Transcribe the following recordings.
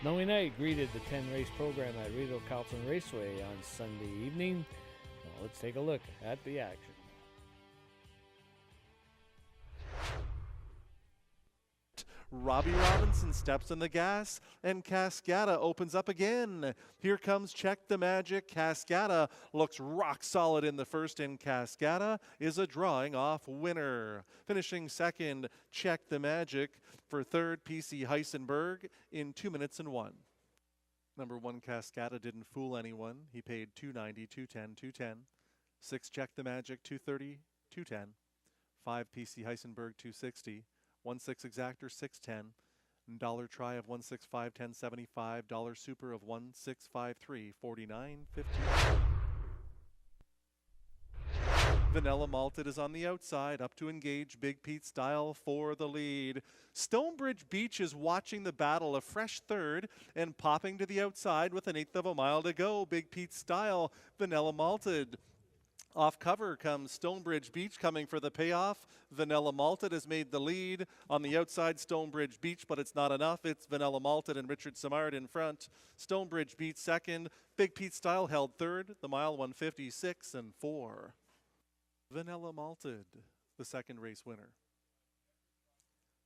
snowy night greeted the 10-race program at Rideau Carleton Raceway on Sunday evening. Well, let's take a look at the action. Robbie Robinson steps on the gas, and Cascada opens up again. Here comes Check the Magic. Cascada looks rock solid in the first, and Cascada is a drawing off winner. Finishing second, Check the Magic. For third, PC Heisenberg in 2 minutes and 1. Number 1, Cascada didn't fool anyone. He paid $2.90, $2.10, $2.10. 6, Check the Magic, $2.30, $2.10. 5, PC Heisenberg, $2.60. 1-6 exactor, $6.10. Dollar try of 165, $10.75. Dollar super of 1653, $49.50. Vanilla Malted is on the outside, up to engage Big Pete Style for the lead. Stonebridge Beach is watching the battle, a fresh third, and popping to the outside with 1/8 of a mile to go. Big Pete Style, Vanilla Malted. Off cover comes Stonebridge Beach coming for the payoff. Vanilla Malted has made the lead. On the outside, Stonebridge Beach, but it's not enough. It's Vanilla Malted and Richard Simard in front. Stonebridge Beach second. Big Pete Style held third. The mile 156 and 4. Vanilla Malted, the second race winner.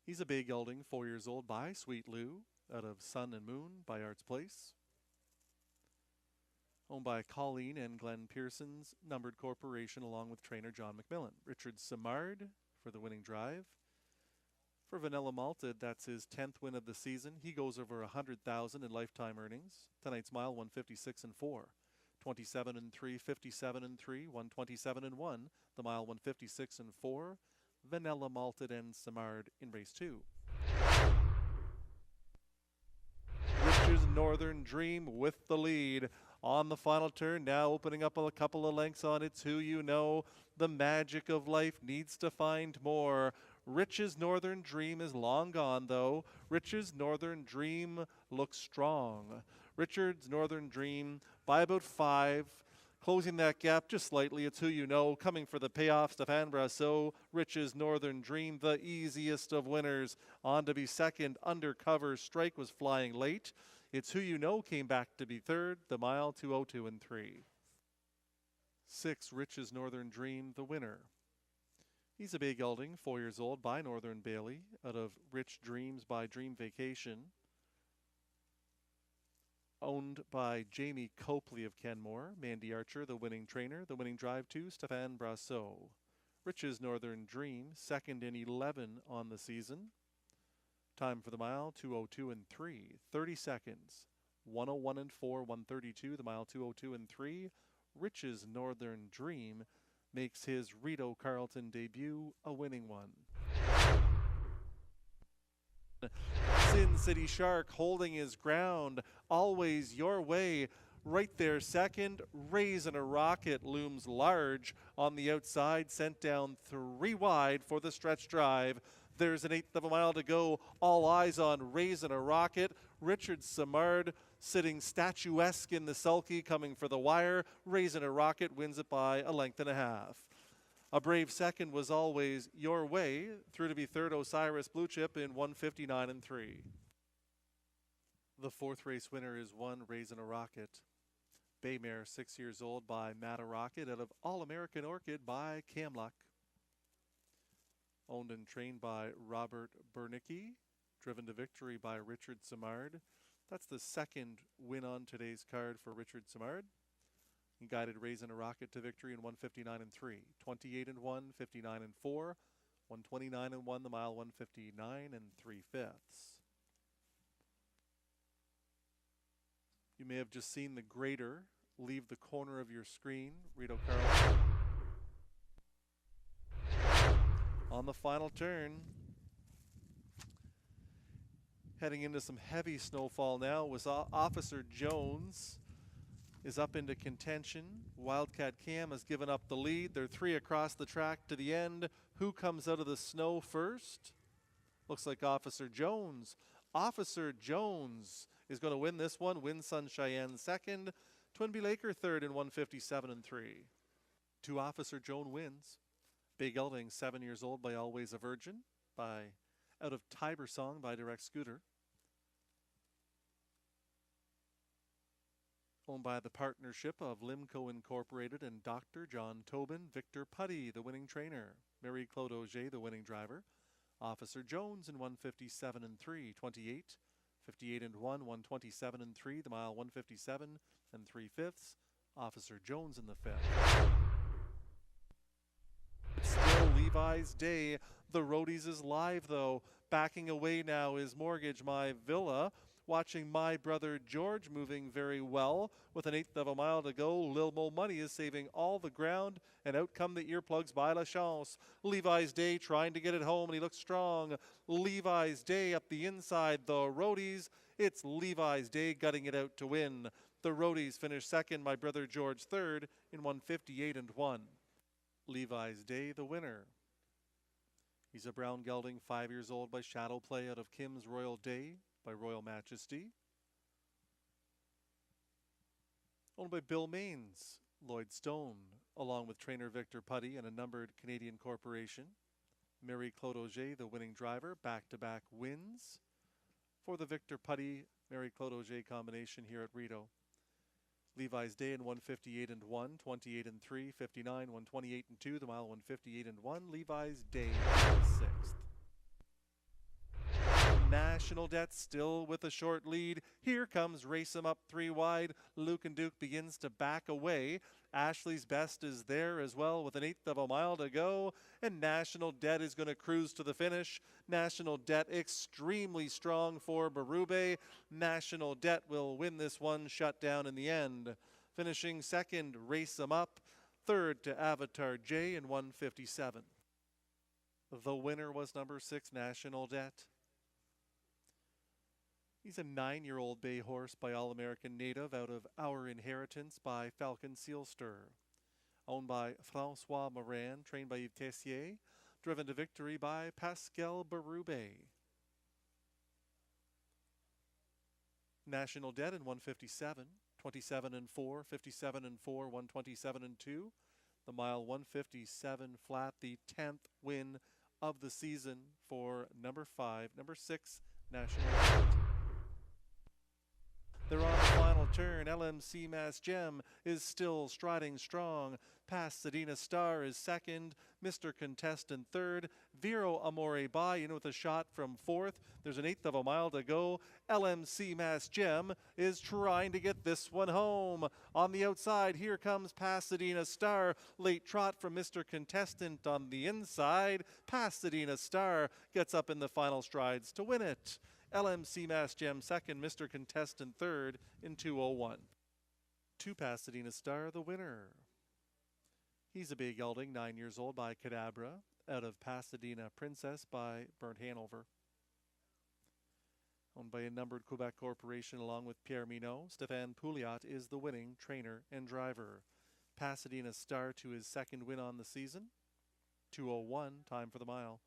He's a bay gelding, 4 years old, by Sweet Lou, out of Sun and Moon by Arts Place. Owned by Colleen and Glenn Pearson's Numbered Corporation, along with trainer John McMillan. Richard Simard for the winning drive. For Vanilla Malted, that's his 10th win of the season. He goes over $100,000 in lifetime earnings. Tonight's mile 156 and 4. 27 and 3, 57 and 3, 127 and 1. The mile 156 and 4. Vanilla Malted and Simard in race 2. Rich's Northern Dream with the lead. On the final turn, now opening up a couple of lengths on It's Who You Know. The magic of life needs to find more. Rich's Northern Dream is long gone, though. Rich's Northern Dream looks strong. Richard's Northern Dream by about 5. Closing that gap just slightly. It's Who You Know. Coming for the payoff, Stéphane Brasseur. Rich's Northern Dream, the easiest of winners. On to be second. Undercover Strike was flying late. It's Who You Know came back to be third. The mile 202 and 3. 6, Rich's Northern Dream, the winner. He's a bay gelding, 4 years old, by Northern Bailey, out of Rich Dreams by Dream Vacation. Owned by Jamie Copley of Kenmore. Mandy Archer, the winning trainer. The winning drive to Stéphane Brasseur. Rich's Northern Dream, second in 11 on the season. Time for the mile, 202 and 3. 30 seconds. 101 and 4, 132. The mile, 202 and 3. Rich's Northern Dream makes his Rideau Carleton debut a winning one. Sin City Shark holding his ground. Always Your Way. Right there second. Raisin' a Rocket looms large on the outside. Sent down 3 wide for the stretch drive. There's 1/8 of a mile to go. All eyes on Raisin' a Rocket. Richard Simard sitting statuesque in the sulky, coming for the wire. Raisin' a Rocket wins it by 1.5 lengths. A brave second was Always Your Way. Through to be third, Osiris Blue Chip in 159 and 3. The 4th race winner is 1, Raisin' a Rocket. Bay mare, 6 years old, by Matt a Rocket, out of All American Orchid by Camluck. Owned and trained by Robert Bernicki. Driven to victory by Richard Simard. That's the second win on today's card for Richard Simard. He guided Raisin' a Rocket to victory in 159 and 3. 28 and 1, 59 and 4. 129 and 1, the mile 159 and 3/5. You may have just seen the grader leave the corner of your screen. Rideau Carleton. On the final turn, heading into some heavy snowfall now, was Officer Jones is up into contention. Wildcat Cam has given up the lead. They're 3 across the track to the end. Who comes out of the snow first? Looks like Officer Jones. Officer Jones is going to win this one. Win Sun Cheyenne second. Twinbee Laker third in 157 and 3. 2 Officer Jones wins. Bay gelding, 7 years old, by Always a Virgin, by out of Tiber Song by Direct Scooter. Owned by the partnership of Limco Incorporated and Dr. John Tobin, Victor Putty, the winning trainer. Marie-Claude Auger, the winning driver. Officer Jones in 157 and 3, 28, 58 and 1, 127 and 3, the mile 157 and 3/5. Officer Jones in the 5th. Still Levi's Day. The Roadies is live though. Backing away now is Mortgage My Villa. Watching My Brother George moving very well. With an 1/8 of a mile to go, Lil Mo Money is saving all the ground, and out come the earplugs by La Chance. Levi's Day trying to get it home, and he looks strong. Levi's Day up the inside, the Roadies. It's Levi's Day gutting it out to win. The Roadies finish second, My Brother George third in 158 and 1. Levi's Day, the winner. He's a brown gelding, 5 years old, by Shadow Play out of Kim's Royal Day by Royal Majesty. Owned by Bill Maines, Lloyd Stone, along with trainer Victor Putty and a numbered Canadian corporation. Marie-Claude Auger, the winning driver, back-to-back wins for the Victor Putty, Marie-Claude Auger combination here at Rideau. Levi's Day in 158 and 1, 28 and 3, 59, 128 and 2, the mile 158 and 1. Levi's Day in 6th. National Debt still with a short lead. Here comes Race 'em Up 3 wide. Luke and Duke begins to back away. Ashley's Best is there as well with an 1/8 of a mile to go. And National Debt is going to cruise to the finish. National Debt extremely strong for Berube. National Debt will win this one shut down in the end. Finishing second, Race 'em Up. Third to Avatar J in 157. The winner was number 6, National Debt. He's a 9-year-old bay horse by All-American Native out of Our Inheritance by Falcon Sealster. Owned by Francois Morin, trained by Yves Tessier, driven to victory by Pascal Berube. National Debt in 157, 27 and 4, 57 and 4, 127 and 2. The mile 157 flat, the 10th win of the season for number 6, National Debt. They're on the final turn. LMC Mass Gem is still striding strong. Pasadena Star is second. Mr. Contestant third. Vero Amore by in with a shot from fourth. There's an 1/8 of a mile to go. LMC Mass Gem is trying to get this one home. On the outside, here comes Pasadena Star. Late trot from Mr. Contestant on the inside. Pasadena Star gets up in the final strides to win it. LMC Mass Gem second, Mr. Contestant third in 2:01. To Pasadena Star, the winner. He's a big gelding, 9 years old, by Cadabra, out of Pasadena Princess by Burnt Hanover. Owned by a numbered Quebec corporation along with Pierre Minot, Stéphane Pouliot is the winning trainer and driver. Pasadena Star to his second win on the season. 2:01, time for the mile.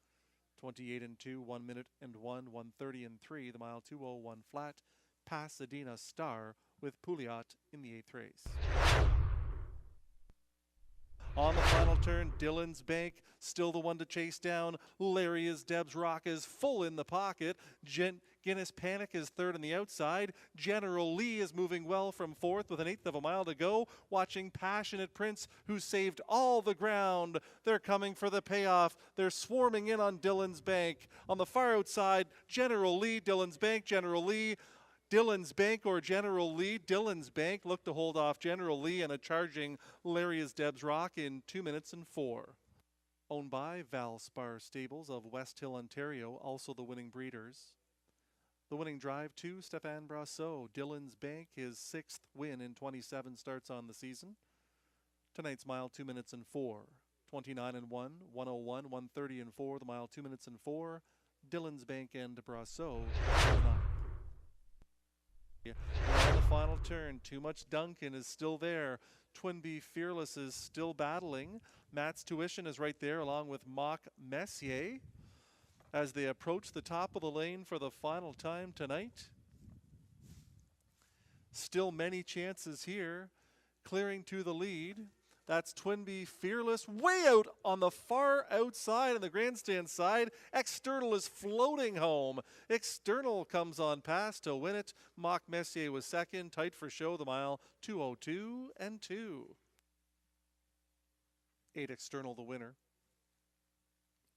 28 and 2, 1 minute and 1, 130 and 3, the mile 2:01 flat. Pasadena Star with Pouliot in the 8th race. On the final turn, Dillon's Bank, still the one to chase down. Laria's Deb's Rock is full in the pocket. Guinness Panic is third on the outside. General Lee is moving well from fourth with an 1/8 of a mile to go. Watching Passionate Prince, who saved all the ground. They're coming for the payoff. They're swarming in on Dillon's Bank. On the far outside, General Lee, Dillon's Bank, General Lee. Dillon's Bank or General Lee. Dillon's Bank looked to hold off General Lee and a charging Laria's Deb's Rock in 2 minutes and 4. Owned by Valspar Stables of West Hill, Ontario, also the winning breeders. The winning drive to Stéphane Brasseau. Dillon's Bank, his 6th win in 27 starts on the season. Tonight's mile 2 minutes and 4. 29 and 1, 101, 130 and 4. The mile 2 minutes and 4. Dillon's Bank and Brasseau. On the final turn, Too Much Duncan is still there. Twinbee Fearless is still battling. Matt's Tuition is right there along with Mock Messier as they approach the top of the lane for the final time tonight. Still many chances here. Clearing to the lead That's Twinbee Fearless way out on the far outside on the grandstand side. External is floating home. External comes on past to win it. Mock Messier was second. Tight for show the mile 2:02 and 2. 8 External the winner.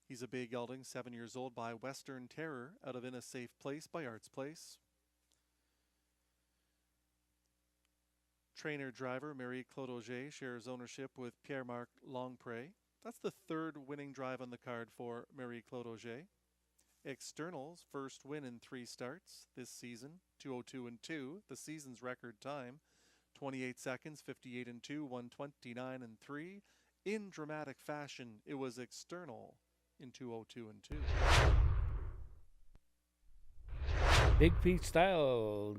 He's a bay gelding, 7 years old, by Western Terror out of In a Safe Place by Arts Place. Trainer-driver Marie-Claude Auger shares ownership with Pierre-Marc Longpré. That's the third winning drive on the card for Marie-Claude Auger. External's first win in 3 starts this season, 2:02 and 2, the season's record time, 28 seconds, 58 and 2, 129 and 3. In dramatic fashion, it was External in 2:02 and 2. Big Pete Style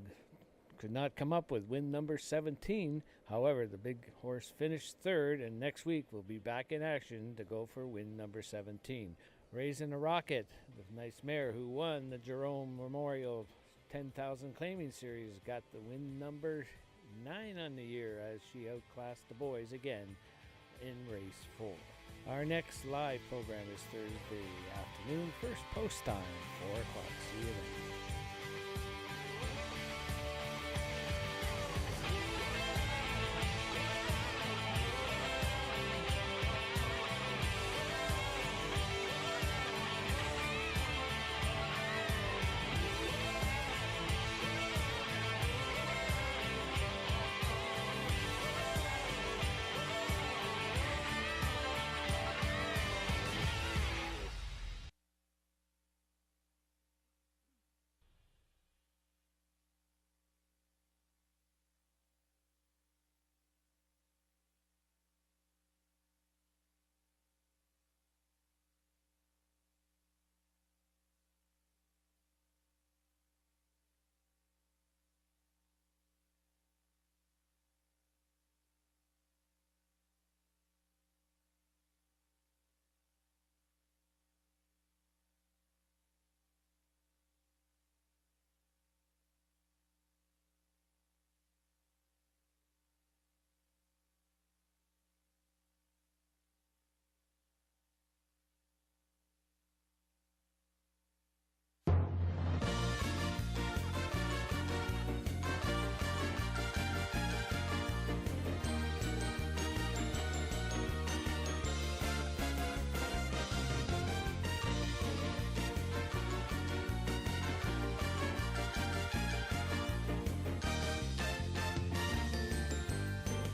could not come up with win number 17. However, the big horse finished third, and next week we'll be back in action to go for win number 17. Raising a Rocket, the nice mare who won the Jerome Memorial 10,000 Claiming Series, got the win number 9 on the year as she outclassed the boys again in race 4. Our next live program is Thursday afternoon, first post time, 4 o'clock. See you then.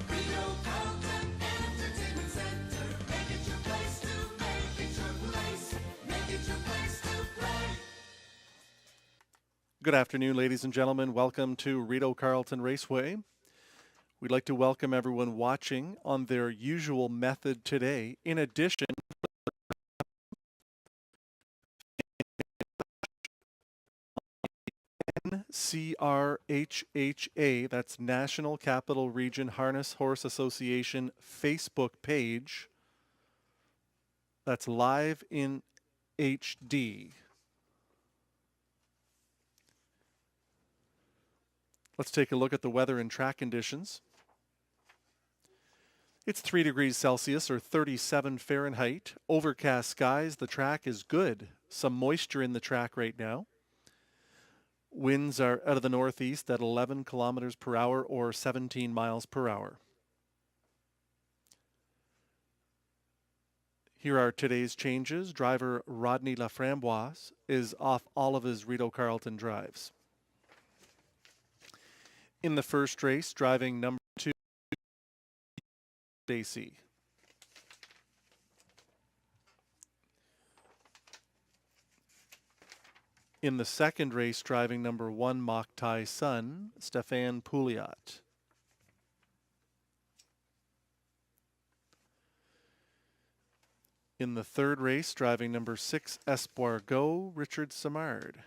Rideau Carleton Entertainment Center. Make it your place to make it your place. Make it your place to play. Good afternoon, ladies and gentlemen. Welcome to Rideau Carleton Raceway. We'd like to welcome everyone watching on their usual method today. In addition, NCRHHA, that's National Capital Region Harness Horse Association Facebook page. That's live in HD. Let's take a look at the weather and track conditions. It's 3 degrees Celsius or 37 Fahrenheit. Overcast skies. The track is good. Some moisture in the track right now. Winds are out of the northeast at 11 kilometers per hour or 17 miles per hour. Here are today's changes. Driver Rodney Laframboise is off all of his Rideau Carleton drives. In the first race, driving number 2, Stacy. In the second race, driving number 1, Mock Tai Sun, Stéphane Pouliot. In the third race, driving number 6, Espoir Go, Richard Simard.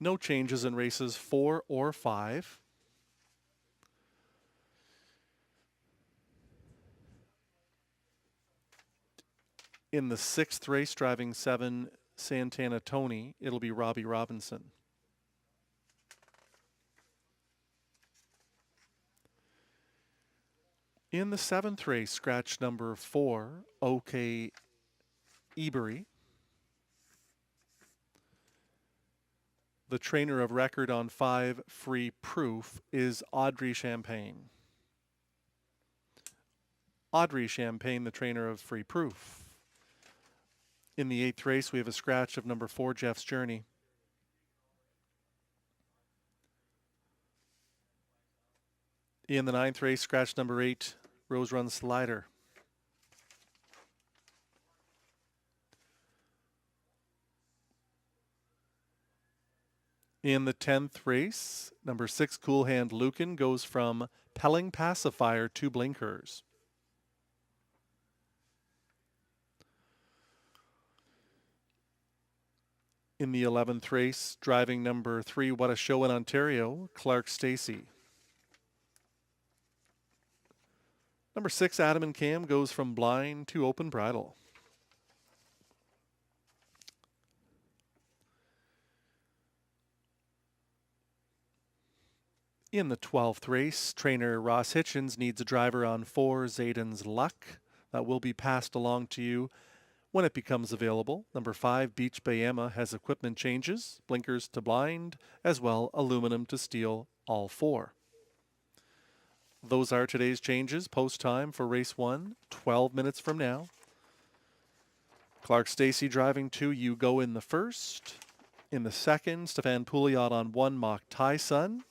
No changes in races 4 or 5. In the sixth race, driving 7, Santana Tony, it'll be Robbie Robinson. In the 7th race, scratch number 4, OK Ebery. The trainer of record on 5 Free Proof is Audrey Champagne. Audrey Champagne, the trainer of Free Proof. In the 8th race, we have a scratch of number 4, Jeff's Journey. In the 9th race, scratch number 8, Rose Run Slider. In the 10th race, number 6, Cool Hand Lucan goes from Pelling Pacifier to Blinkers. In the 11th race, driving number 3, What a Show in Ontario, Clark Stacy. Number 6, Adam and Cam goes from Blind to Open Bridle. In the 12th race, trainer Ross Hitchens needs a driver on 4, Zayden's Luck. That will be passed along to you when it becomes available. Number 5, Beach Bay Emma has equipment changes, blinkers to blind, as well aluminum to steel, all 4. Those are today's changes. Post time for race 1, 12 minutes from now. Clark Stacy driving 2, You Go in the 1st. In the 2nd, Stefan Pouliot on 1, Mock Tyson.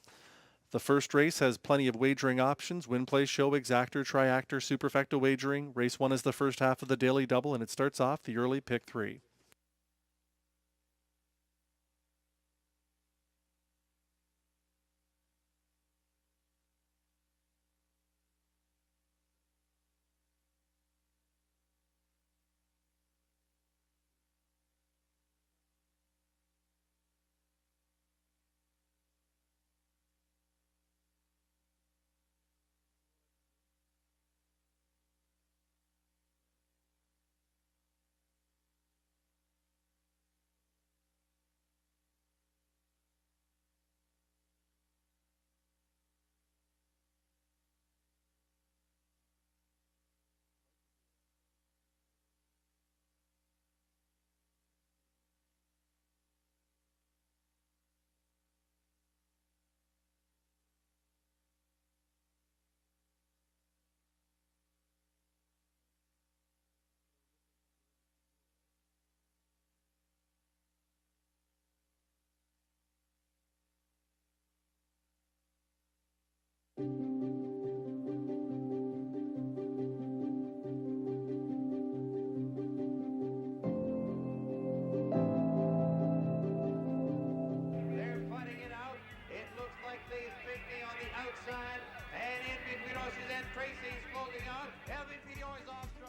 The first race has plenty of wagering options. Win, play, show, exactor, triactor, superfecta wagering. Race 1 is the first half of the daily double, and it starts off the early pick 3.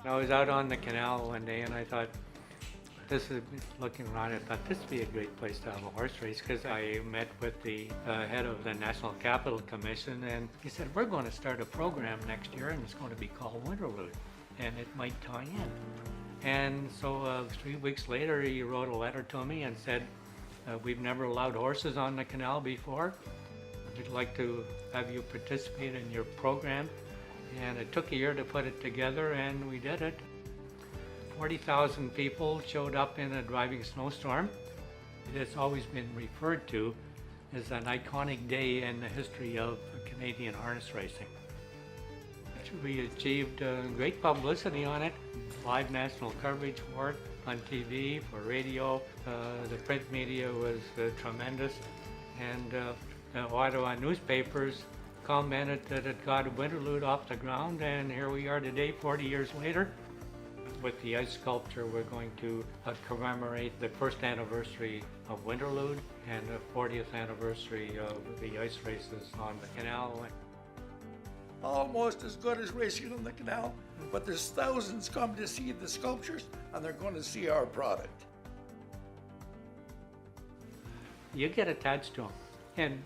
I was out on the canal one day and I thought, this is looking around, I thought this would be a great place to have a horse race, because I met with the head of the National Capital Commission, and he said, we're going to start a program next year and it's going to be called Winterlude, and it might tie in. And so 3 weeks later he wrote a letter to me and said, we've never allowed horses on the canal before. We'd like to have you participate in your program. And it took a year to put it together, and we did it. 40,000 people showed up in a driving snowstorm. It's always been referred to as an iconic day in the history of Canadian harness racing. We achieved great publicity on it, live national coverage for it on TV, for radio. The print media was tremendous, and the Ottawa newspapers commented that it got Winterlude off the ground, and here we are today, 40 years later. With the ice sculpture, we're going to commemorate the first anniversary of Winterlude and the 40th anniversary of the ice races on the canal. Almost as good as racing on the canal, but there's thousands come to see the sculptures, and they're going to see our product. You get attached to them, and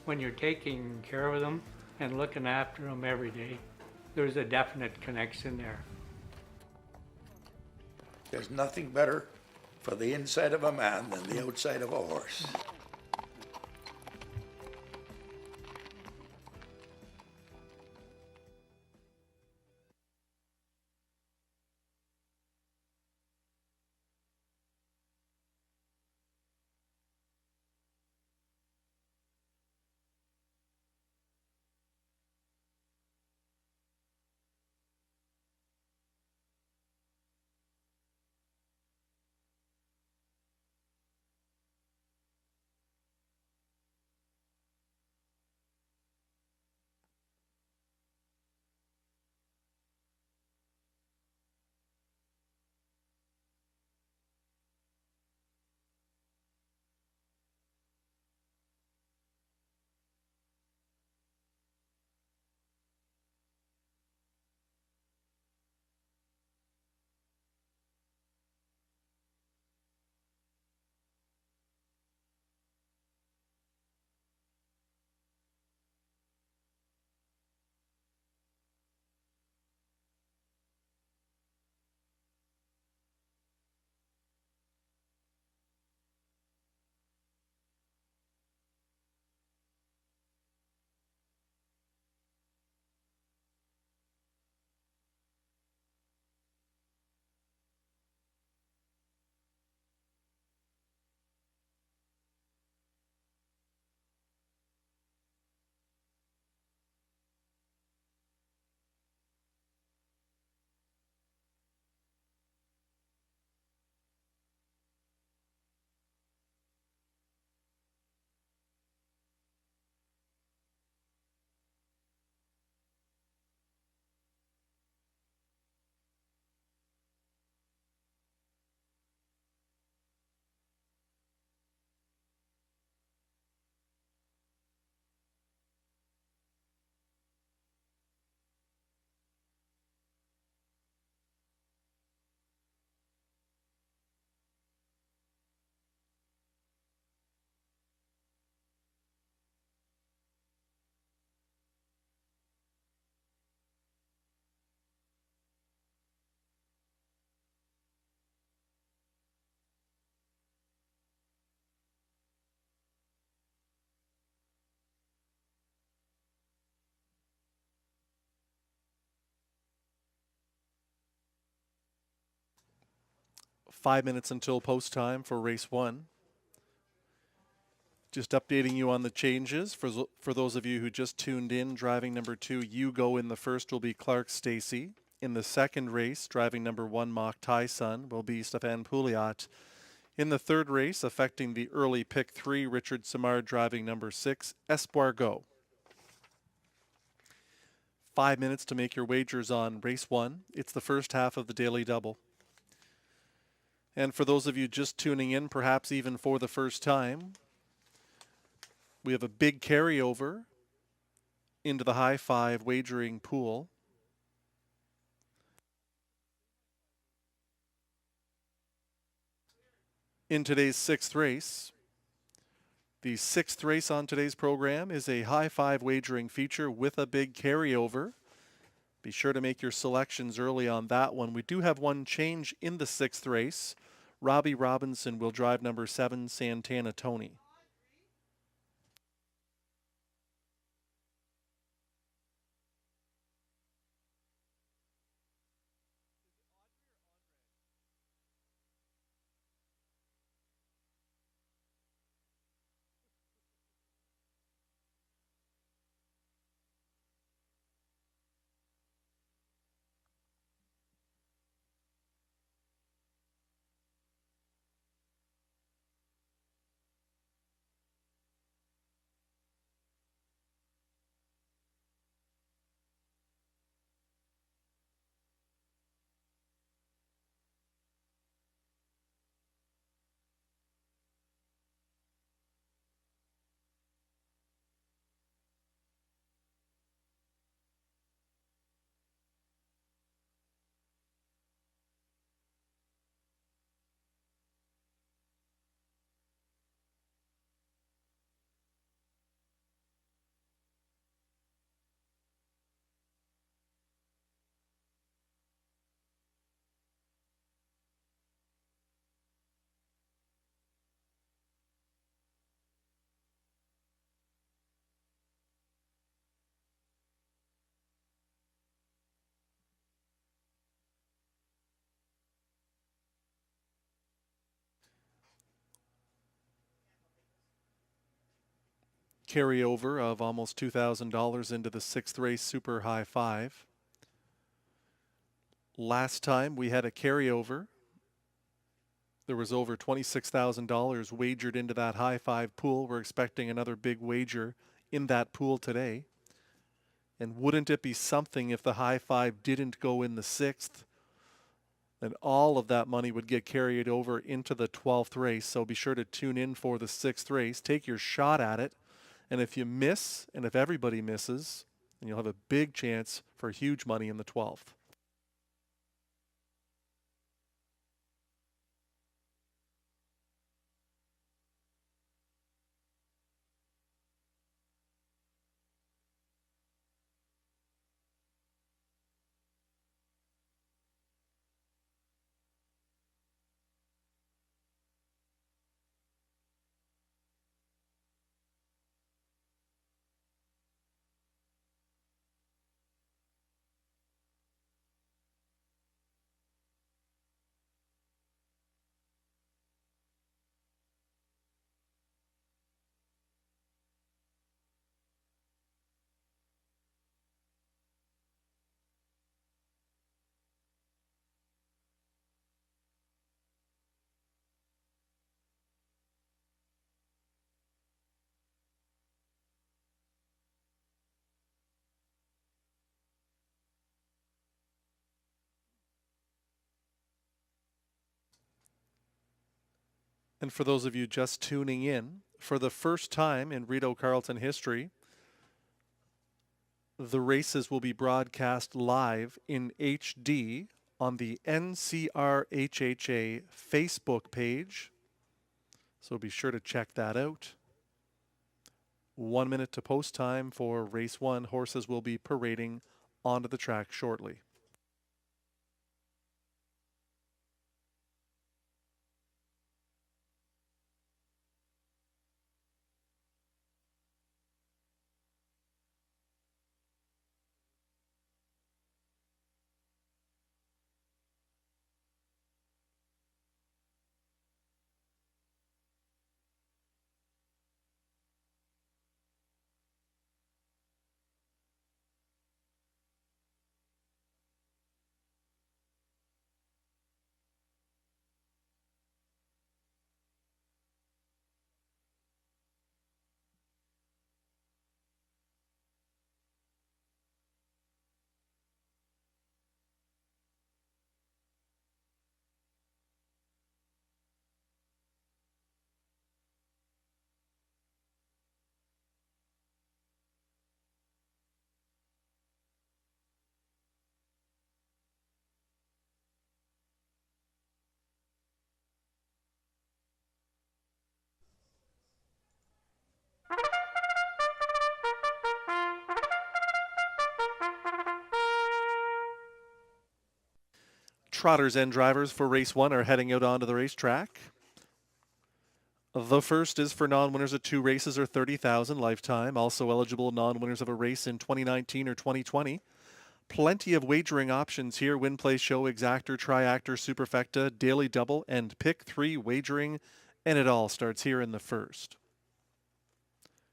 when you're taking care of them and looking after them every day, there's a definite connection there. There's nothing better for the inside of a man than the outside of a horse. 5 minutes until post time for race 1. Just updating you on the changes. For those of you who just tuned in, driving number 2, You Go in the first will be Clark Stacy. In the second race, driving number 1, Mock Tyson, will be Stefan Pouliot. In the third race, affecting the early pick 3, Richard Simard driving number 6, Espoirgo. 5 minutes to make your wagers on race 1. It's the first half of the Daily Double. And for those of you just tuning in, perhaps even for the first time, we have a big carryover into the high 5 wagering pool. In today's 6th race, the 6th race on today's program is a high 5 wagering feature with a big carryover. Be sure to make your selections early on that one. We do have one change in the 6th race. Robbie Robinson will drive number 7, Santana Tony. Carryover of almost $2,000 into the 6th race Super High 5. Last time we had a carryover. There was over $26,000 wagered into that high 5 pool. We're expecting another big wager in that pool today. And wouldn't it be something if the high 5 didn't go in the 6th? Then all of that money would get carried over into the 12th race. So be sure to tune in for the 6th race. Take your shot at it. And if you miss, and if everybody misses, then you'll have a big chance for huge money in the 12th. And for those of you just tuning in, for the first time in Rideau Carleton history, the races will be broadcast live in HD on the NCRHHA Facebook page. So be sure to check that out. 1 minute to post time for race 1. Horses will be parading onto the track shortly. Trotters and drivers for race 1 are heading out onto the racetrack. The first is for non-winners of 2 races or 30,000 lifetime. Also eligible non-winners of a race in 2019 or 2020. Plenty of wagering options here. Win, play, show, exactor, triactor, superfecta, daily double, and pick 3 wagering. And it all starts here in the first.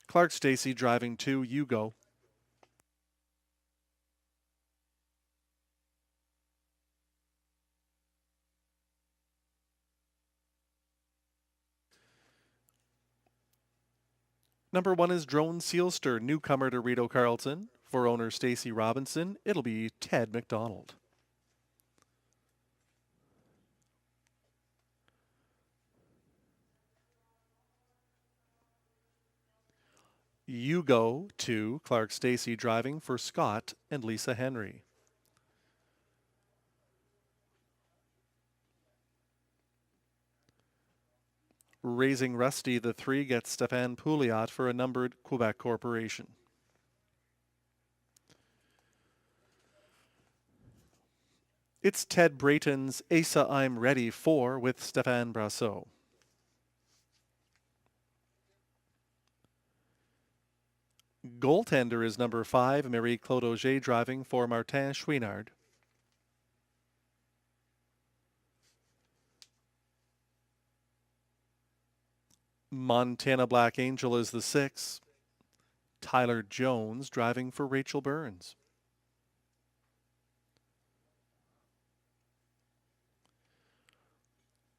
Clark Stacey driving 2. You go. Number 1 is Drone Sealster, newcomer to Rideau Carleton. For owner Stacey Robinson, it'll be Ted McDonald. You go to Clark Stacey driving for Scott and Lisa Henry. Raising Rusty, the 3 gets Stéphane Pouliot for a numbered Quebec corporation. It's Ted Brayton's Asa I'm Ready 4 with Stéphane Brasseur. Goaltender is number 5, Marie-Claude Auger driving for Martin Chouinard. Montana Black Angel is the 6, Tyler Jones driving for Rachel Burns.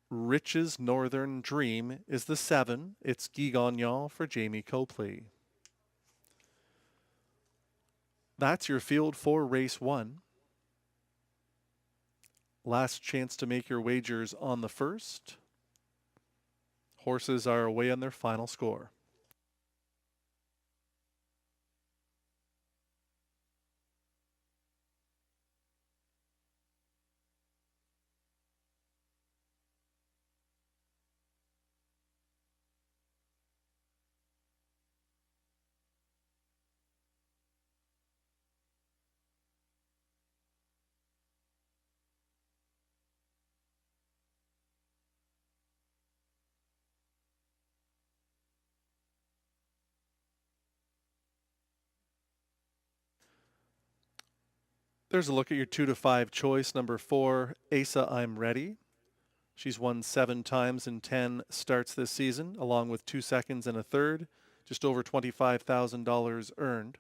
Rich's Northern Dream is the 7. It's Guy Gagnon for Jamie Copley. That's your field for race 1. Last chance to make your wagers on the first. Horses are away on their final score. There's a look at your 2 to 5 choice. Number 4, Asa I'm Ready. She's won 7 times in 10 starts this season, along with 2 seconds and a third, just over $25,000 earned.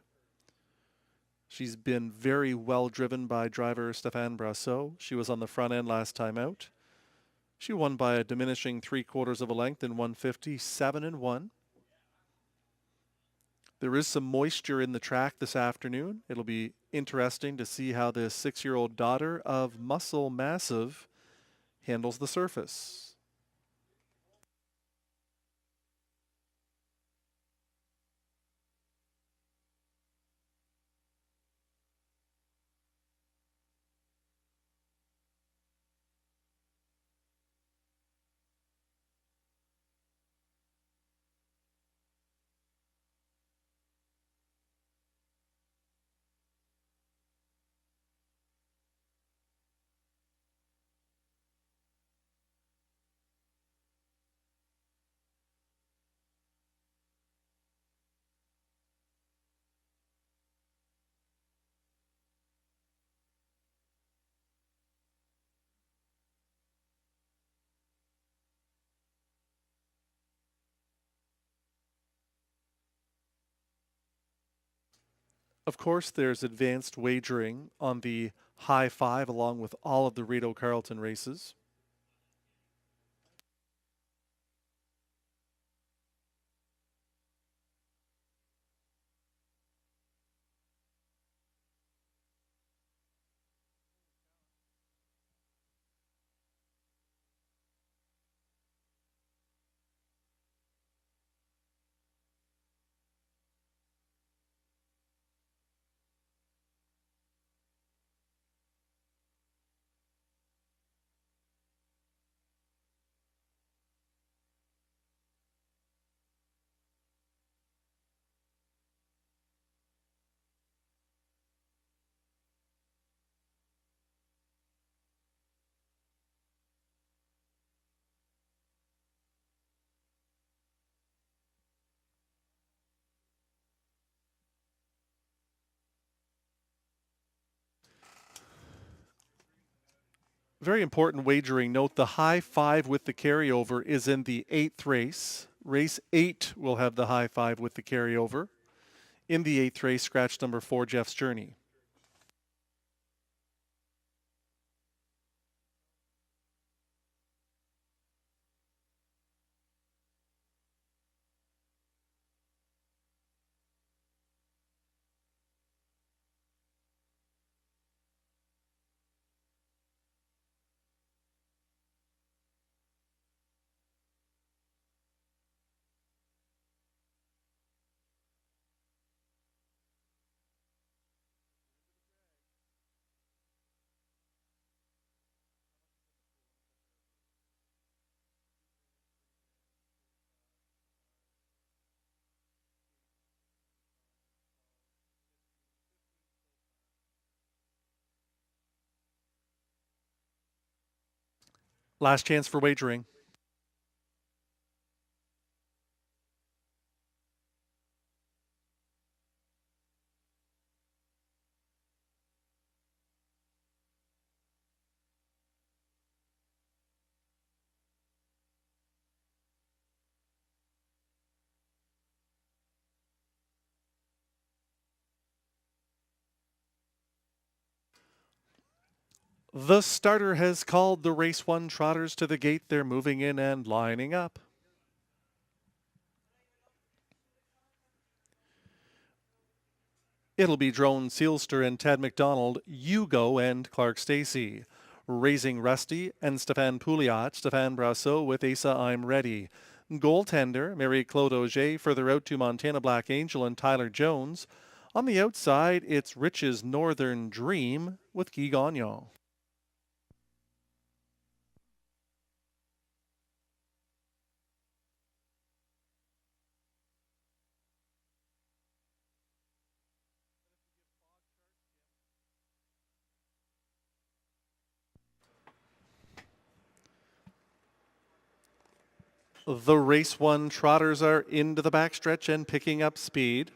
She's been very well driven by driver Stéphane Brasseur. She was on the front end last time out. She won by a diminishing 3/4 of a length in 157-1. There is some moisture in the track this afternoon. It'll be interesting to see how this 6-year-old daughter of Muscle Massive handles the surface. Of course, there's advanced wagering on the high 5 along with all of the Rideau Carleton races. Very important wagering note, the high five with the carryover is in the 8th race. Race 8 will have the high five with the carryover. In the 8th race, scratch number 4, Jeff's Journey. Last chance for wagering. The starter has called the race 1 trotters to the gate. They're moving in and lining up. It'll be Drone Sealster and Ted McDonald, Hugo and Clark Stacy. Raising Rusty and Stefan Pouliot, Stefan Brasso with Asa I'm Ready. Goaltender, Marie-Claude Auger, further out to Montana Black Angel and Tyler Jones. On the outside, it's Rich's Northern Dream with Guy Gagnon. The race 1 trotters are into the backstretch and picking up speed.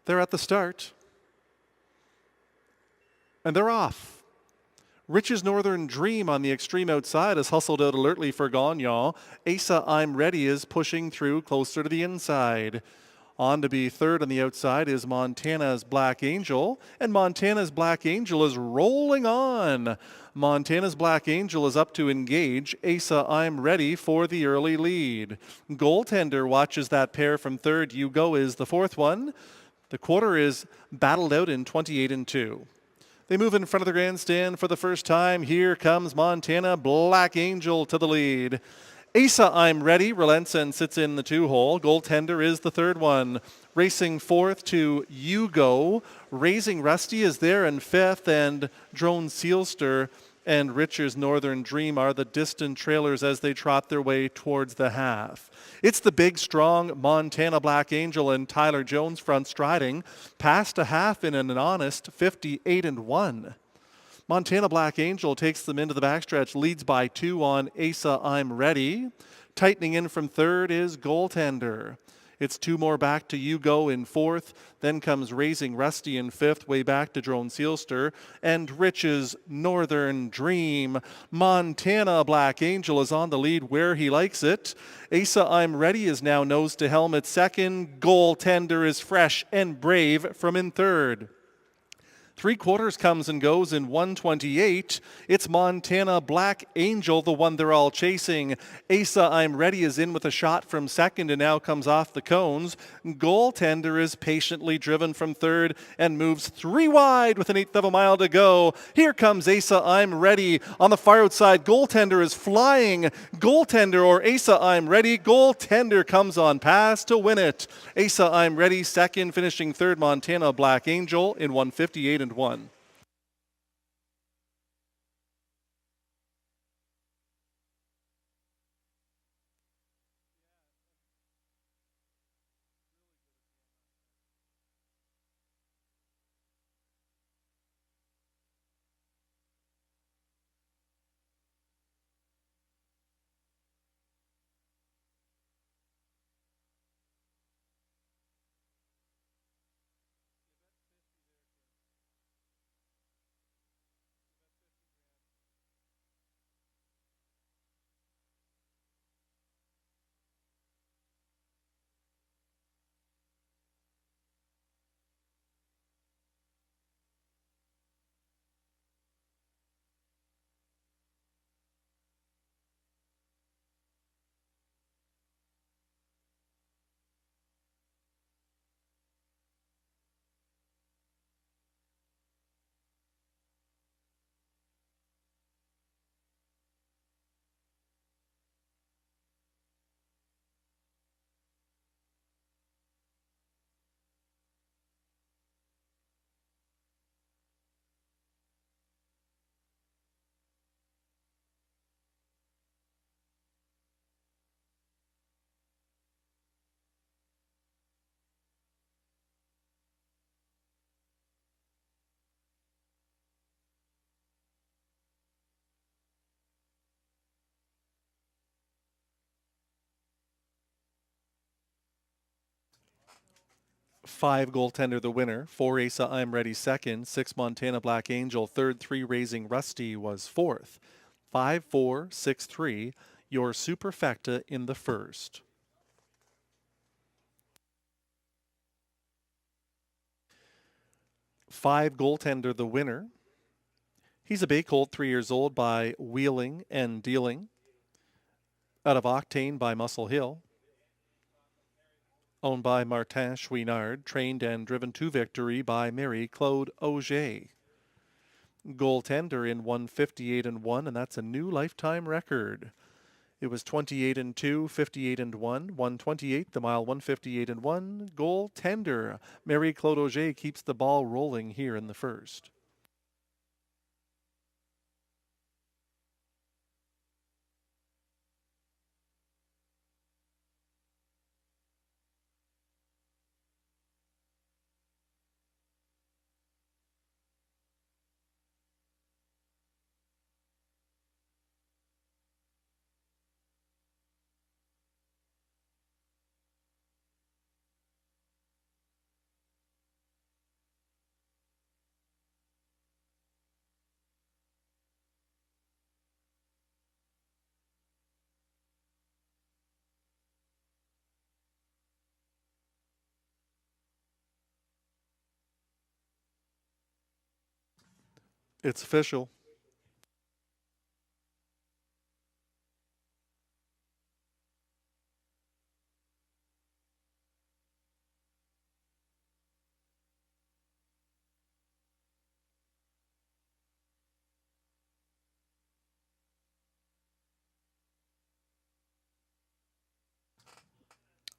They're at the start. And they're off. Rich's Northern Dream on the extreme outside has hustled out alertly for Gagnon. Asa I'm Ready is pushing through closer to the inside. On to be third on the outside is Montana's Black Angel, and Montana's Black Angel is rolling on. Montana's Black Angel is up to engage. Asa I'm Ready for the early lead. Goaltender watches that pair from third. Hugo is the fourth one. The quarter is battled out in 28-2. They move in front of the grandstand for the first time. Here comes Montana Black Angel to the lead. Asa I'm Ready relents and sits in the 2-hole. Goaltender is the third one. Racing fourth to Hugo. Raising Rusty is there in fifth, and Drone Sealster and Rich's Northern Dream are the distant trailers as they trot their way towards the half. It's the big, strong Montana Black Angel and Tyler Jones front striding past a half in an honest 58-1. Montana Black Angel takes them into the backstretch, leads by 2 on Asa I'm Ready. Tightening in from third is Goaltender. It's 2 more back to Hugo in fourth. Then comes Raising Rusty in fifth, way back to Drone Sealster. And Rich's Northern Dream. Montana Black Angel is on the lead where he likes it. Asa I'm Ready is now nose to helmet second. Goaltender is fresh and brave from in third. 3/4 comes and goes in 1:28. It's Montana Black Angel, the one they're all chasing. Asa I'm Ready is in with a shot from second and now comes off the cones. Goaltender is patiently driven from third and moves 3 wide with 1/8 of a mile to go. Here comes Asa I'm Ready. On the far outside, Goaltender is flying. Goaltender or Asa I'm Ready. Goaltender comes on pass to win it. Asa I'm Ready second, finishing third Montana Black Angel in 1:58-1. 5 Goaltender the winner, 4 Asa I'm Ready second, 6 Montana Black Angel third, 3 Raising Rusty was fourth, 5-4, 6-3, your superfecta in the first. Five Goaltender the winner. He's a bay colt, 3 years old, by Wheeling and Dealing, out of Octane by Muscle Hill, owned by Martin Chouinard, trained and driven to victory by Mary Claude Auger. Goaltender in 158 and 1, and that's a new lifetime record. It was 28 and 2, 58 and 1, 128 the mile, 158 and 1. Goaltender Mary Claude Auger keeps the ball rolling here in the first. It's official.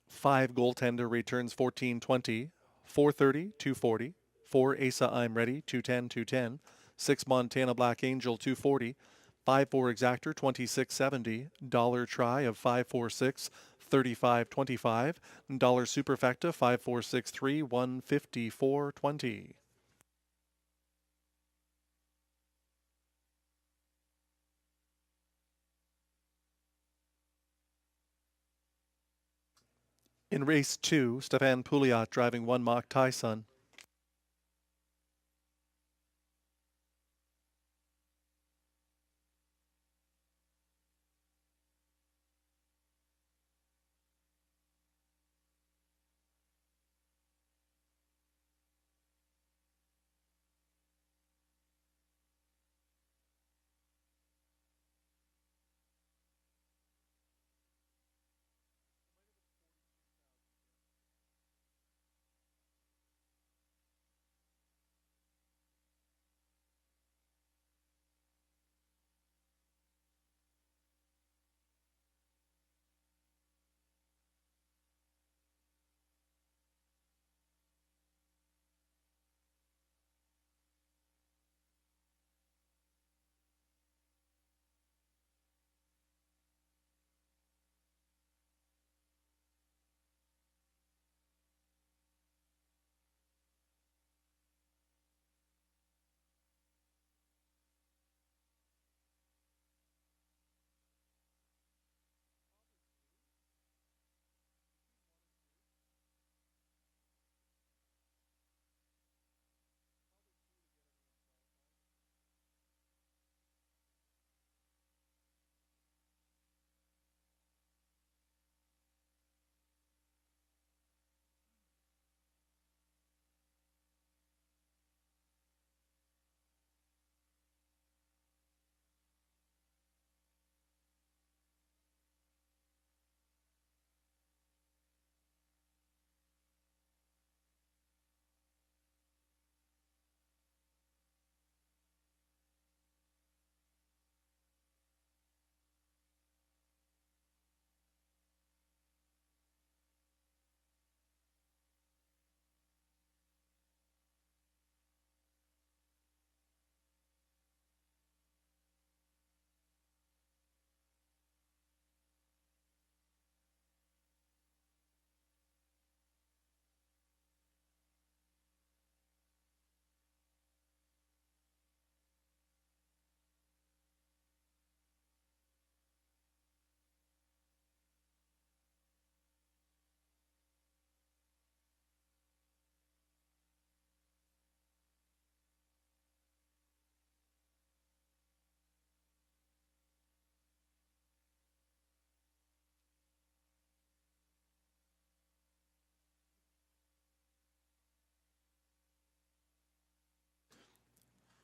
Five Goaltender returns 14-20, 430, 240, 4 Asa I'm Ready, 210, 210, 6 Montana Black Angel, 240, 5-4 Exactor, 2670, dollar try of 546, 3525, dollar superfecta, 5463, 154.20. In race 2, Stefan Pouliot driving 1 Mach Tyson.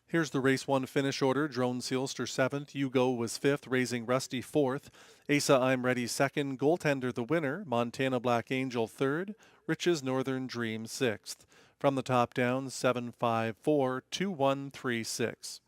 Here's the race 1 finish order. Drone Sealster 7th, Hugo was 5th, Raising Rusty 4th, Asa I'm Ready 2nd, Goaltender the winner, Montana Black Angel 3rd, Rich's Northern Dream 6th. From the top down, 7542136.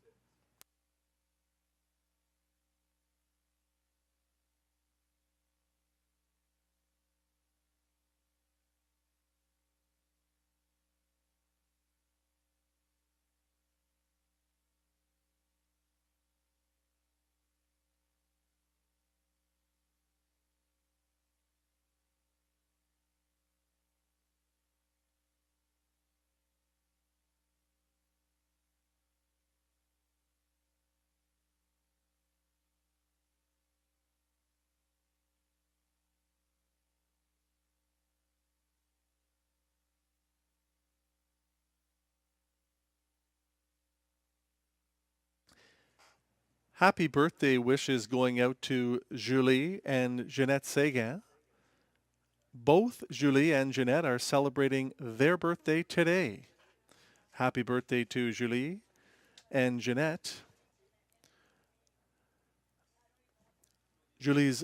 Happy birthday wishes going out to Julie and Jeanette Seguin. Both Julie and Jeanette are celebrating their birthday today. Happy birthday to Julie and Jeanette. Julie's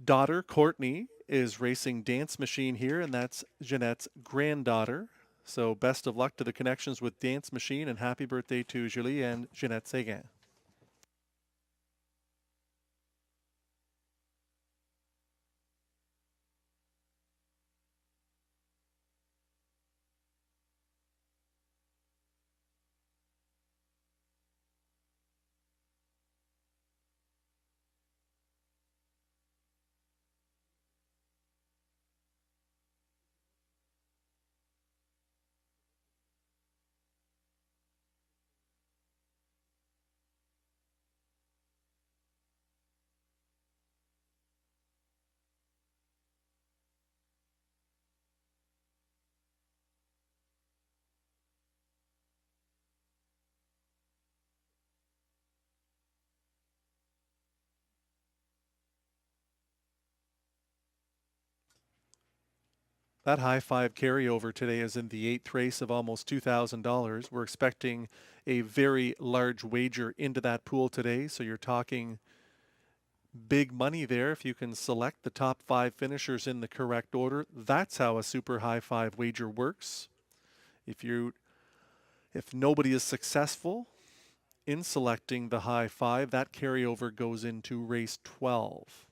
daughter, Courtney, is racing Dance Machine here, and that's Jeanette's granddaughter. So best of luck to the connections with Dance Machine, and happy birthday to Julie and Jeanette Seguin. That high five carryover today is in the 8th race of almost $2,000. We're expecting a very large wager into that pool today, so you're talking big money there if you can select the top 5 finishers in the correct order. That's how a super high five wager works. If nobody is successful in selecting the high five, that carryover goes into race 12.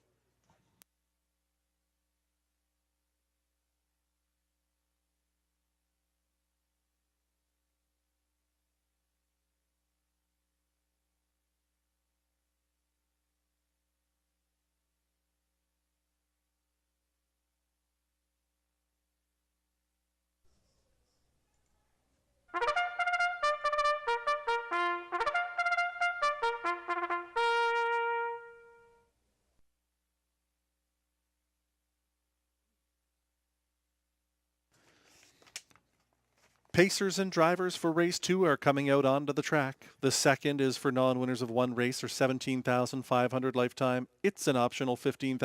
Pacers and drivers for race 2 are coming out onto the track. The second is for non-winners of one race or $17,500 lifetime. It's an optional $15,000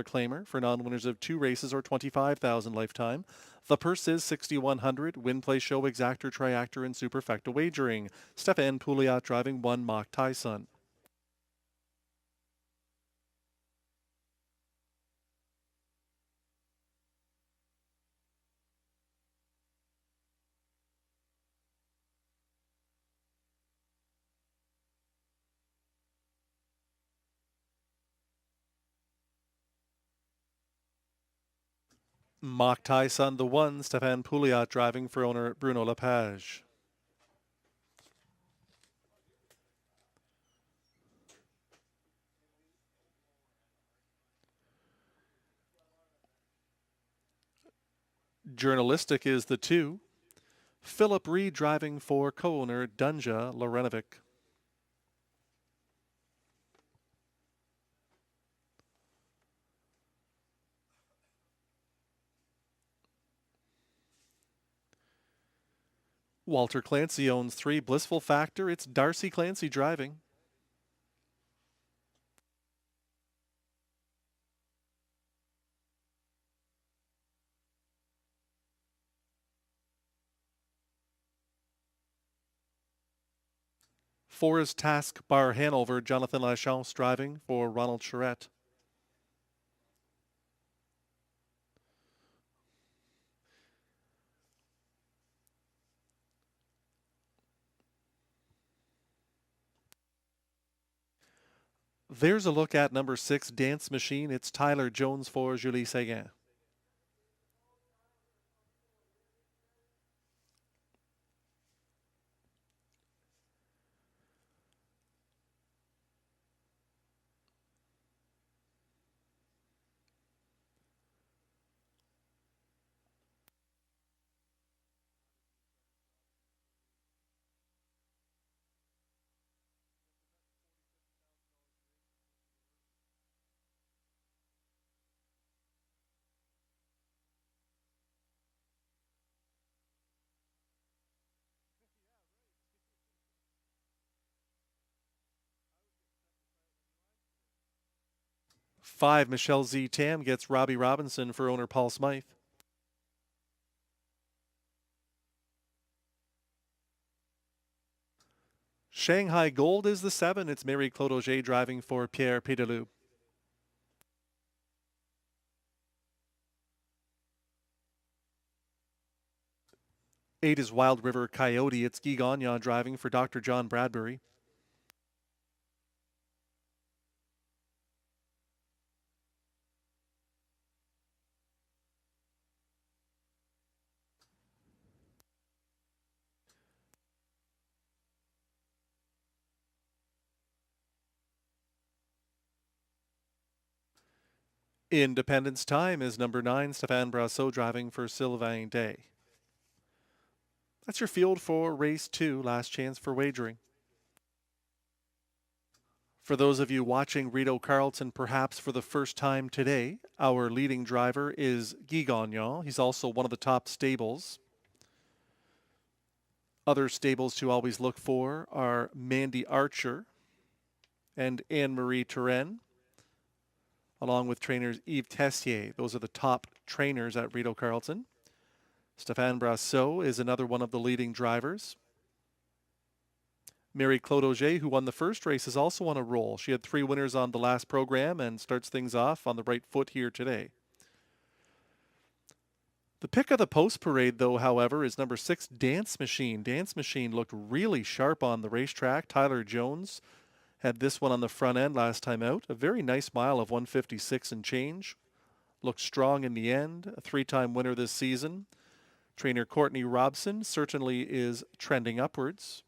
claimer for non-winners of 2 races or $25,000 lifetime. The purse is $6,100. Win, play, show, exactor, triactor, and superfecta wagering. Stefan Pouliot driving 1 Mach Tyson. Mach Tyson the 1, Stefan Pouliot driving for owner Bruno Lepage. Journalistic is the 2. Philip Reed driving for co-owner Dunja Lorenovic. Walter Clancy owns 3. Blissful Factor. It's Darcy Clancy driving. 4 is Task Bar Hanover, Jonathan Lachance driving for Ronald Charette. There's a look at number 6, Dance Machine. It's Tyler Jones for Julie Seguin. Five, Michelle Z. Tam gets Robbie Robinson for owner Paul Smythe. Shanghai Gold is the 7. It's Mary Claude Auger driving for Pierre Pédelou. Eight is Wild River Coyote. It's Guy Gagnon driving for Dr. John Bradbury. Independence Time is number 9, Stéphane Brasseur driving for Sylvain Day. That's your field for race 2, last chance for wagering. For those of you watching Rideau Carleton perhaps for the first time today, our leading driver is Guy Gagnon. He's also one of the top stables. Other stables to always look for are Mandy Archer and Anne-Marie Turenne, along with trainers Yves Tessier. Those are the top trainers at Rideau Carleton. Stéphane Brasseur is another one of the leading drivers. Mary Claude Auger, who won the first race, is also on a roll. She had 3 winners on the last program and starts things off on the right foot here today. The pick of the post parade, though, however, is number 6, Dance Machine. Dance Machine looked really sharp on the racetrack. Tyler Jones had this one on the front end last time out. A very nice mile of 156 and change. Looked strong in the end. A 3-time winner this season. Trainer Courtney Robson certainly is trending upwards.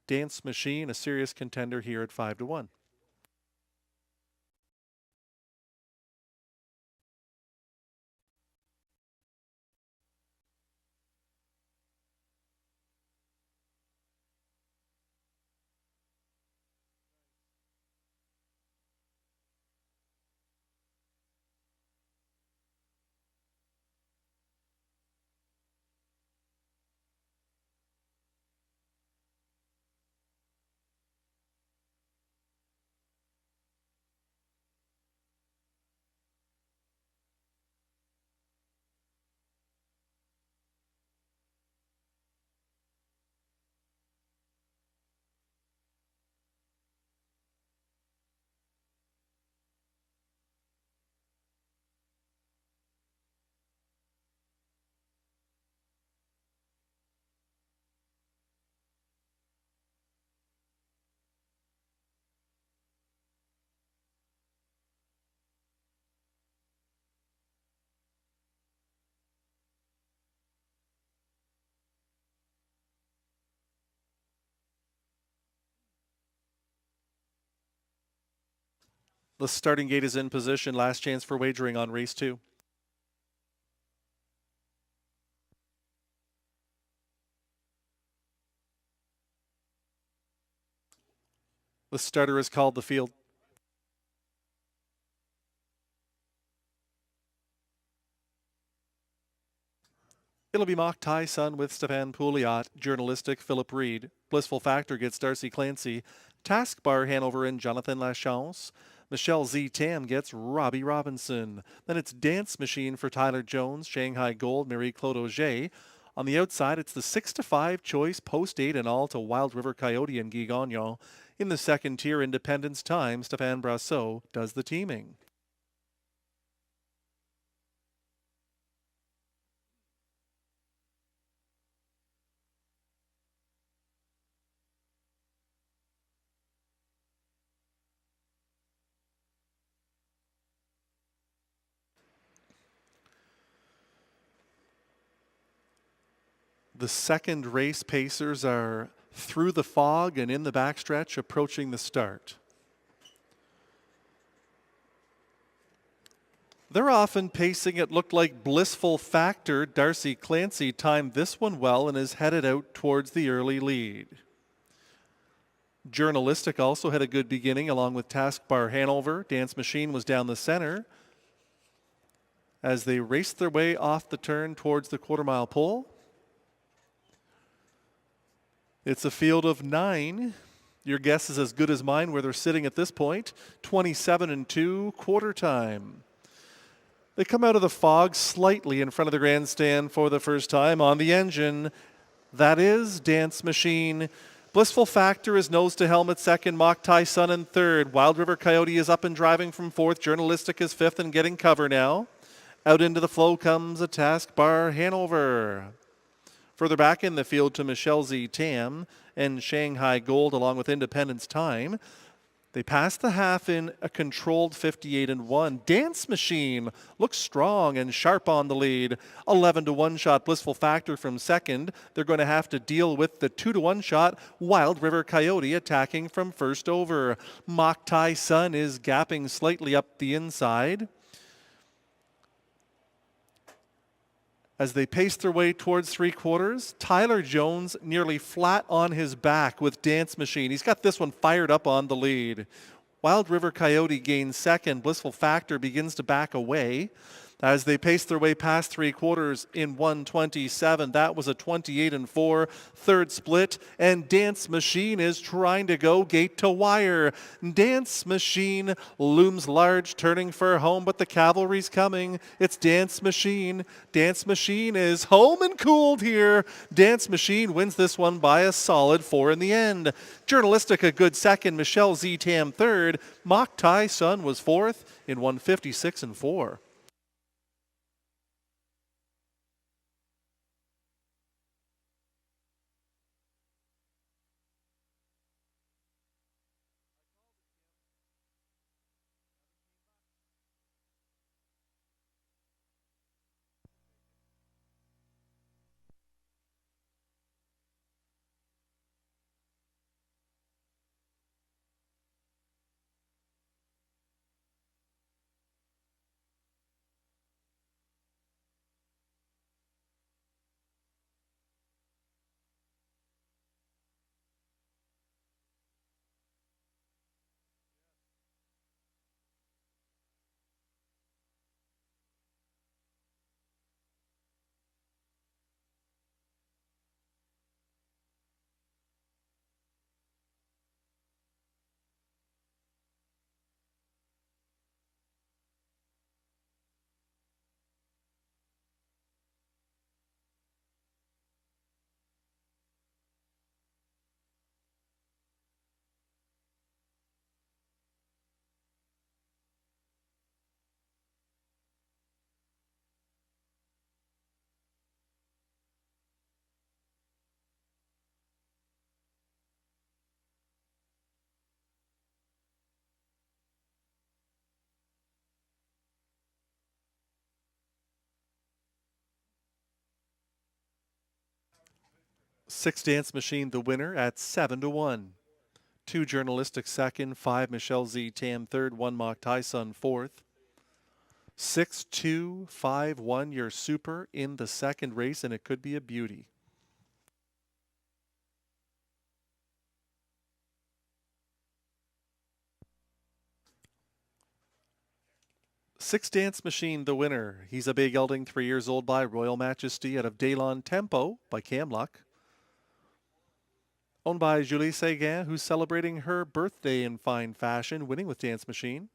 Dance Machine, a serious contender here at 5-1. The starting gate is in position. Last chance for wagering on race 2. The starter is called the field. It'll be Mock Tai Sun with Stéphane Pouliot, journalistic Philip Reed. Blissful Factor gets Darcy Clancy. Task Bar Hanover and Jonathan Lachance. Michelle Z. Tam gets Robbie Robinson. Then it's Dance Machine for Tyler Jones, Shanghai Gold, Marie Claude Auger. On the outside, it's the 6-5 choice, post 8 and all to Wild River Coyote and Guy Gagnon. In the second tier, Independence Time, Stéphane Brasseur does the teaming. The second race pacers are through the fog and in the backstretch approaching the start. They're often pacing it looked like Blissful Factor. Darcy Clancy timed this one well and is headed out towards the early lead. Journalistic also had a good beginning along with Task Bar Hanover. Dance Machine was down the center as they raced their way off the turn towards the quarter-mile pole. It's a field of 9. Your guess is as good as mine where they're sitting at this point. 27-2, quarter time. They come out of the fog slightly in front of the grandstand for the first time. On the engine, that is Dance Machine. Blissful Factor is nose to helmet second. Mock Tai Sun in third. Wild River Coyote is up and driving from fourth. Journalistic is fifth and getting cover now. Out into the flow comes a Task Bar Hanover. Further back in the field to Michelle Z. Tam and Shanghai Gold along with Independence Time. They pass the half in a controlled 58-1. Dance Machine looks strong and sharp on the lead. 11-1 shot Blissful Factor from second. They're going to have to deal with the 2-1 shot Wild River Coyote attacking from first over. Mock Tai Sun is gapping slightly up the inside. As they pace their way towards three quarters, Tyler Jones nearly flat on his back with Dance Machine. He's got this one fired up on the lead. Wild River Coyote gains second. Blissful Factor begins to back away. As they pace their way past three quarters in 1:27, that was a 28-4 third split, and Dance Machine is trying to go gate to wire. Dance Machine looms large, turning for home, but the cavalry's coming. It's Dance Machine. Dance Machine is home and cooled here. Dance Machine wins this one by a solid 4 in the end. Journalistic a good second, Michelle Z. Tam third. Mock Tai Sun was fourth in 1:56-4. Six Dance Machine the winner at 7-1. 2 Journalistic second, 5 Michelle Z. Tam third, 1 Mock Tai Sun fourth. 6-2, 5-1 your super in the second race, and it could be a beauty. Six Dance Machine the winner. He's a big gelding, 3 years old by Royal Majesty out of Daylon Tempo by Camluck. Owned by Julie Seguin, who's celebrating her birthday in fine fashion, winning with Dance Machine.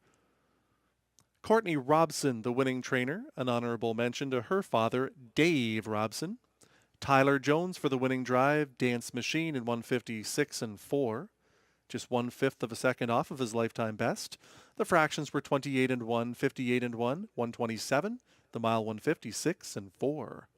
Courtney Robson, the winning trainer, an honorable mention to her father, Dave Robson. Tyler Jones for the winning drive, Dance Machine in 156 and 4, just 1/5 of a second off of his lifetime best. The fractions were 28 and 1, 58 and 1, 127, the mile 156 and 4.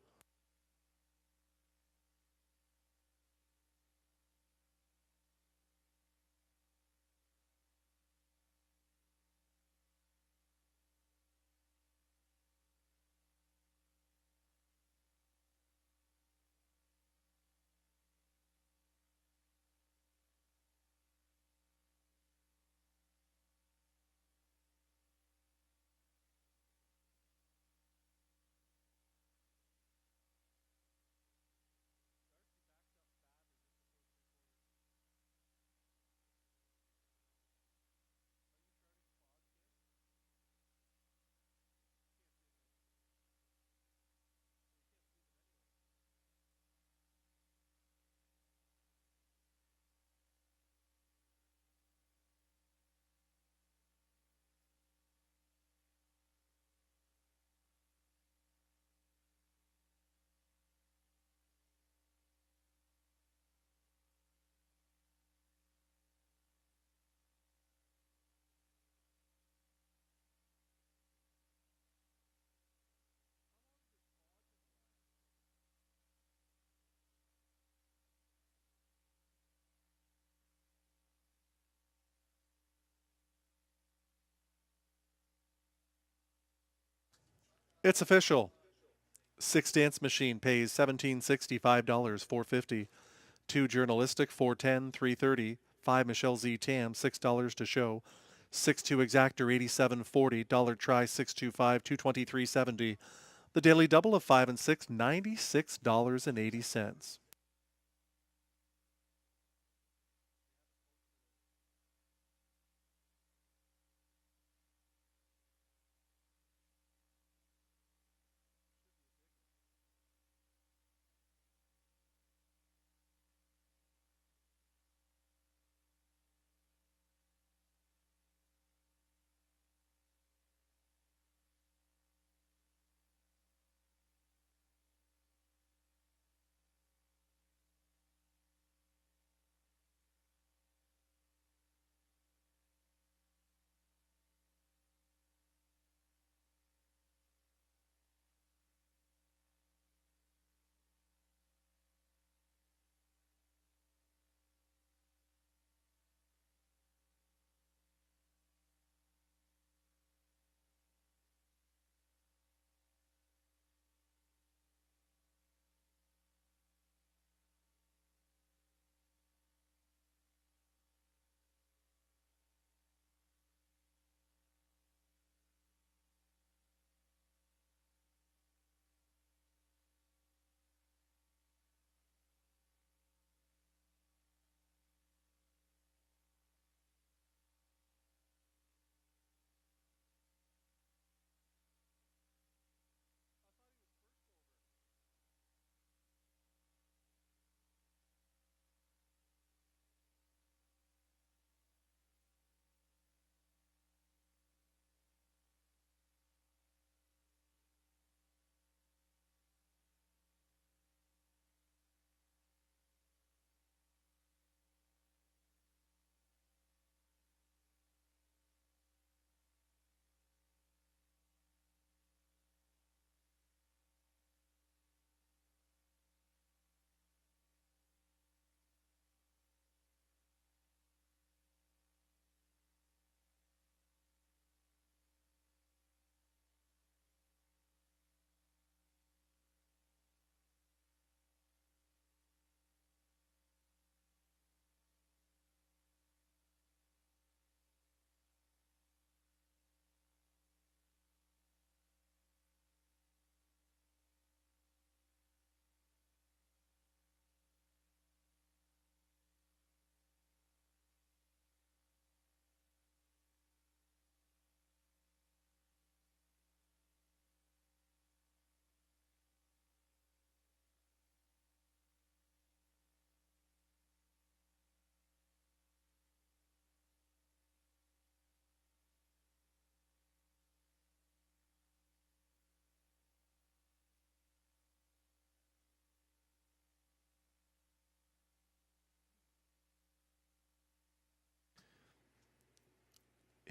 It's official. Six Dance Machine pays $1765, $450. Two Journalistic, $410, $330. Five Michelle Z Tam, $6 to show. 6-2 Exactor, $87.40. Dollar Try, 625, $223.70. The Daily Double of 5 and 6, $96.80.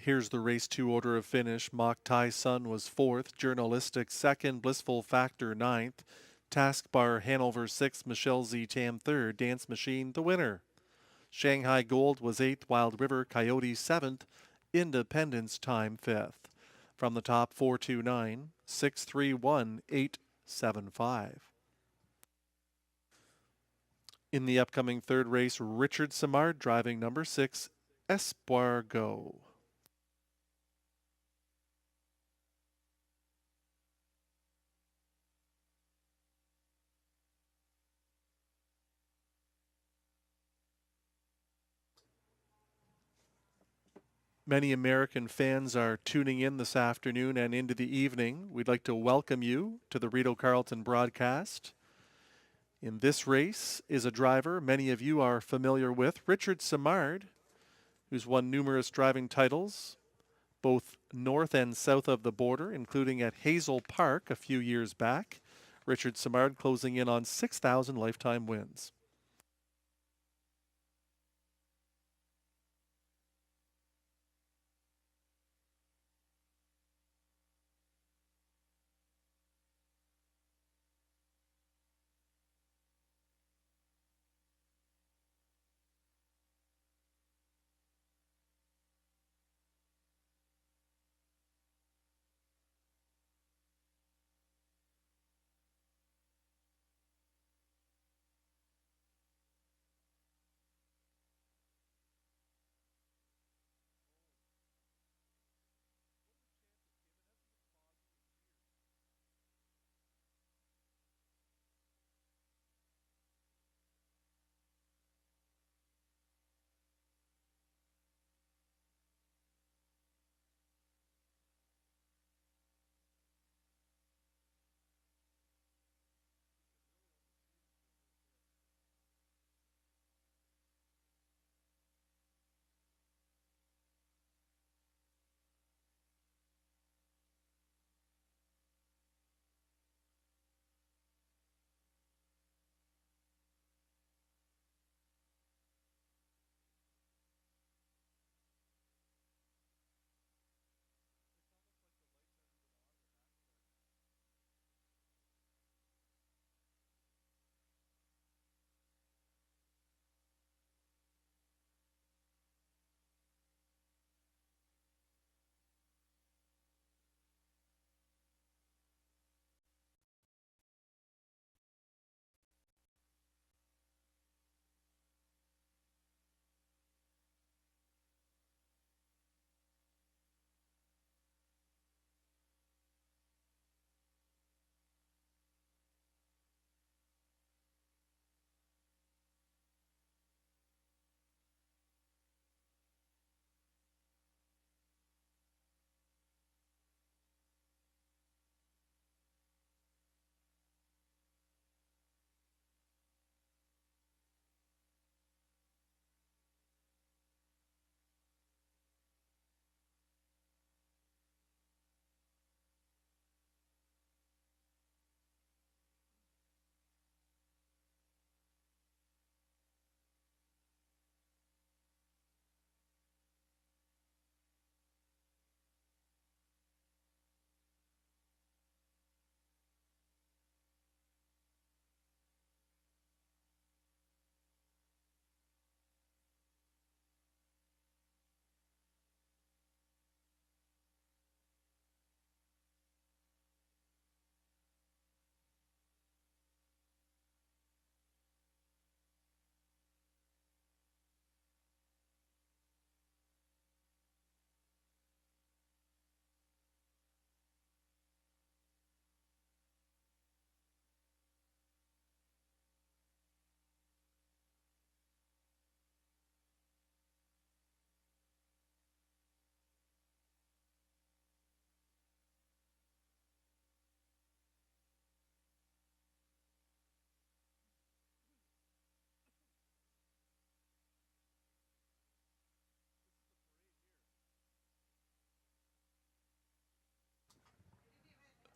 Here's the race 2 order of finish. Mock Tai Sun was 4th, Journalistic 2nd, Blissful Factor 9th, Taskbar Hanover 6th, Michelle Z Tam 3rd, Dance Machine the winner. Shanghai Gold was 8th, Wild River Coyote 7th, Independence Time 5th. From the top, 429, 631, 875. In the upcoming third race, Richard Simard driving number 6, Espoir Go. Many American fans are tuning in this afternoon and into the evening. We'd like to welcome you to the Rideau Carleton broadcast. In this race is a driver many of you are familiar with, Richard Simard, who's won numerous driving titles, both north and south of the border, including at Hazel Park a few years back. Richard Simard closing in on 6,000 lifetime wins.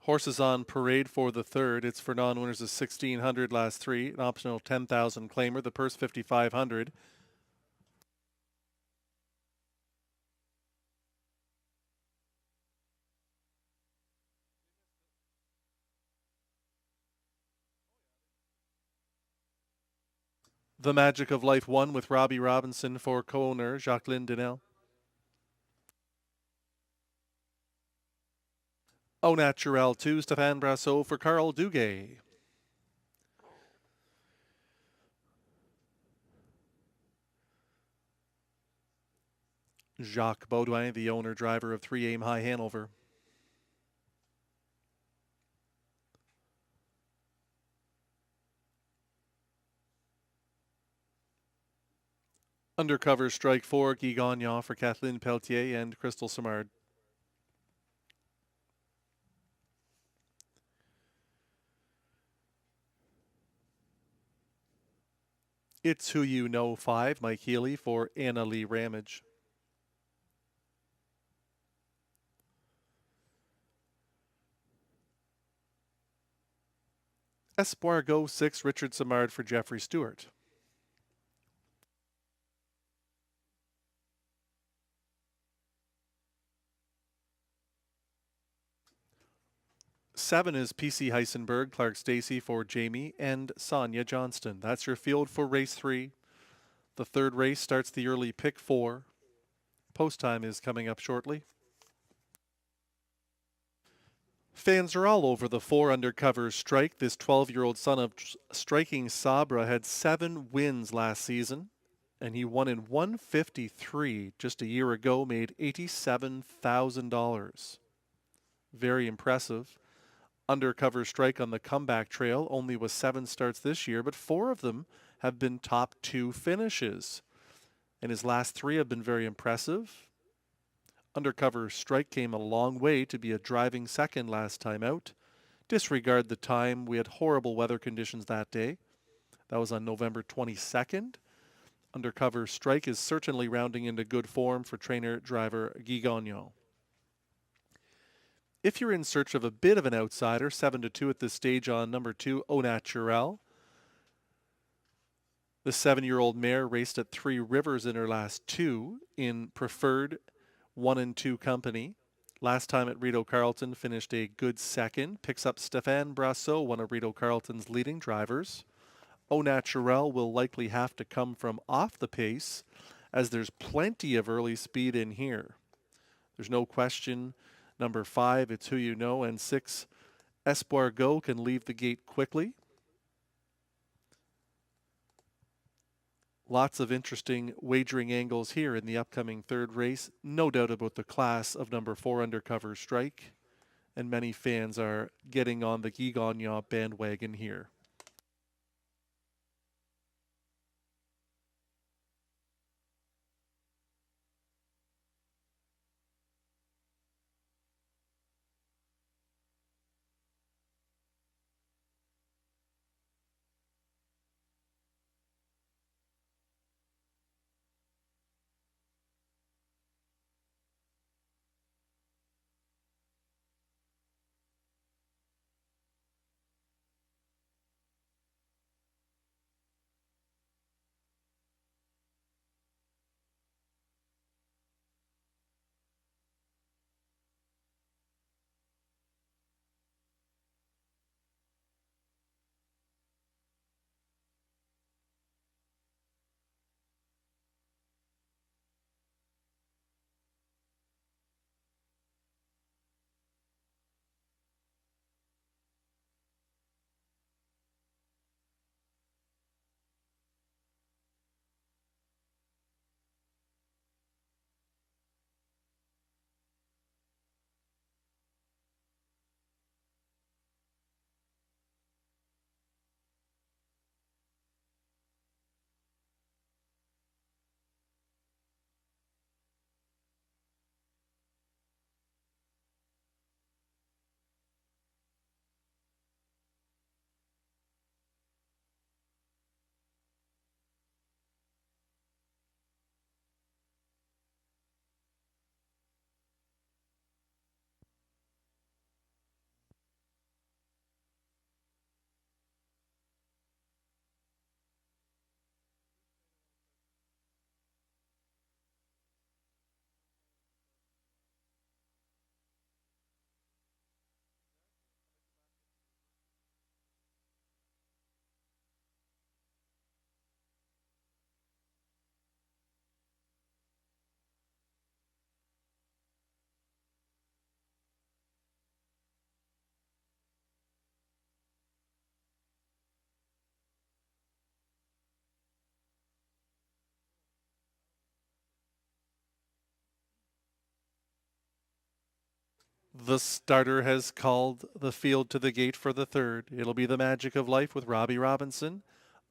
Horses on parade for the third. It's for non-winners of 1,600 last 3, an optional 10,000 claimer. The purse 5,500. The Magic of Life 1 with Robbie Robinson for co-owner Jacqueline Denel. Au Naturel 2, Stéphane Brasseur for Carl Duguay. Jacques Baudouin, the owner-driver of 3 Aim High Hanover. Undercover Strike 4, Guy Gagnon for Kathleen Pelletier and Crystal Simard. It's Who You Know 5, Mike Healy for Anna Lee Ramage. Espoir 6, Richard Simard for Jeffrey Stewart. Seven is PC Heisenberg, Clark Stacy for Jamie and Sonia Johnston. That's your field for race 3. The third race starts the early pick 4. Post time is coming up shortly. Fans are all over the 4 Undercover Strike. This 12-year-old son of Striking Sabra had 7 wins last season, and he won in 153 just a year ago, made $87,000. Very impressive. Undercover Strike on the comeback trail only was 7 starts this year, but 4 of them have been top 2 finishes. And his last 3 have been very impressive. Undercover Strike came a long way to be a driving second last time out. Disregard the time. We had horrible weather conditions that day. That was on November 22nd. Undercover Strike is certainly rounding into good form for trainer-driver Guy Gagnon. If you're in search of a bit of an outsider, 7-2 at this stage on number 2, Au Naturel. The 7-year-old mare raced at 3 Rivers in her last 2 in preferred 1 and 2 company. Last time at Rideau Carleton finished a good second. Picks up Stéphane Brasseur, one of Rideau Carleton's leading drivers. Au Naturel will likely have to come from off the pace, as there's plenty of early speed in here. There's no question. Number 5, It's Who You Know, and 6, Espoir can leave the gate quickly. Lots of interesting wagering angles here in the upcoming third race. No doubt about the class of number 4 Undercover Strike, and many fans are getting on the Guy Gagnon bandwagon here. The starter has called the field to the gate for the third. It'll be the Magic of Life with Robbie Robinson.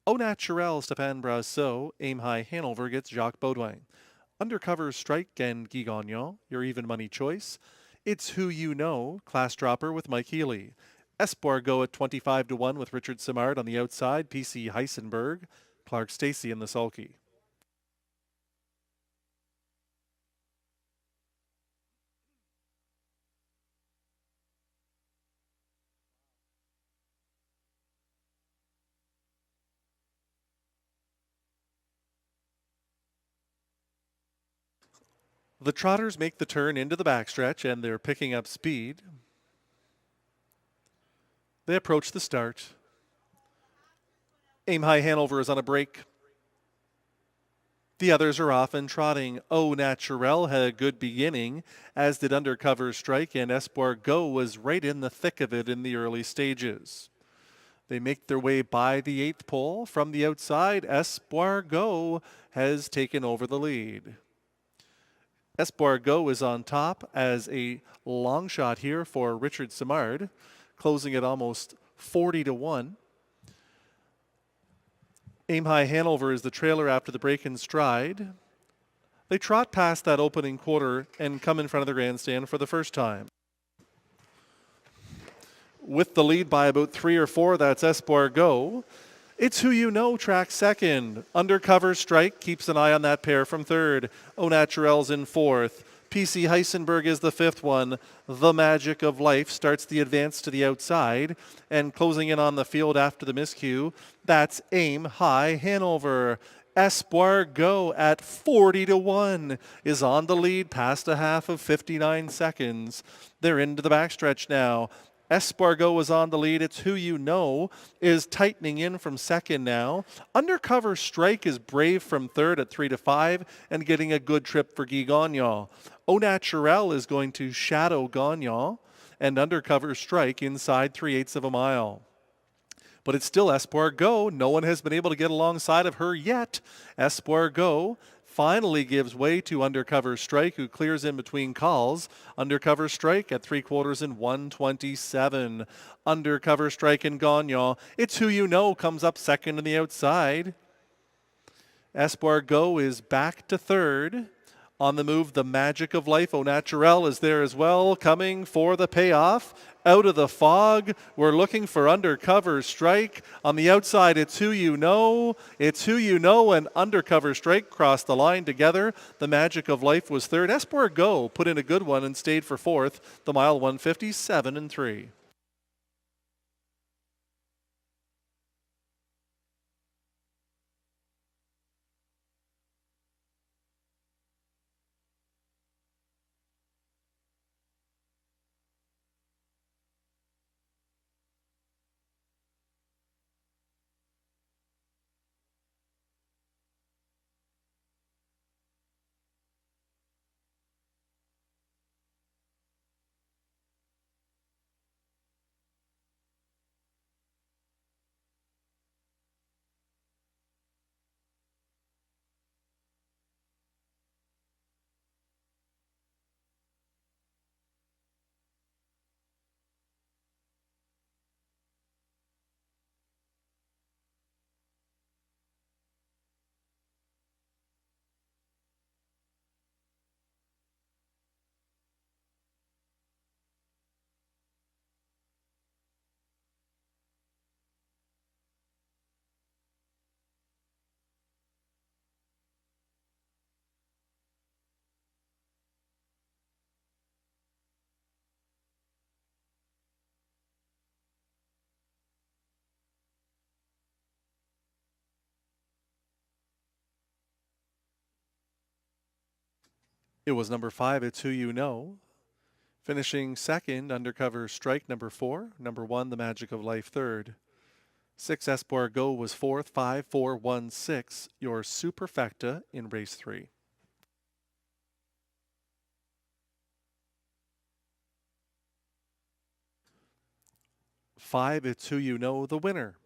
Au Naturel, Stéphane Brassot. Aim High Hanover gets Jacques Baudouin. Undercover Strike and Guy Gagnon, your even money choice. It's Who You Know, Class Dropper with Mike Healy. Espoir Go at 25 to 1 with Richard Simard on the outside. PC Heisenberg. Clark Stacey in the sulky. The Trotters make the turn into the backstretch and they're picking up speed. They approach the start. Aim High Hanover is on a break. The others are off and trotting. Au Naturel had a good beginning, as did Undercover Strike, and Espoir Go was right in the thick of it in the early stages. They make their way by the 8th pole. From the outside, Espoir Go has taken over the lead. Espoir Go is on top as a long shot here for Richard Simard, closing at almost 40 to 1. Aim High Hanover is the trailer after the break in stride. They trot past that opening quarter and come in front of the grandstand for the first time. With the lead by about 3 or 4, that's Espoir Go. It's Who You Know tracks second. Undercover Strike keeps an eye on that pair from third. Au Naturel's in fourth. PC Heisenberg is the fifth one. The Magic of Life starts the advance to the outside. And closing in on the field after the miscue, that's Aim High Hanover. Espoir Go at 40 to 1 is on the lead past a half of 59 seconds. They're into the backstretch now. Espoir Go is on the lead. It's Who You Know is tightening in from second now. Undercover Strike is brave from third at 3 to 5 and getting a good trip for Guy Gagnon. Au Naturel is going to shadow Gagnon and Undercover Strike inside 3/8 of a mile. But it's still Espoir Go. No one has been able to get alongside of her yet. Espoir Go finally gives way to Undercover Strike, who clears in between calls. Undercover Strike at 3/4 in 1:27. Undercover Strike and Gagnon. It's Who You Know comes up second on the outside. Espoir Go is back to third. On the move, the Magic of Life. Au Naturel is there as well, coming for the payoff. Out of the fog, we're looking for Undercover Strike. On the outside, it's Who You Know. It's Who You Know and Undercover Strike crossed the line together. The Magic of Life was third. Espoir Go put in a good one and stayed for fourth. The mile 157 and 3. It was number 5, It's Who You Know. Finishing second, Undercover Strike, number 4. Number 1, The Magic of Life, third. 6, Espoir Go was fourth. 5, 4, 1, 6. Your superfecta in race 3. 5, It's Who You Know, the winner.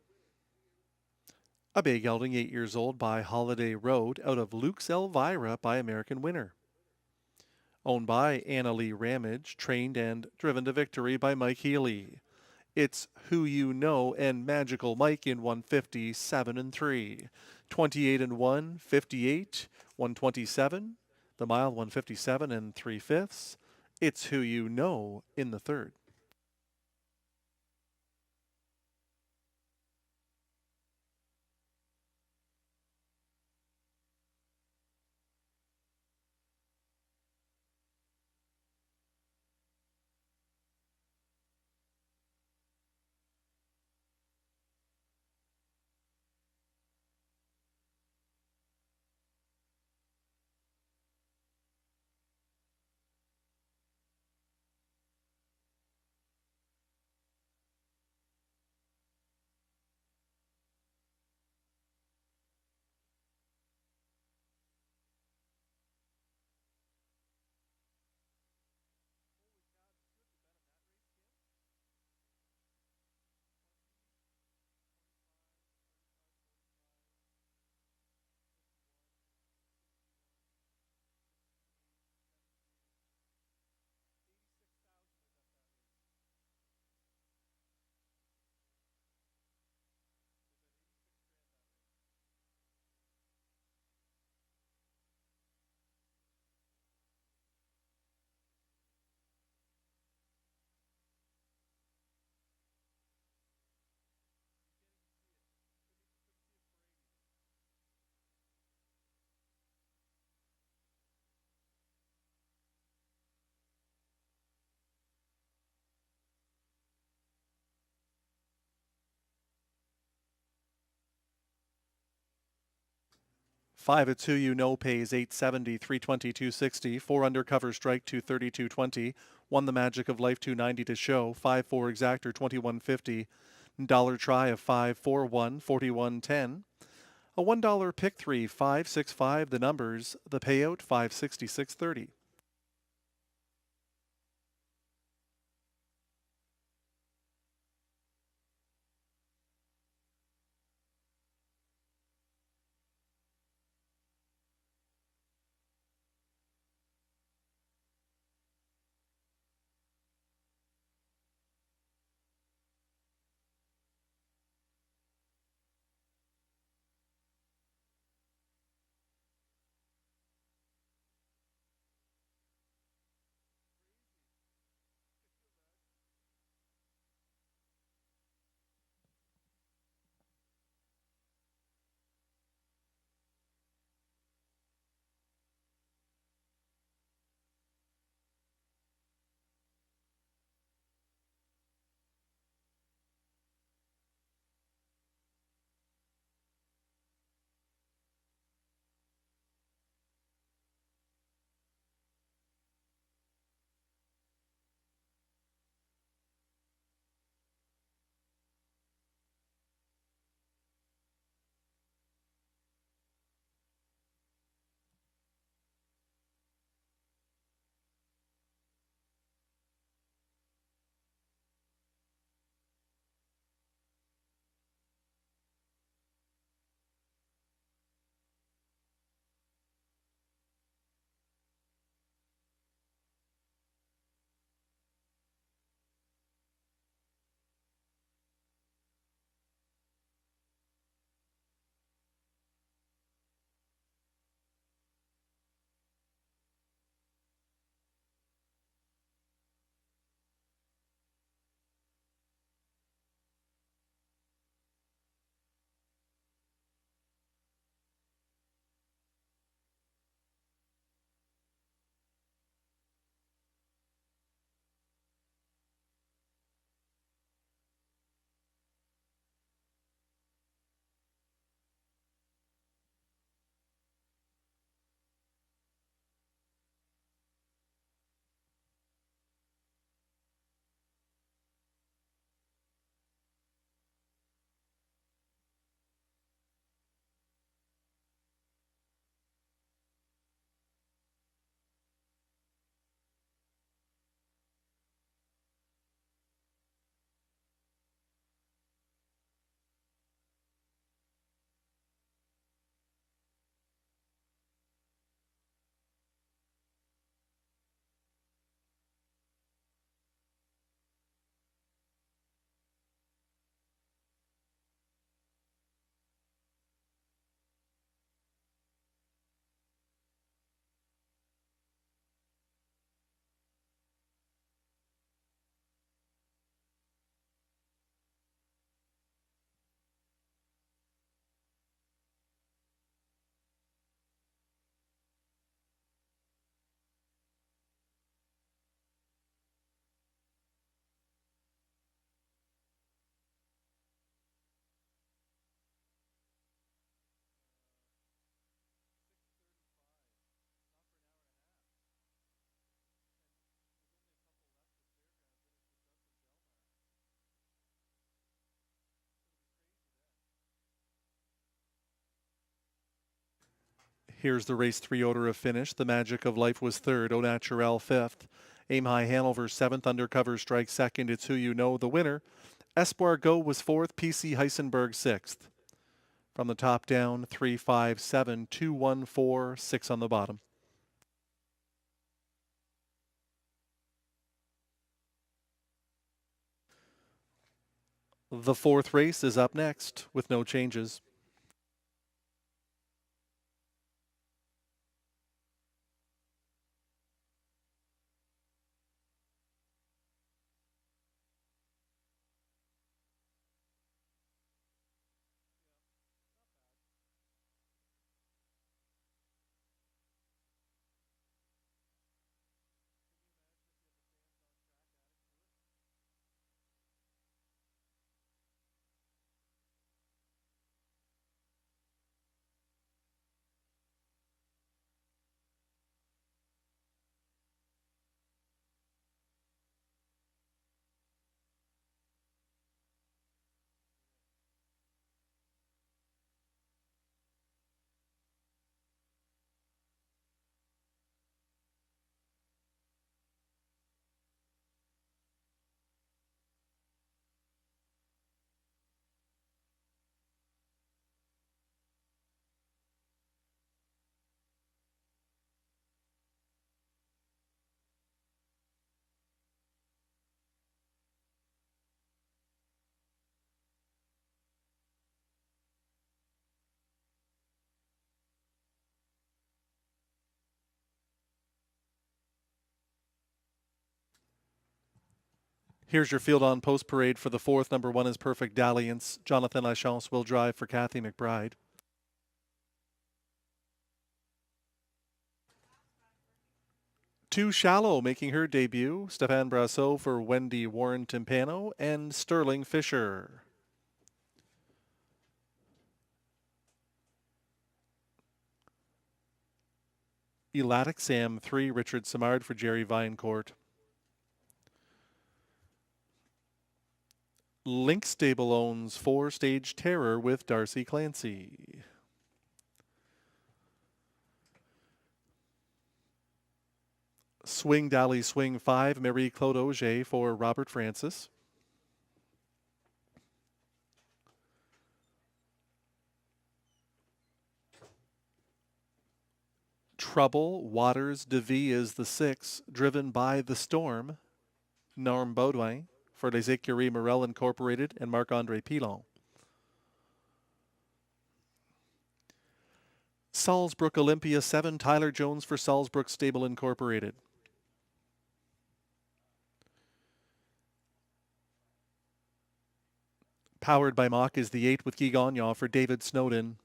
A bay gelding, 8 years old, by Holiday Road, out of Luke's Elvira by American Winner. Owned by Anna Lee Ramage, trained and driven to victory by Mike Healy. It's Who You Know and Magical Mike in 150, 7 and 3. 28 and 1, 58, 127. The mile 157 and 3/5. It's Who You Know in the third. Five, It's Who You Know pays 870, 320, 260. 4 undercover strike 230, 220. Won the Magic of Life 290 to show. 5-4 exactor 2150. Dollar try of 541, 4110. A $1 pick 3, 565. The numbers. The payout 566.30. Here's the race 3 order of finish. The Magic of Life was third. Au Naturel fifth. Aim High Hanover seventh. Undercover Strike second. It's Who You Know, the winner. Espoir Go was fourth. PC Heisenberg sixth. From the top down, 3, 5, 7, 2, 1, 4, 6 on the bottom. The fourth race is up next with no changes. Here's your field on post parade for the fourth. Number 1 is Perfect Dalliance. Jonathan Lachance will drive for Kathy McBride. Too Shallow making her debut. Stéphane Brassot for Wendy Warren Timpano and Sterling Fisher. Elatic Sam 3, Richard Simard for Jerry Vinecourt. Link Stable owns 4 Stage Terror with Darcy Clancy. Swing Dally Swing 5, Marie Claude Auger for Robert Francis. Trouble Waters DeVie is the 6, Driven by the Storm, Norm Baudouin for Les Écuries Morel Incorporated and Marc-André Pilon. Salzbrook Olympia 7, Tyler Jones for Salzbrook Stable Incorporated. Powered by Mock is the 8 with Guy Gagnon for David Snowden.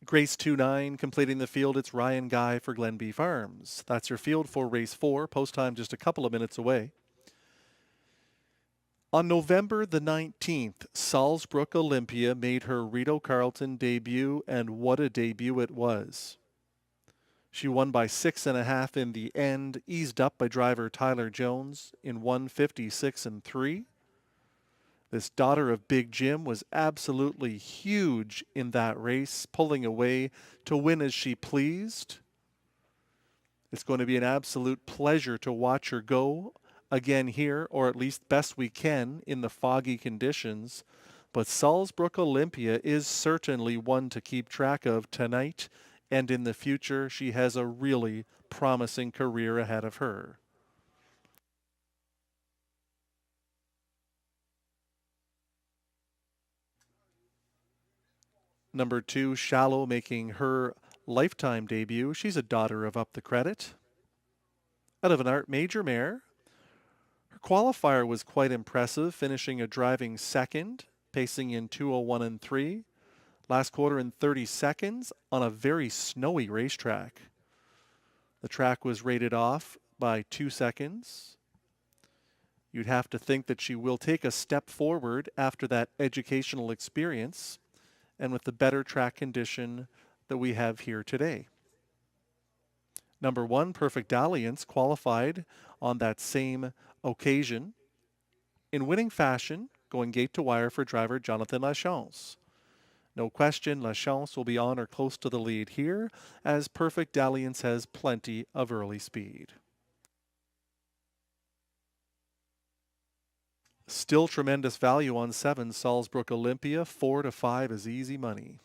Grace 2-9 completing the field. It's Ryan Guy for Glenbee Farms. That's your field for race 4. Post time just a couple of minutes away. On November the 19th, Salzbrook Olympia made her Rideau Carleton debut, and what a debut it was. She won by 6.5 in the end, eased up by driver Tyler Jones in 1:56 and 3. This daughter of Big Jim was absolutely huge in that race, pulling away to win as she pleased. It's going to be an absolute pleasure to watch her go again here, or at least best we can in the foggy conditions. But Salzbrook Olympia is certainly one to keep track of tonight, and in the future she has a really promising career ahead of her. Number 2, Shallow, making her lifetime debut. She's a daughter of Up the Credit. Out of an Art Major mare. Her qualifier was quite impressive, finishing a driving second, pacing in 2:01 and 3. Last quarter in 30 seconds on a very snowy racetrack. The track was rated off by 2 seconds. You'd have to think that she will take a step forward after that educational experience and with the better track condition that we have here today. Number 1, Perfect Dalliance, qualified on that same occasion. In winning fashion, going gate to wire for driver Jonathan Lachance. No question, Lachance will be on or close to the lead here, as Perfect Dalliance has plenty of early speed. Still tremendous value on 7, Salzbrook Olympia. 4 to 5 is easy money.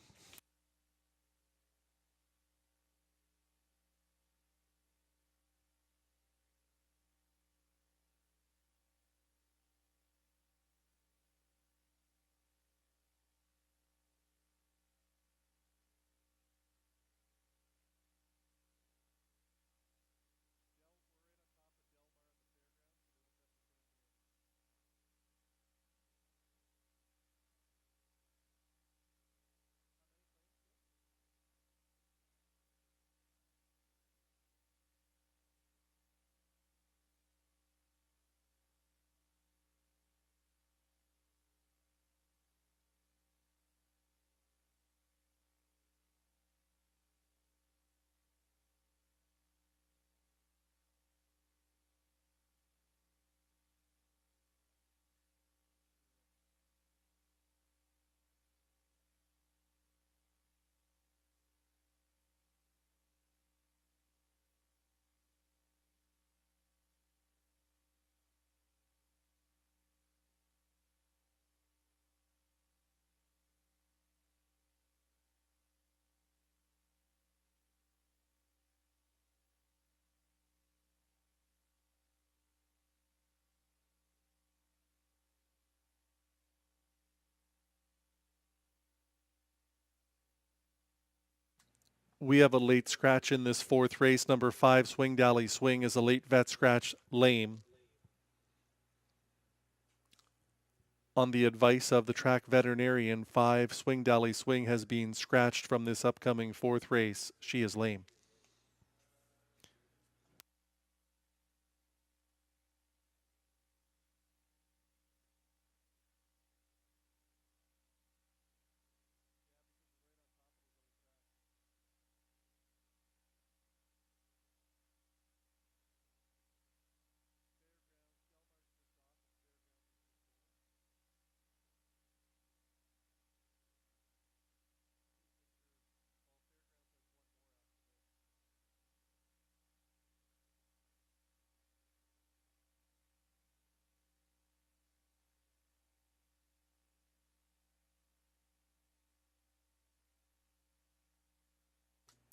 We have a late scratch in this 4th race. Number 5, Swing Dally Swing, is a late vet scratch, lame. On the advice of the track veterinarian, 5, Swing Dally Swing, has been scratched from this upcoming 4th race. She is lame.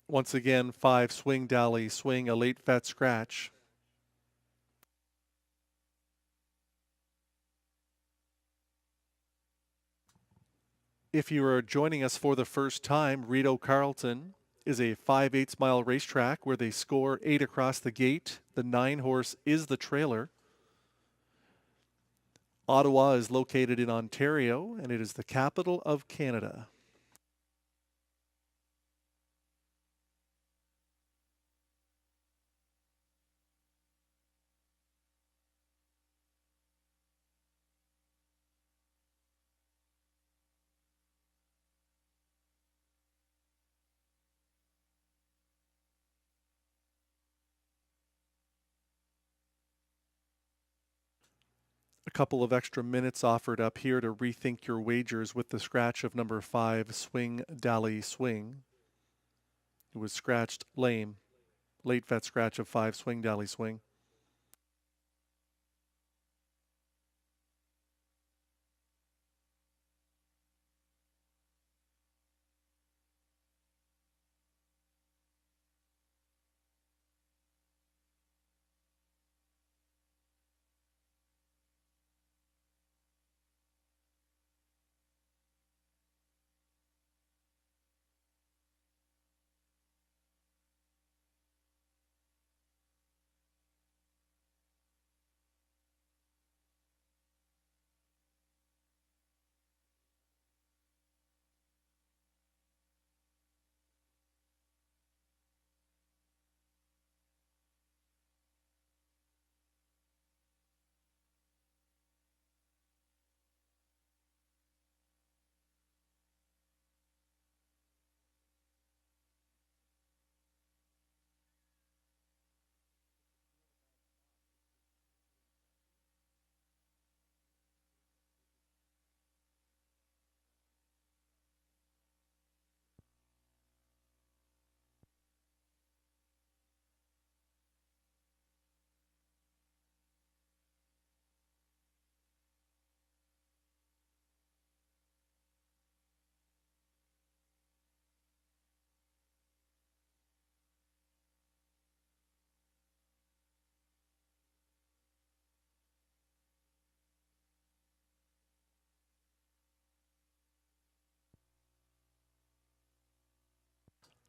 Once again, 5, Swing Dally Swing, a late vet scratch. If you are joining us for the first time, Rideau Carleton is a 5/8 mile racetrack where they score 8 across the gate. The 9 horse is the trailer. Ottawa is located in Ontario, and it is the capital of Canada. A couple of extra minutes offered up here to rethink your wagers with the scratch of number 5, Swing Dally Swing. It was scratched lame. Late vet scratch of 5, Swing Dally Swing.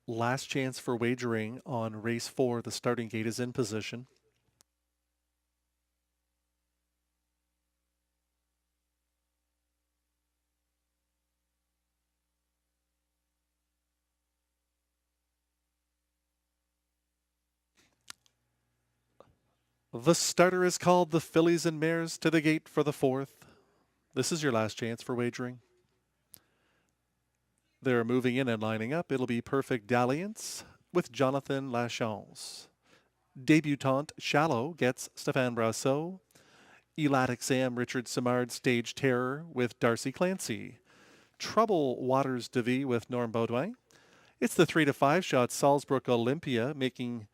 Last chance for wagering on race 4. The starting gate is in position. The starter is called. The fillies and mares to the gate for the 4th. This is your last chance for wagering. They're moving in and lining up. It'll be Perfect Dalliance with Jonathan Lachance. Debutante Shallow gets Stéphane Brasseur. Elatic Sam Richard Simard Stage Terror with Darcy Clancy. Trouble Waters de Vie with Norm Baudouin. It's the 3 to 5 shot Salzburg Olympia making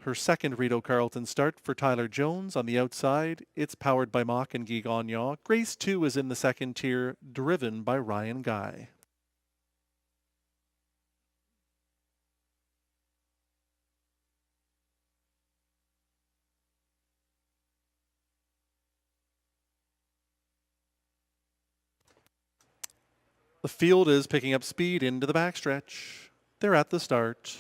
her second Rideau Carleton start for Tyler Jones. On the outside, it's powered by Mock and Guy Gagnon. Grace 2 is in the second tier, driven by Ryan Guy. The field is picking up speed into the backstretch. They're at the start.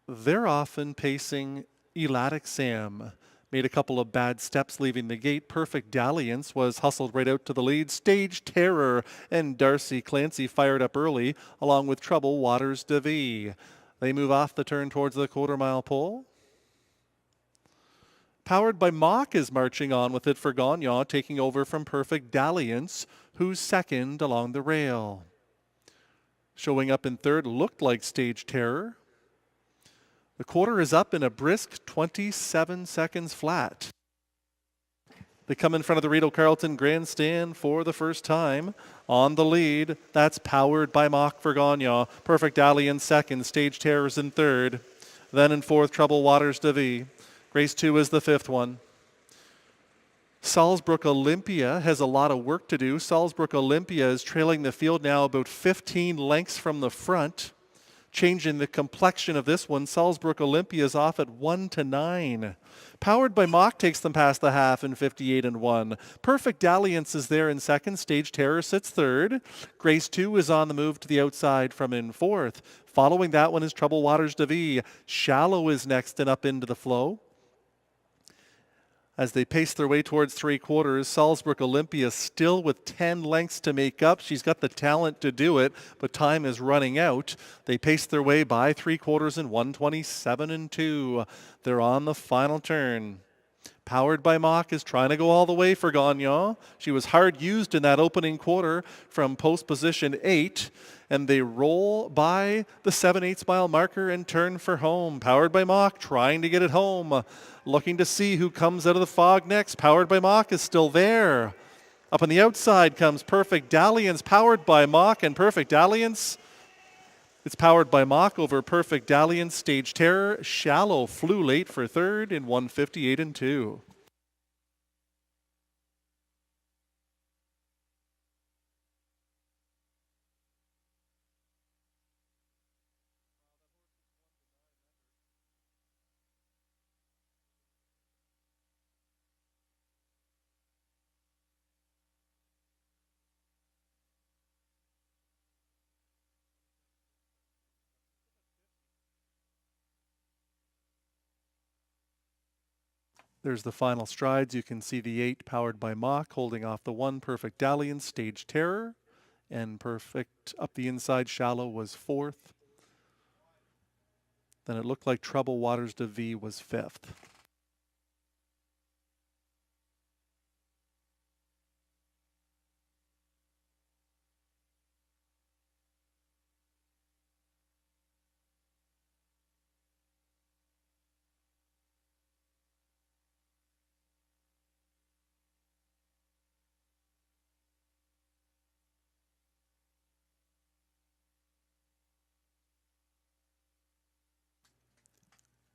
They're often pacing Elatic Sam. Made a couple of bad steps leaving the gate. Perfect Dalliance was hustled right out to the lead. Stage Terror and Darcy Clancy fired up early, along with Trouble Waters de Vie. They move off the turn towards the quarter-mile pole. Powered by Mock is marching on with it for Gagnon, taking over from Perfect Dalliance, who's second along the rail. Showing up in third looked like Stage Terror. The quarter is up in a brisk 27 seconds flat. They come in front of the Rideau Carleton grandstand for the first time. On the lead, that's powered by Mock for Gagnon. Perfect Dalliance second, Stage Terror's in third. Then in fourth, Trouble Waters de Vie. Race 2 is the 5th one. Salzburg Olympia has a lot of work to do. Salzburg Olympia is trailing the field now about 15 lengths from the front. Changing the complexion of this one, Salzburg Olympia is off at 1 to 9. Powered by Mock takes them past the half in 58 and 1. Perfect Dalliance is there in second. Stage Terror sits third. Grace 2 is on the move to the outside from in fourth. Following that one is Trouble Waters de Vie. Shallow is next and up into the flow. As they pace their way towards three quarters, Salzburg Olympia still with 10 lengths to make up. She's got the talent to do it, but time is running out. They pace their way by three quarters in 1:27 and 2. They're on the final turn. Powered by Mock is trying to go all the way for Gagnon. She was hard used in that opening quarter from post position 8. And they roll by the 7/8 mile marker and turn for home. Powered by Mock, trying to get it home. Looking to see who comes out of the fog next. Powered by Mock is still there. Up on the outside comes Perfect Dalliance, powered by Mock, and Perfect Dalliance. It's powered by Mock over Perfect Dalliance. Stage Terror. Shallow flew late for third in 1:58 and 2. There's the final strides. You can see the 8 powered by Mock holding off the 1 Perfect Dalliance. Stage Terror. And Perfect up the inside. Shallow was 4th. Then it looked like Trouble Waters de Vie was 5th.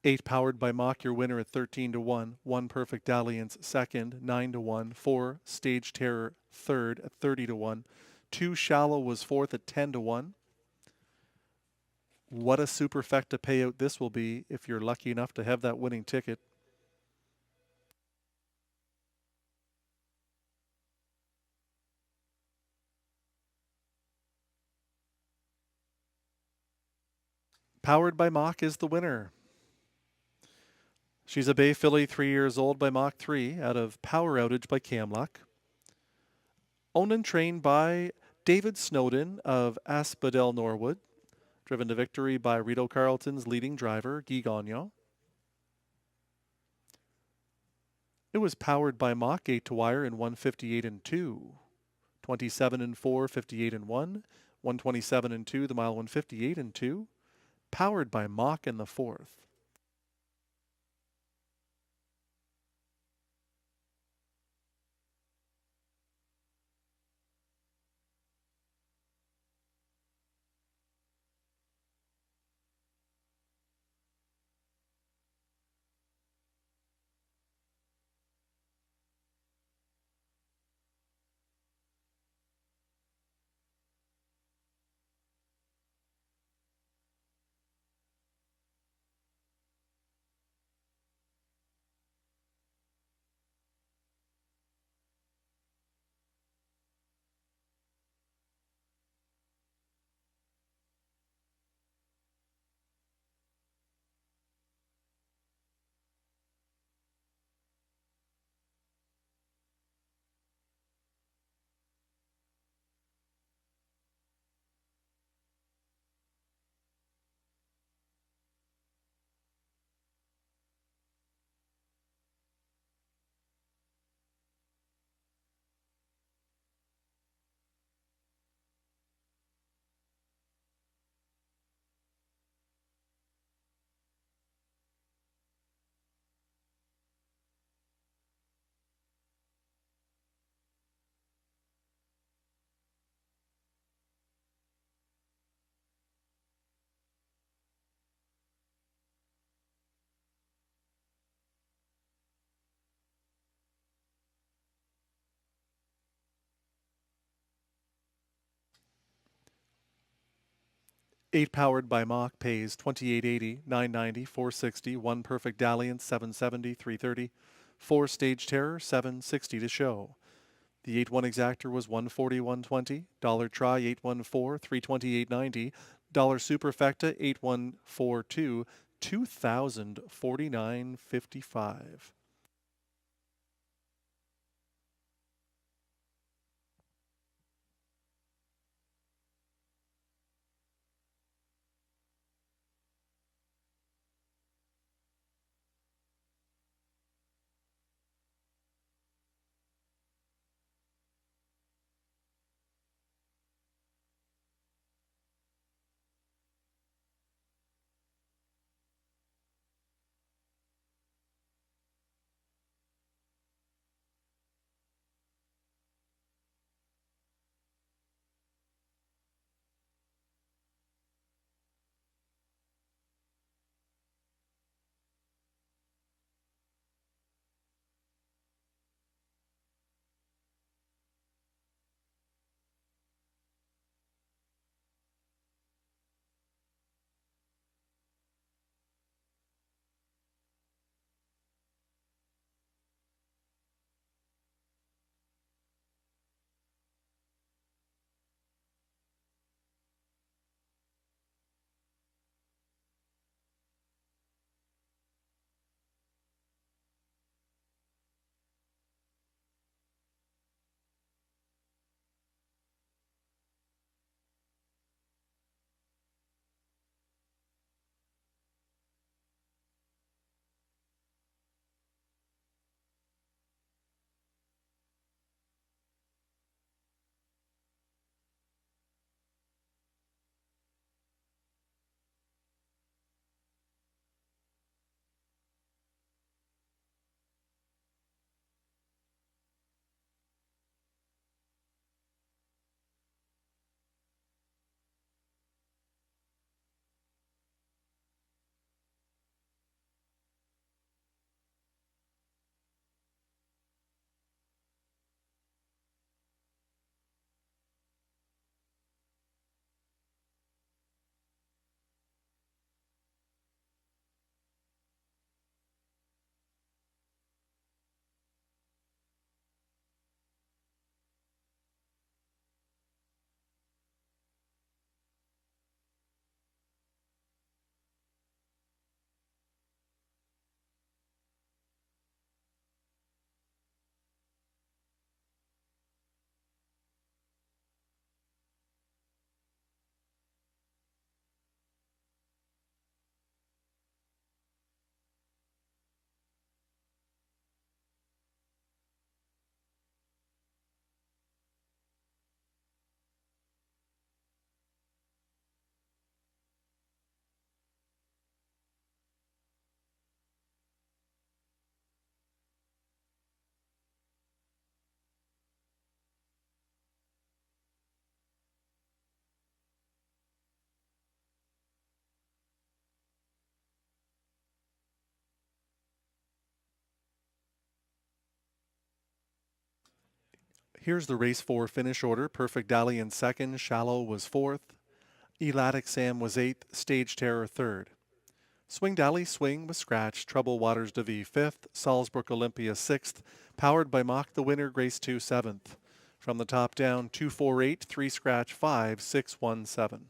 Eight powered by Mock, your winner at 13 to 1. 1 Perfect Dalliance second, 9 to 1. 4 Stage Terror third at 30 to 1. 2 Shallow was fourth at 10 to 1. What a superfecta payout this will be if you're lucky enough to have that winning ticket. Powered by Mach is the winner. She's a Bay filly, 3 years old, by Mach 3 out of Power Outage by Camluck. Owned and trained by David Snowden of Asphodel Norwood. Driven to victory by Rideau Carleton's leading driver, Guy Gagnon. It was powered by Mach 8 to wire in 158 and 2. 27 and 4, 58 and 1. 127 and 2, the mile 158 and 2. Powered by Mach in the fourth. Eight powered by Mach pays $28.80, $9.90, $4.60. One perfect dalliance, $7.70, $3.30. Four stage terror, $7.60 to show. The 8-1 exactor was $140, $120. Dollar try, $814, $328, $90. Dollar superfecta, $8142, $2,049.55. Here's the race 4 finish order. Perfect Alley in second, Shallow was fourth, Elatic Sam was eighth, Stage Terror third. Swing Dally Swing was scratched, Trouble Waters DeVie fifth, Salzburg Olympia sixth, Powered by Mock the winner, Grace 2 seventh. From the top down, 248, 3 scratch 5, 6 1 7.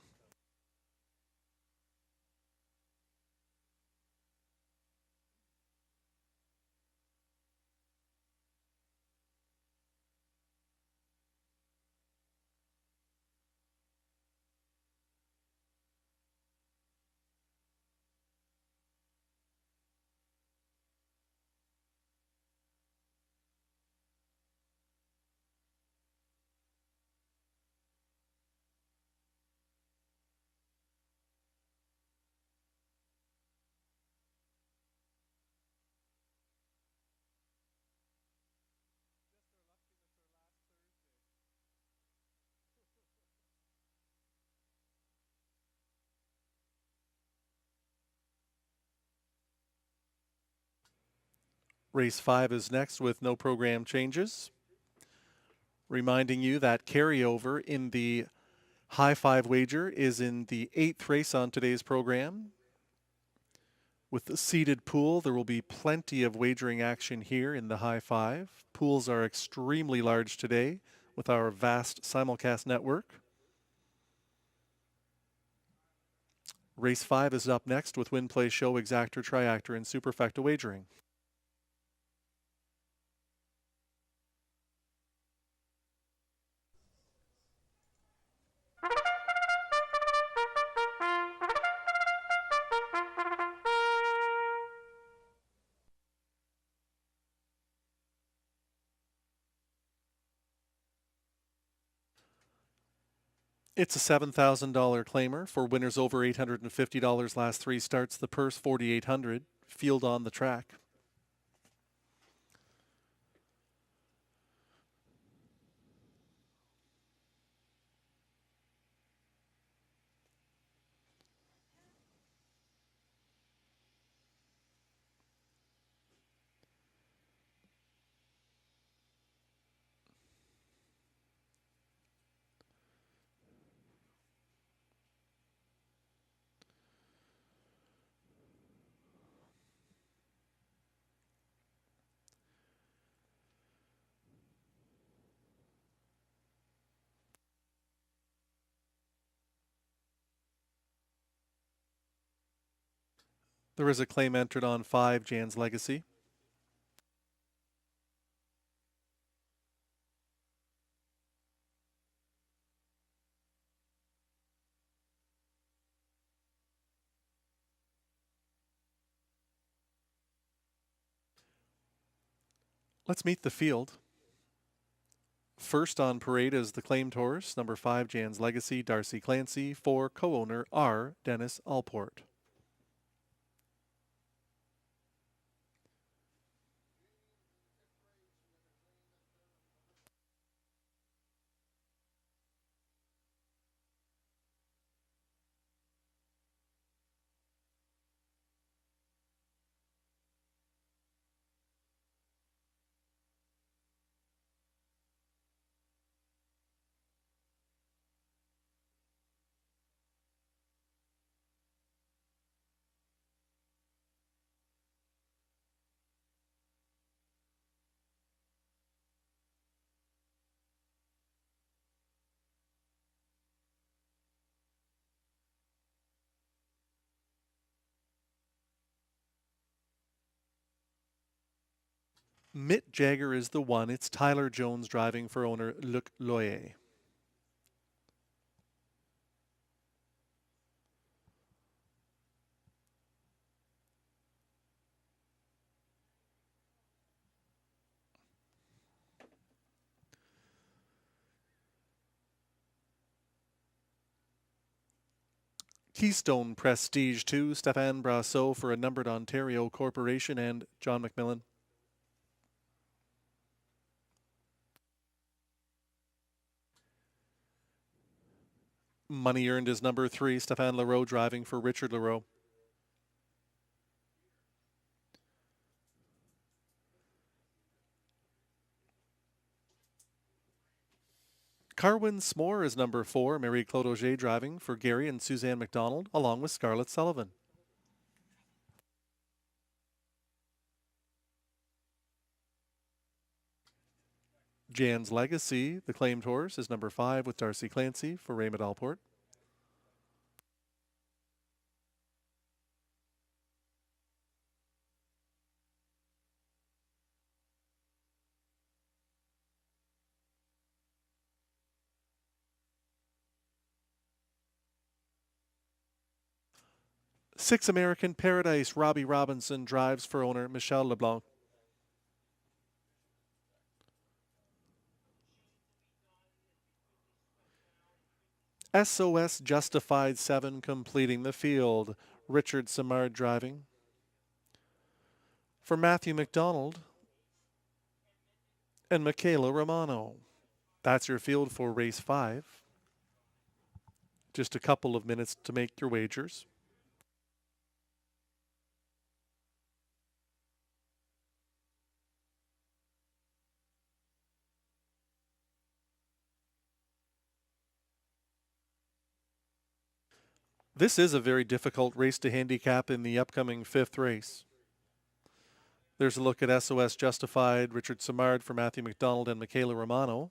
Race 5 is next with no program changes. Reminding you that carryover in the high five wager is in the 8th race on today's program. With the seeded pool, there will be plenty of wagering action here in the high five. Pools are extremely large today with our vast simulcast network. Race 5 is up next with Win Play Show, Exactor, Triactor, and Superfecta wagering. It's a $7,000 claimer for winners over $850 last 3 starts. The purse $4,800. Field on the track. There is a claim entered on 5, Jan's Legacy. Let's meet the field. First on parade is the claimed horse, number 5, Jan's Legacy, Darcy Clancy, 4, co-owner R. Dennis Allport. Mitt Jagger is the one. It's Tyler Jones driving for owner Luc Loyer. Keystone Prestige 2, Stéphane Brassot for a numbered Ontario Corporation and John McMillan. Money earned is number 3, Stéphane Leroux driving for Richard Leroux. Carwin S'more is number 4. Marie-Claude Auger driving for Gary and Suzanne McDonald, along with Scarlett Sullivan. Jan's Legacy, the claimed horse, is number 5 with Darcy Clancy for Raymond Allport. Six American Paradise, Robbie Robinson drives for owner Michel LeBlanc. SOS Justified 7 completing the field. Richard Simard driving. For Matthew McDonald and Michaela Romano. That's your field for race 5. Just a couple of minutes to make your wagers. This is a very difficult race to handicap in the upcoming 5th race. There's a look at SOS Justified, Richard Simard for Matthew McDonald and Michaela Romano.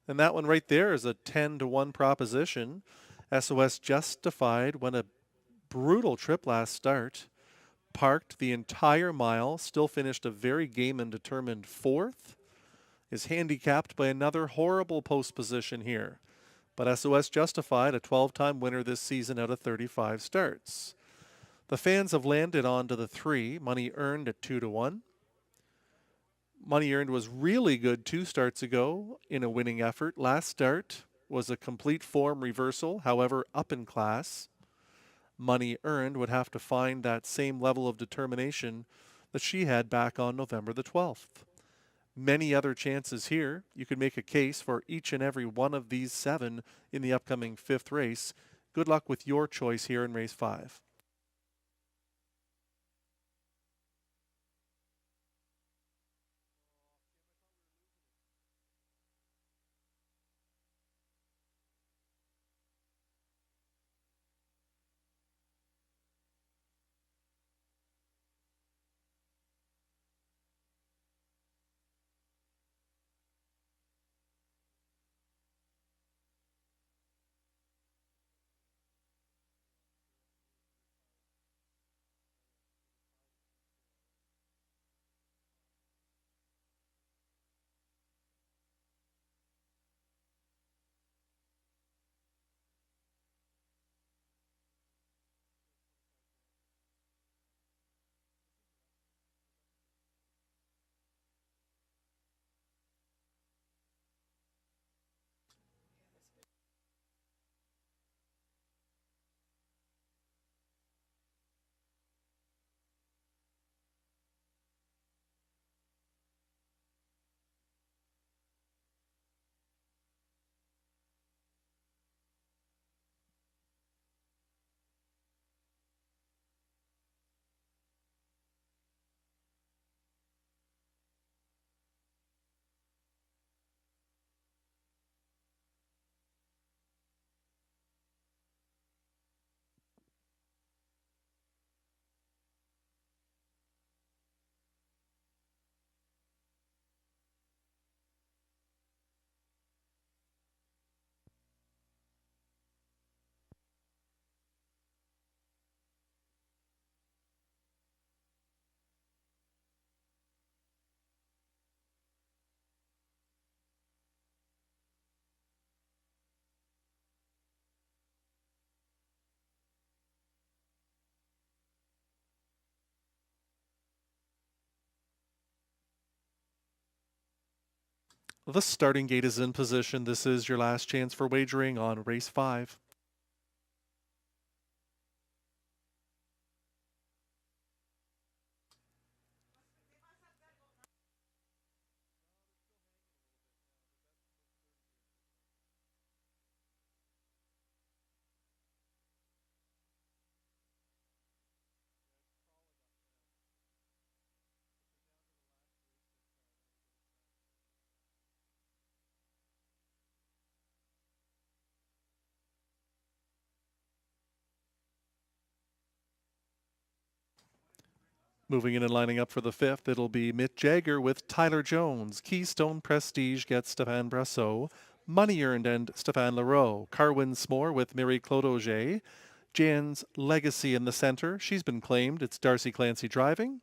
And that one right there is a 10-1 proposition. SOS Justified won a brutal trip last start. Parked the entire mile, still finished a very game and determined 4th. Is handicapped by another horrible post position here. But SOS Justified, a 12-time winner this season out of 35 starts. The fans have landed onto the 3, money earned at 2-1. Money earned was really good 2 starts ago in a winning effort. Last start was a complete form reversal, however up in class. Money earned would have to find that same level of determination that she had back on November the 12th. Many other chances here. You could make a case for each and every one of these 7 in the upcoming 5th race. Good luck with your choice here in race 5. The starting gate is in position. This is your last chance for wagering on race 5. Moving in and lining up for the 5th, it'll be Mick Jagger with Tyler Jones. Keystone Prestige gets Stéphane Brasseau. Money Earned and Stéphane Leroux. Carwin S'more with Marie-Claude Auger. Jan's Legacy in the center. She's been claimed. It's Darcy Clancy driving.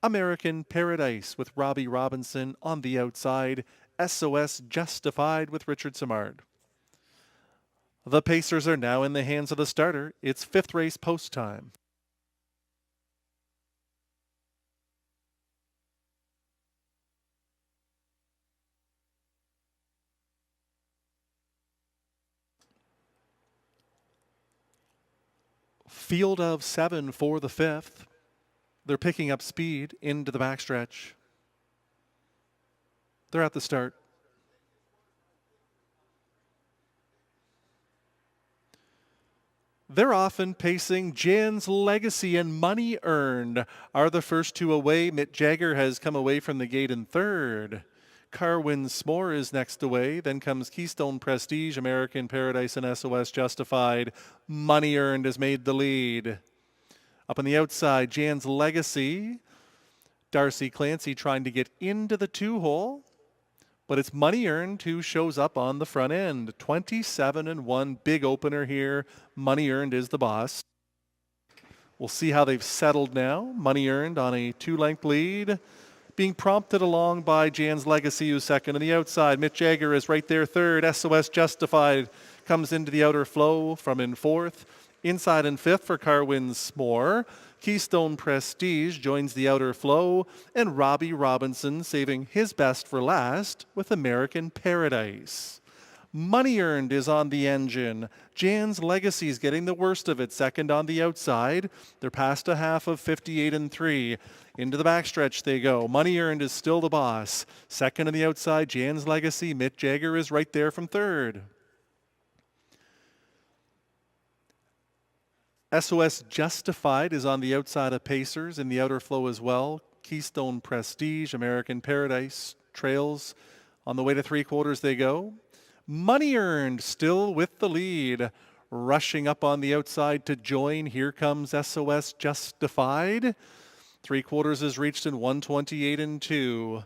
American Paradise with Robbie Robinson on the outside. SOS Justified with Richard Simard. The Pacers are now in the hands of the starter. It's 5th race post time. Field of 7 for the 5th. They're picking up speed into the backstretch. They're at the start. They're often pacing. Jan's Legacy and Money Earned are the first two away. Mick Jagger has come away from the gate in 3rd. Carwin S'more is next away. Then comes Keystone Prestige, American Paradise, and SOS Justified. Money Earned has made the lead. Up on the outside, Jan's Legacy. Darcy Clancy trying to get into the 2-hole. But it's Money Earned who shows up on the front end. 27-1, big opener here. Money Earned is the boss. We'll see how they've settled now. Money Earned on a 2-length lead. Being prompted along by Jan's Legacy, who's second. On the outside, Mick Jagger is right there 3rd. SOS Justified comes into the outer flow from in 4th. Inside in 5th for Carwin S'more. Keystone Prestige joins the outer flow, and Robbie Robinson saving his best for last with American Paradise. Money Earned is on the engine. Jan's Legacy is getting the worst of it, second on the outside. They're past a half of 58-3. Into the backstretch they go. Money Earned is still the boss. Second on the outside, Jan's Legacy. Mick Jagger is right there from 3rd. SOS Justified is on the outside of Pacers in the outer flow as well. Keystone Prestige, American Paradise trails. On the way to 3/4 they go. Money Earned still with the lead. Rushing up on the outside to join. Here comes SOS Justified. 3/4 is reached in 1:28-2.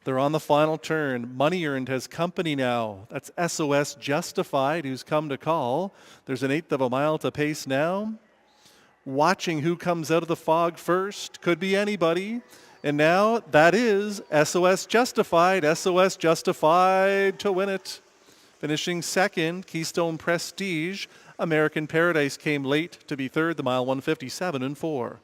They're on the final turn. Money Earned has company now. That's SOS Justified, who's come to call. There's an 1/8 of a mile to pace now. Watching who comes out of the fog first. Could be anybody. And now that is SOS Justified. SOS Justified to win it. Finishing second, Keystone Prestige. American Paradise came late to be 3rd, the mile 157-4.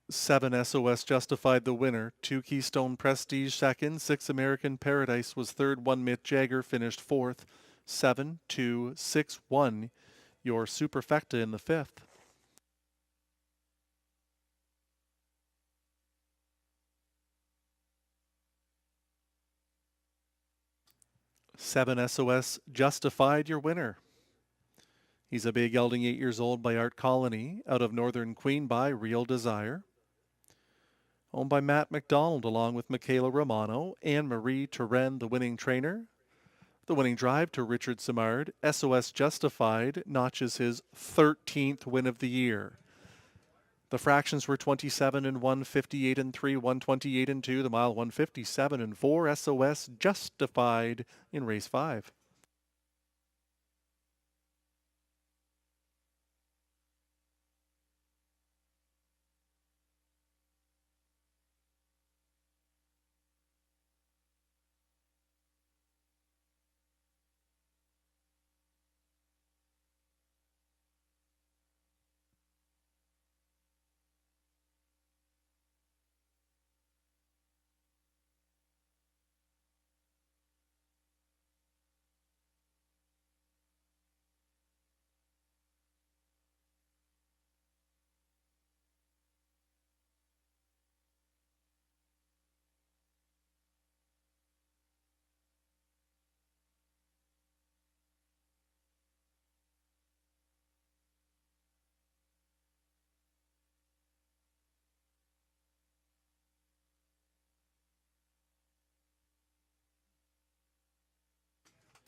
Seven SOS Justified the winner. 2 Keystone Prestige second. 6 American Paradise was 3rd. 1 Mick Jagger finished 4th. 7-2-6-1. Your superfecta in the 5th. Seven SOS Justified your winner. He's a big gelding 8 years old by Art Colony out of Northern Queen by Real Desire. Owned by Matt McDonald along with Michaela Romano and Marie Turenne, the winning trainer. The winning drive to Richard Simard. SOS Justified notches his 13th win of the year. The fractions were 27-1, 58-3, 128-2. The mile 157-4. SOS Justified in race 5.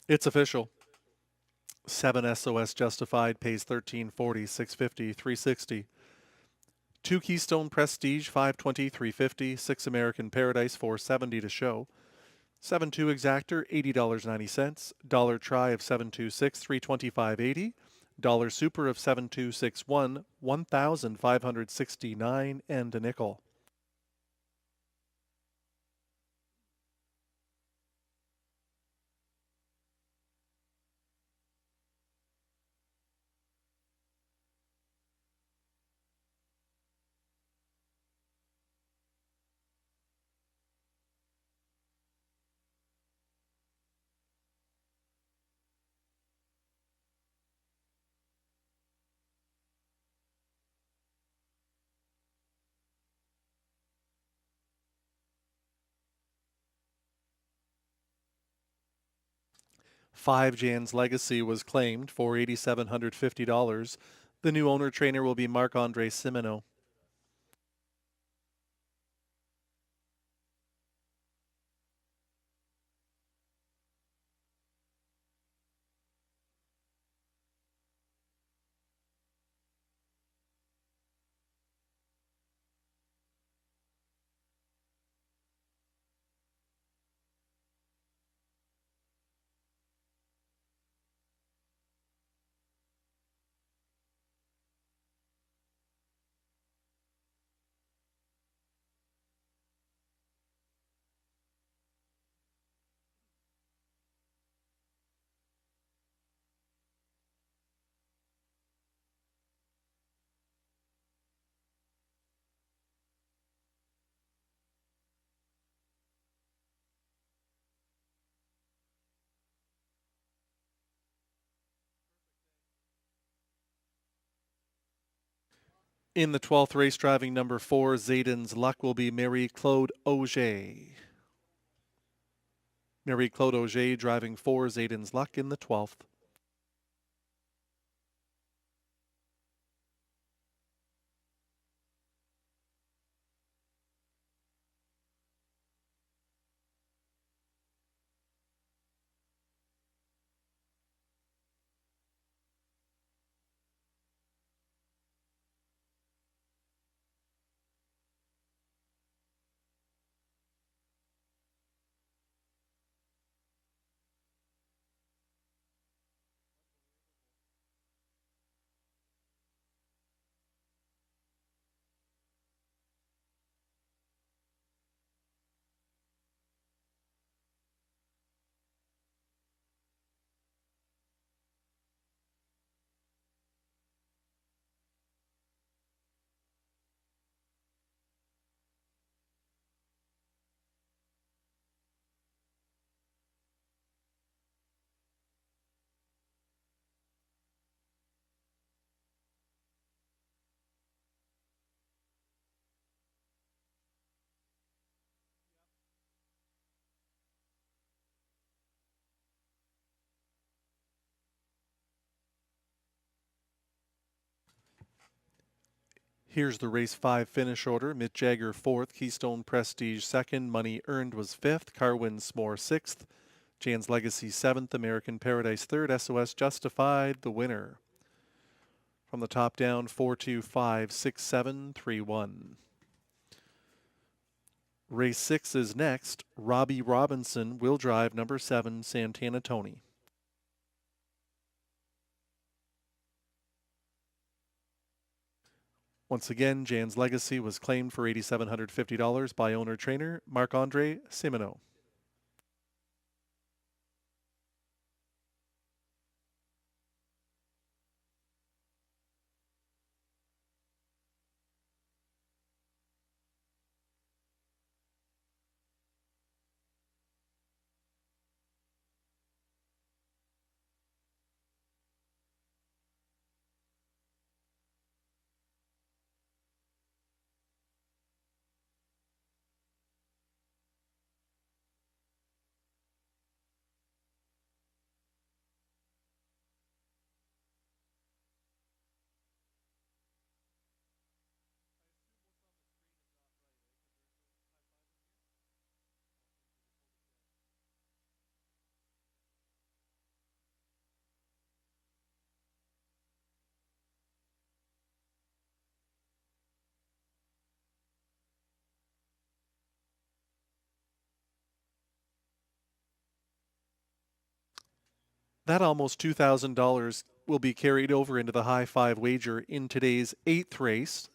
It's official. 7 SOS Justified pays 1340, 650, 360. 2 Keystone Prestige 520, 350. 6 American Paradise 470 to show. 7-2 Exactor $80.90. Dollar Try of 726 325.80. Dollar Super of 7261 1,569 and a nickel. Five Jan's Legacy was claimed for $8,750. The new owner trainer will be Marc-Andre Simino. In the 12th race, driving number 4, Zayden's Luck, will be Marie-Claude Auger. Marie-Claude Auger driving 4, Zayden's Luck in the 12th. Here's the race 5 finish order. Mick Jagger 4th, Keystone Prestige 2nd, Money Earned was 5th, Carwin S'more 6th, Jan's Legacy 7th, American Paradise 3rd, SOS Justified the winner. From the top down, 4-2-5-6-7-3-1. Race 6 is next. Robbie Robinson will drive number 7, Santana Tony. Once again, Jan's Legacy was claimed for $8,750 by owner-trainer Marc-Andre Simino. That almost $2,000 will be carried over into the high five wager in today's 8th race.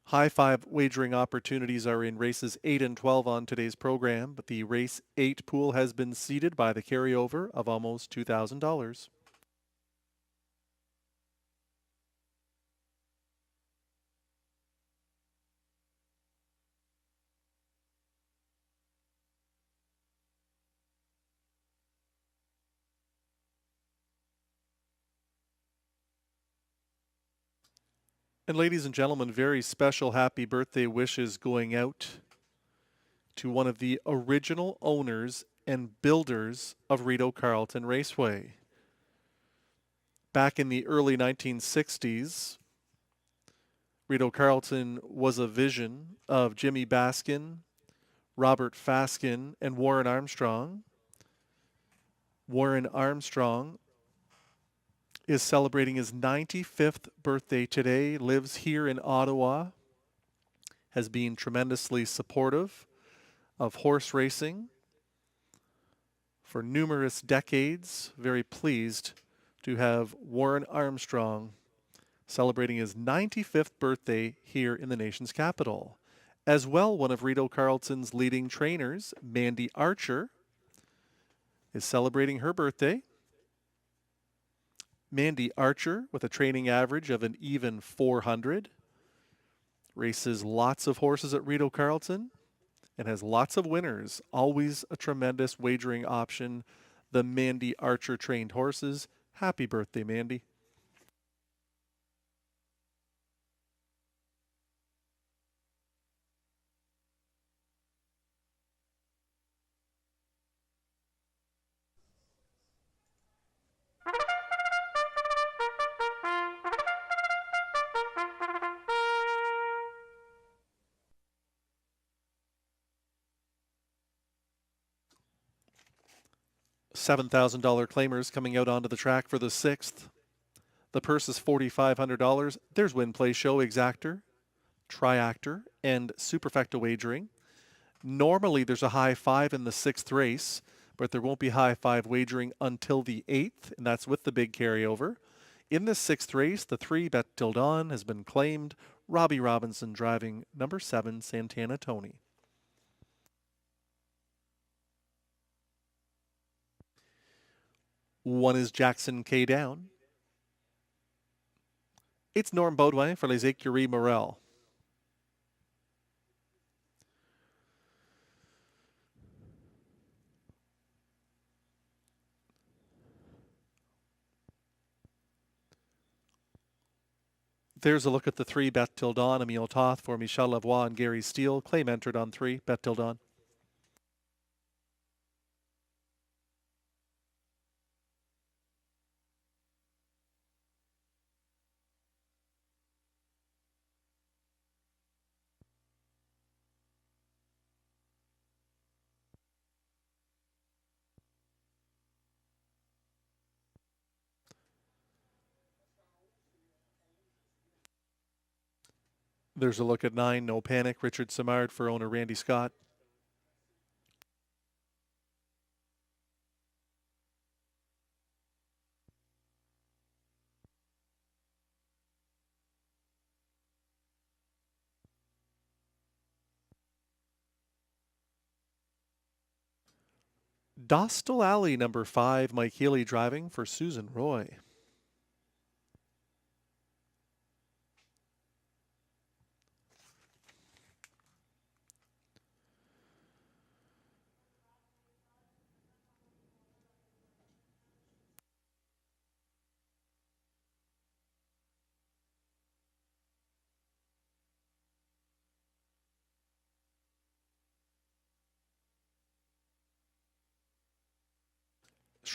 High five wagering opportunities are in races 8 and 12 on today's program, but the race 8 pool has been seeded by the carryover of almost $2,000. And ladies and gentlemen, very special happy birthday wishes going out to one of the original owners and builders of Rideau Carleton Raceway. Back in the early 1960s, Rideau Carleton was a vision of Jimmy Baskin, Robert Faskin, and Warren Armstrong. Warren Armstrong is celebrating his 95th birthday today, lives here in Ottawa, has been tremendously supportive of horse racing for numerous decades. Very pleased to have Warren Armstrong celebrating his 95th birthday here in the nation's capital. As well, one of Rideau Carleton's leading trainers, Mandy Archer, is celebrating her birthday. Mandy Archer, with a training average of an even 400, races lots of horses at Rideau Carleton and has lots of winners. Always a tremendous wagering option. The Mandy Archer trained horses. Happy birthday, Mandy. $7,000 claimers coming out onto the track for the 6th. The purse is $4,500. There's Win Play Show, Exactor, Triactor, and Superfecta wagering. Normally there's a high five in the 6th race, but there won't be high five wagering until the 8th, and that's with the big carryover. In the 6th race, the 3 Bet Till Dawn has been claimed. Robbie Robinson driving number 7, Santana Tony. One is Jackson K. Down. It's Norm Baudouin for Les Écuries Morel. There's a look at the 3 Bet Till Dawn. Emile Toth for Michel Lavoie and Gary Steele. Claim entered on 3 Bet Till Dawn. There's a look at 9, No Panic, Richard Simard for owner Randy Scott. Dostal Alley, number 5, Mike Healy driving for Susan Roy.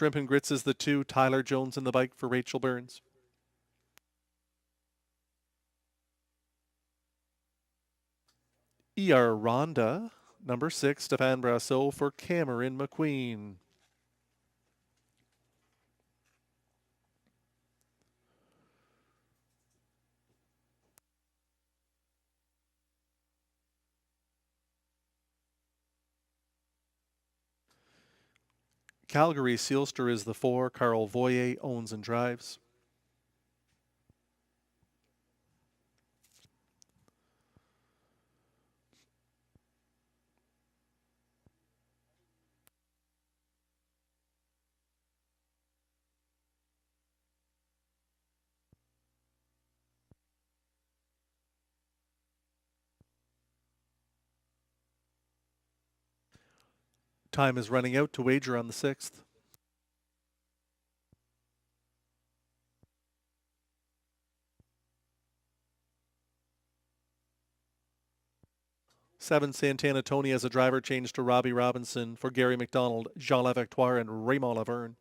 Shrimp and Grits is the 2, Tyler Jones in the bike for Rachel Burns. ER Rhonda, number 6, Stéphane Brassot for Cameron McQueen. Calgary Sealster is the 4. Carl Voyer owns and drives. Time is running out to wager on the 6th. Seven, Santana Tony as a driver changed to Robbie Robinson for Gary McDonald, Jean Lavectoire, and Raymond Laverne.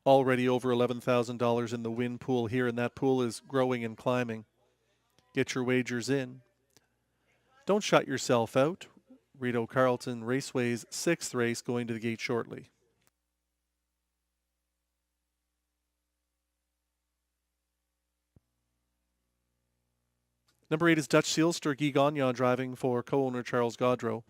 Already over $11,000 in the win pool here, and that pool is growing and climbing. Get your wagers in. Don't shut yourself out. Rideau Carleton Raceway's 6th race going to the gate shortly. Number 8 is Dutch Sealster, Guy Gagnon driving for co-owner Charles Gaudreau.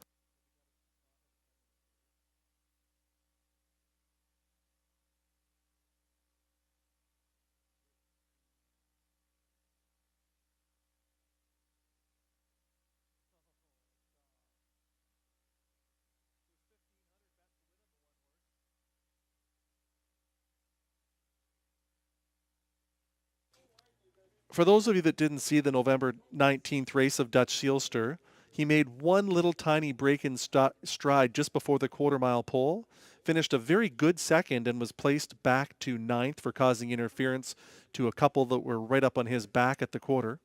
For those of you that didn't see the November 19th race of Dutch Sealster, he made one little tiny break in stride just before the quarter-mile pole, finished a very good second, and was placed back to 9th for causing interference to a couple that were right up on his back at the quarter.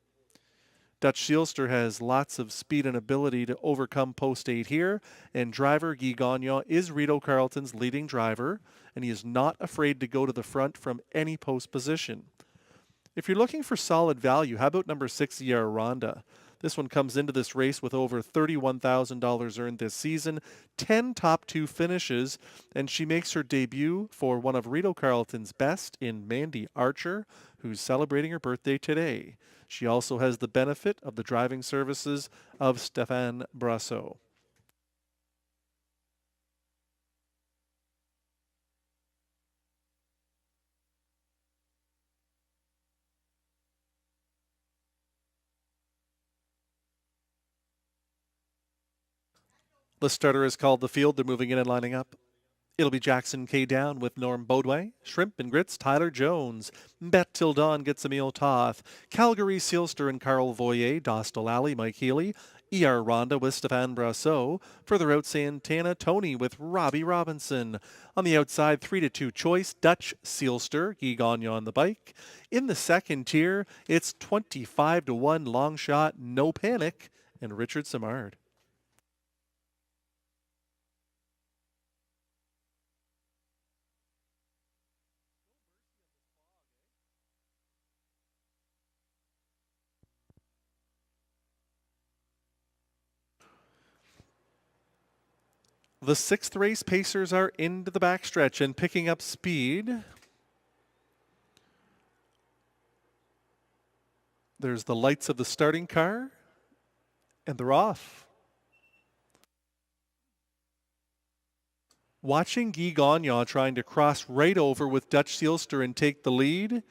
Dutch Sealster has lots of speed and ability to overcome post 8 here, and driver Guy Gagnon is Rideau Carleton's leading driver, and he is not afraid to go to the front from any post position. If you're looking for solid value, how about number 6, Sierra Ronda? This one comes into this race with over $31,000 earned this season, 10 top 2 finishes, and she makes her debut for one of Rideau Carleton's best in Mandy Archer, who's celebrating her birthday today. She also has the benefit of the driving services of Stéphane Brasseau. The starter is called the field. They're moving in and lining up. It'll be Jackson K. Down with Norm Bodway, Shrimp and Grits, Tyler Jones, Bet Till Dawn gets Emil Toth, Calgary Sealster and Carl Voyer, Dostal Alley, Mike Healy, E.R. Ronda with Stéphane Brasseau, further out Santana Tony with Robbie Robinson. On the outside, 3-2 choice, Dutch Sealster, Guy Gagnon on the bike. In the second tier, it's 25-1 long shot, No Panic, and Richard Simard. The 6th race, Pacers are into the backstretch and picking up speed. There's the lights of the starting car, and they're off. Watching Guy Gagnon trying to cross right over with Dutch Sealster and take the lead.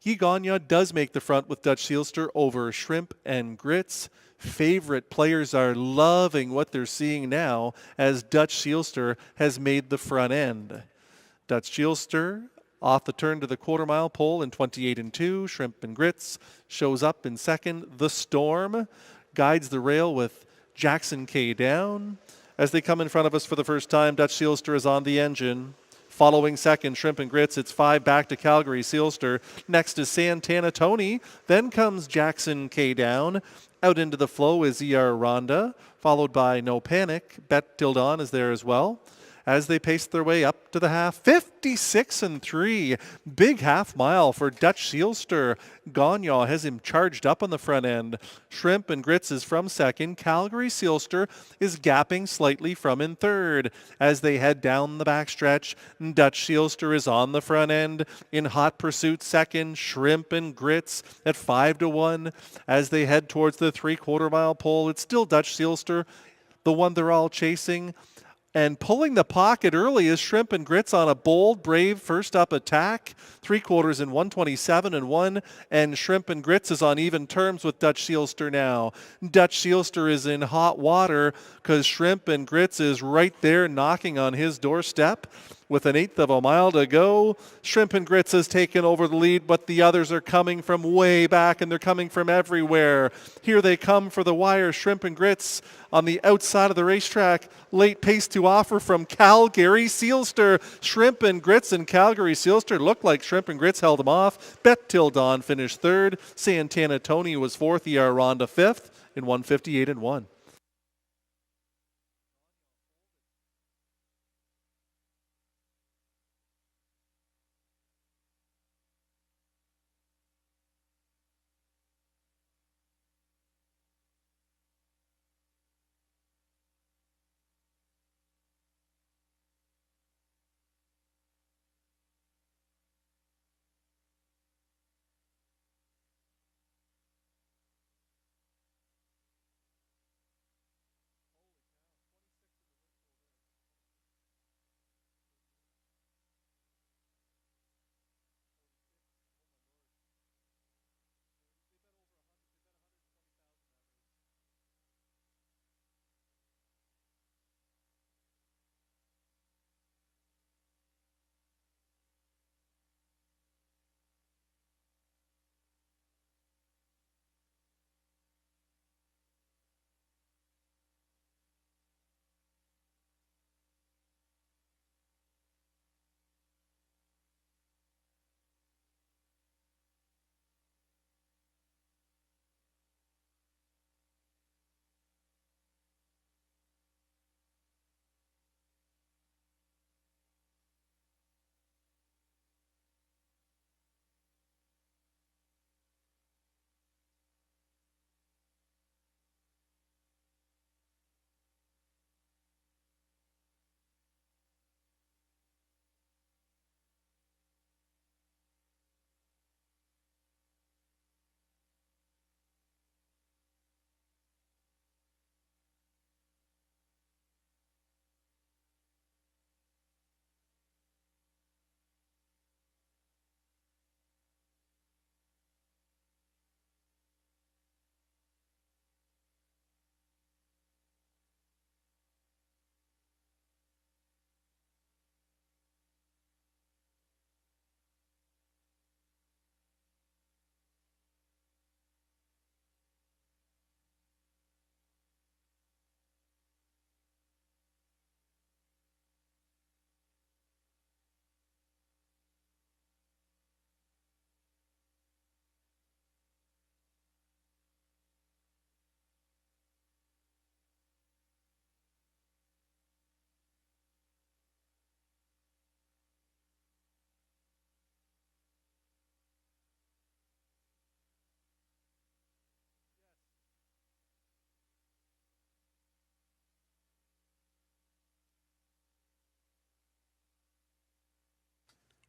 Guy Gagnon does make the front with Dutch Sealster over Shrimp and Grits. Favorite players are loving what they're seeing now as Dutch Sealster has made the front end. Dutch Sealster off the turn to the quarter-mile pole in 28-2. Shrimp and Grits shows up in second. The Storm guides the rail with Jackson K. Down. As they come in front of us for the first time, Dutch Sealster is on the engine. Following second, Shrimp and Grits. It's 5 back to Calgary Sealster. Next is Santana Tony. Then comes Jackson K. Down. Out into the flow is E.R. Ronda, followed by No Panic. Bet Till Dawn is there as well. as they pace their way up to the half. 56-3. Big half mile for Dutch Sealster. Gagnon has him charged up on the front end. Shrimp and Grits is from second. Calgary Sealster is gapping slightly from in third. As they head down the backstretch, Dutch Sealster is on the front end. In hot pursuit second, Shrimp and Grits at 5-1. As they head towards the 3/4 mile pole, it's still Dutch Sealster, the one they're all chasing. And pulling the pocket early is Shrimp and Grits on a bold, brave first up attack. 3/4 in 1:27-1. And Shrimp and Grits is on even terms with Dutch Sealster now. Dutch Sealster is in hot water because Shrimp and Grits is right there knocking on his doorstep. With an 1/8 of a mile to go, Shrimp and Grits has taken over the lead, but the others are coming from way back, and they're coming from everywhere. Here they come for the wire. Shrimp and Grits on the outside of the racetrack. Late pace to offer from Calgary Sealster. Shrimp and Grits and Calgary Sealster looked like Shrimp and Grits held them off. Bet Till Dawn finished third. Santana Tony was fourth. E.R. Ronda fifth in 1:58-1.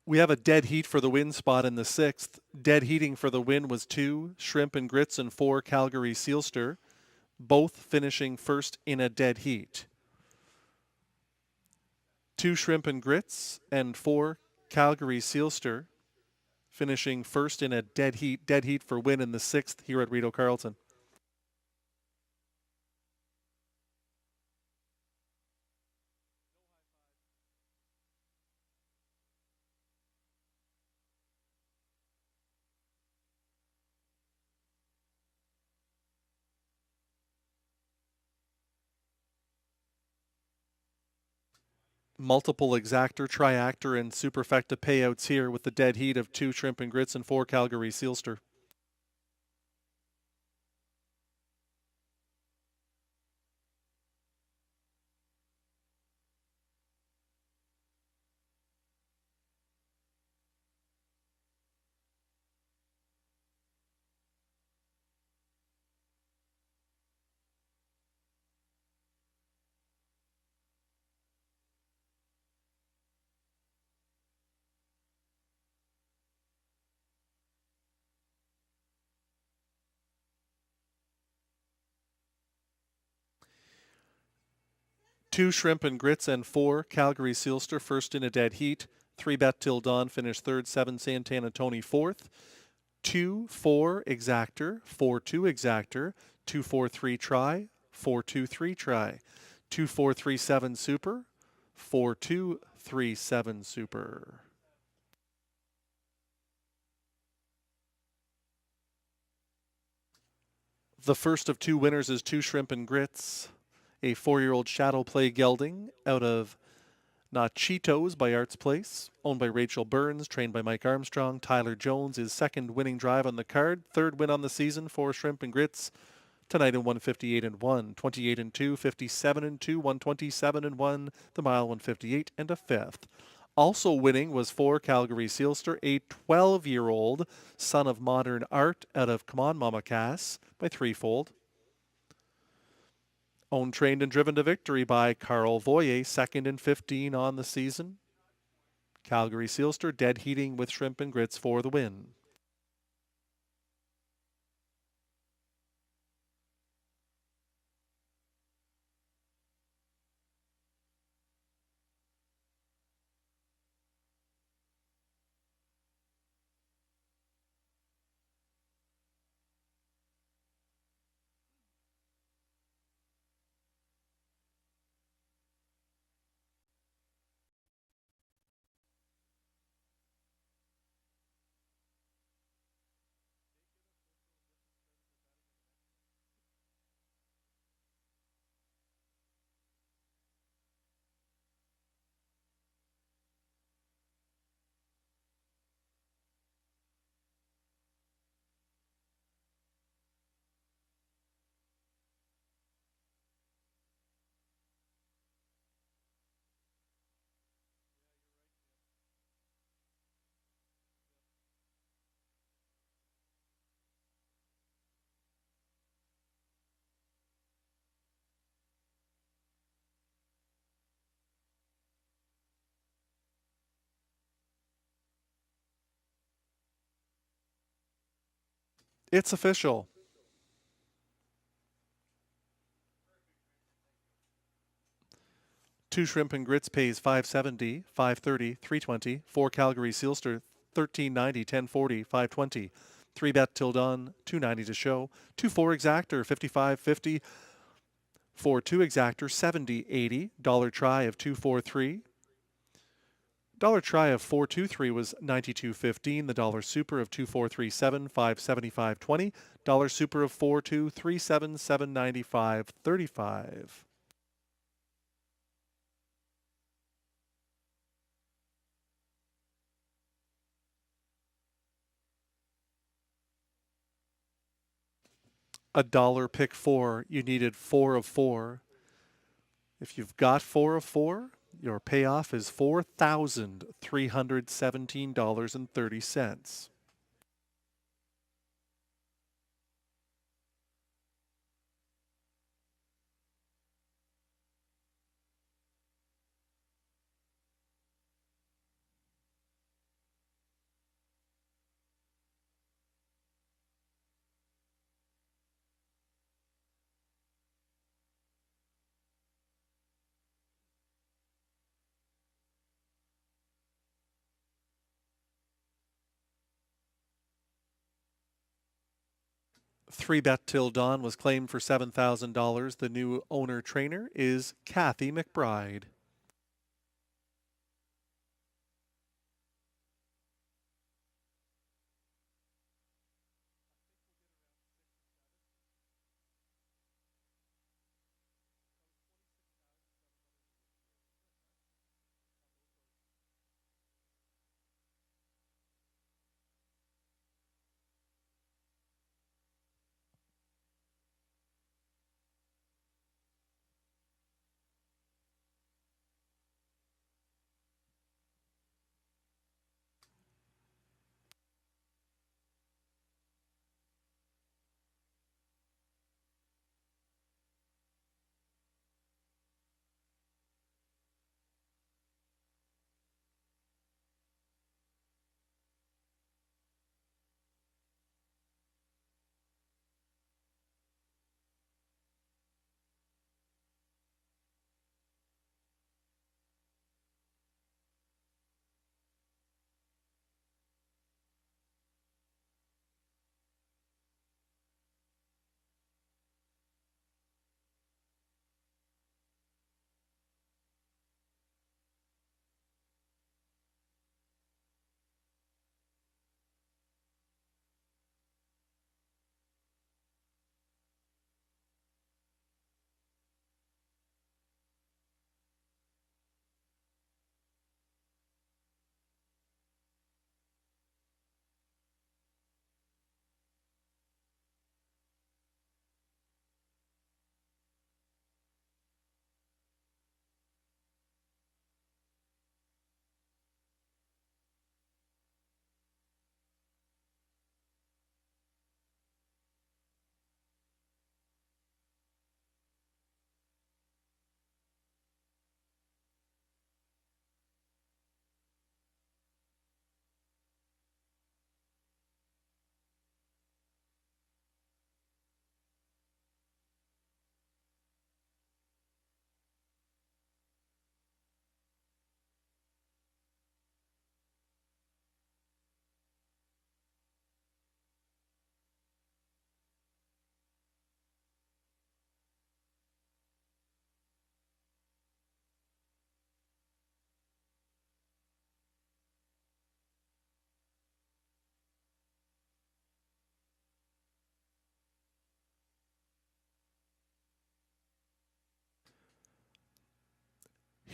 We have a dead heat for the win spot in the 6th. Dead heating for the win was 2, Shrimp and Grits, and 4, Calgary Sealster, both finishing first in a dead heat. 2, Shrimp and Grits, and 4, Calgary Sealster, finishing first in a dead heat for win in the 6th here at Rideau Carleton. Multiple exactor, triactor, and superfecta payouts here with the dead heat of 2, Shrimp and Grits, and 4, Calgary Sealster. 2 Shrimp and Grits and 4 Calgary Sealster first in a dead heat. 3 Bet Till Dawn finished third. 7 Santana Tony fourth. 2-4 Exactor, 4-2 Exactor, 2-4-3 Try, 4-2-3 Try, 2-4-3-7 Super, 4-2-3-7 Super. The first of 2 winners is 2 Shrimp and Grits, a 4-year-old Shadow Play gelding out of Nachitos by Arts Place, owned by Rachel Burns, trained by Mike Armstrong. Tyler Jones is second winning drive on the card, third win on the season for Shrimp and Grits. Tonight in 158 and 1, 28 and 2, 57 and 2, 127 and 1, the mile 158 and a fifth. Also winning was 4 Calgary Sealster, a 12-year-old son of modern art out of Come On Mama Cass by Threefold. Owned, trained, and driven to victory by Carl Voyer, second and 15 on the season. Calgary Sealster dead heating with Shrimp and Grits for the win. It's official. Two Shrimp and Grits pays $570, $530, $320. 4 Calgary Sealster, $1390, $1040, $520. 3 Bet Till Dawn, $290 to show. 2-4 Exactor, $55.50. 4-2 Exactor, $70.80. Dollar try of 243. Dollar try of 423 was $92.15. The dollar super of 2437, $575.20. Dollar super of 4237, $795.35. A dollar pick 4. You needed 4 of 4. If you've got 4 of 4, your payoff is $4,317.30. Three Bet Till Dawn was claimed for $7,000. The new owner trainer is Kathy McBride.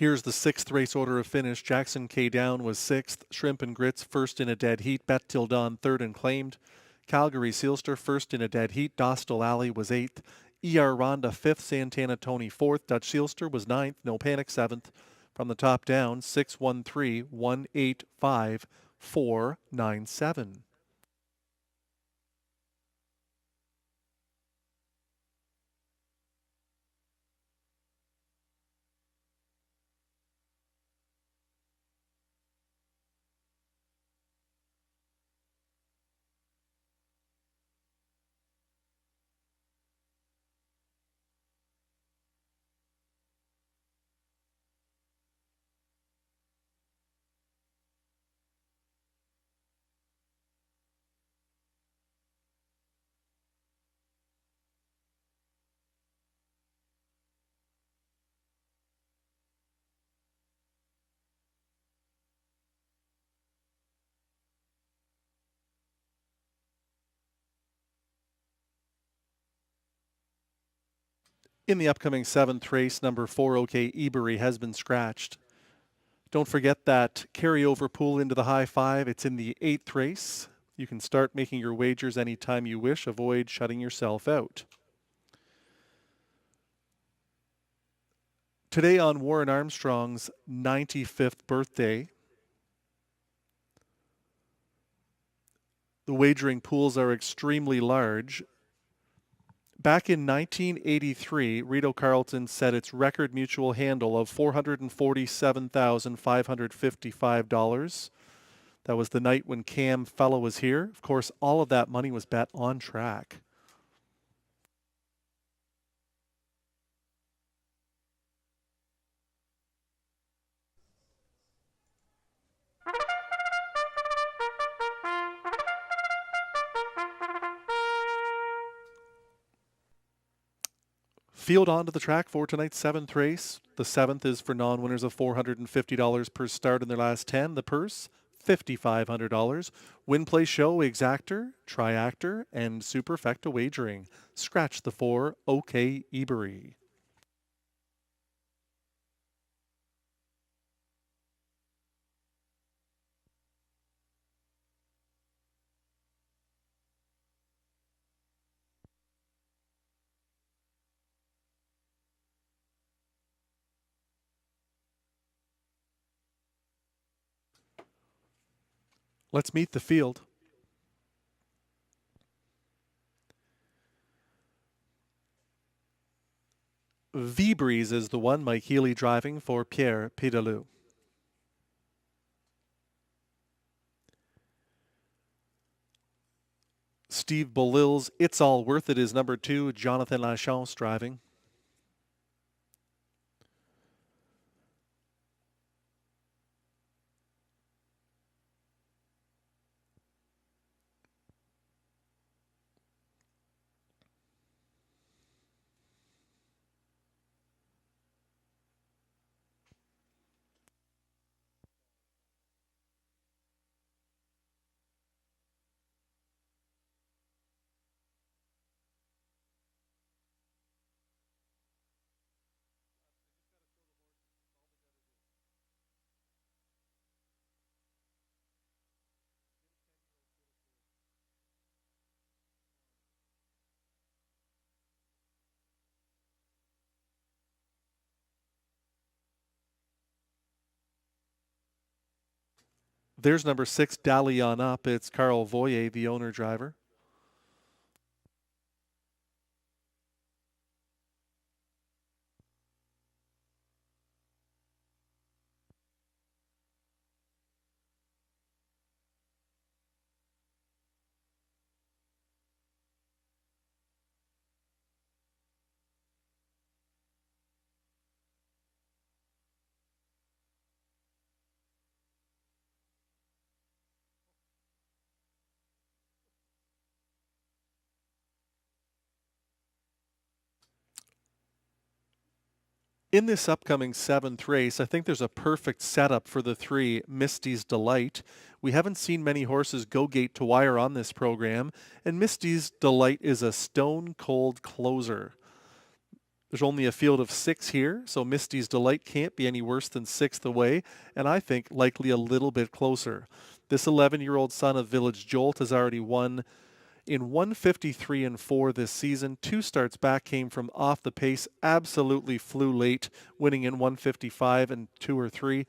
Here's the sixth race order of finish. Jackson K. Down was sixth. Shrimp and Grits first in a dead heat. Bet Till Dawn third and claimed. Calgary Sealster first in a dead heat. Dostal Alley was eighth. ER Ronda fifth. Santana Tony fourth. Dutch Sealster was ninth. No Panic seventh. From the top down, 613 185 497. In the upcoming seventh race, number 4, OK Ebury, has been scratched. Don't forget that carryover pool into the high five. It's in the eighth race. You can start making your wagers anytime you wish. Avoid shutting yourself out. Today on Warren Armstrong's 95th birthday, the wagering pools are extremely large. Back in 1983, Rideau Carleton set its record mutual handle of $447,555. That was the night when Cam Fellow was here. Of course, all of that money was bet on track. Field onto the track for tonight's seventh race. The seventh is for non-winners of $450 per start in their last 10. The purse, $5,500. Win, play, show, exactor, triactor, and superfecta wagering. Scratch the 4, OK Ebury. Let's meet the field. V-Breeze is the one, Mike Healy driving for Pierre Pidalou. Steve Bolil's It's All Worth It is number 2, Jonathan Lachance driving. There's number 6, Dally On Up. It's Carl Voyer, the owner driver. In this upcoming 7th race, I think there's a perfect setup for the 3, Misty's Delight. We haven't seen many horses go gate to wire on this program, and Misty's Delight is a stone-cold closer. There's only a field of 6 here, so Misty's Delight can't be any worse than 6th away, and I think likely a little bit closer. This 11-year-old son of Village Jolt has already won in 153 and 4 this season. 2 starts back came from off the pace, absolutely flew late, winning in 155 and 2 or 3.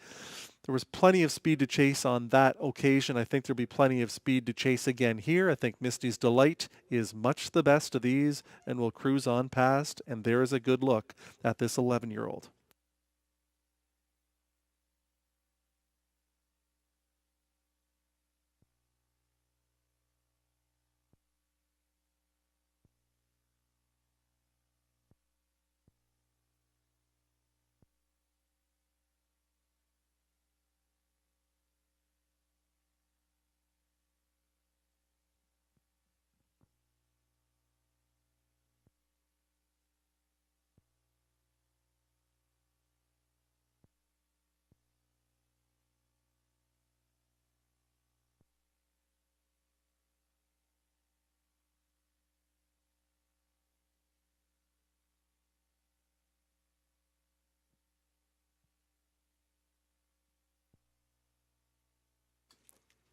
There was plenty of speed to chase on that occasion. I think there'll be plenty of speed to chase again here. I think Misty's Delight is much the best of these and will cruise on past, and there is a good look at this 11-year-old.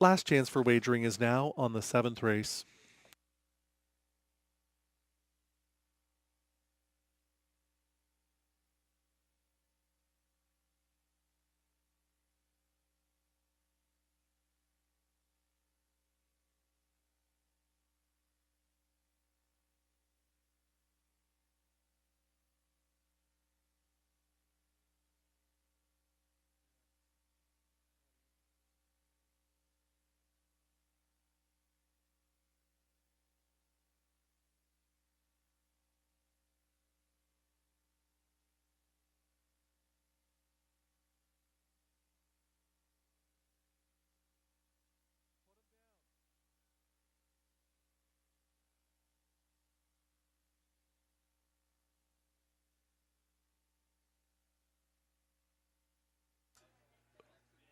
Last chance for wagering is now on the 7th race.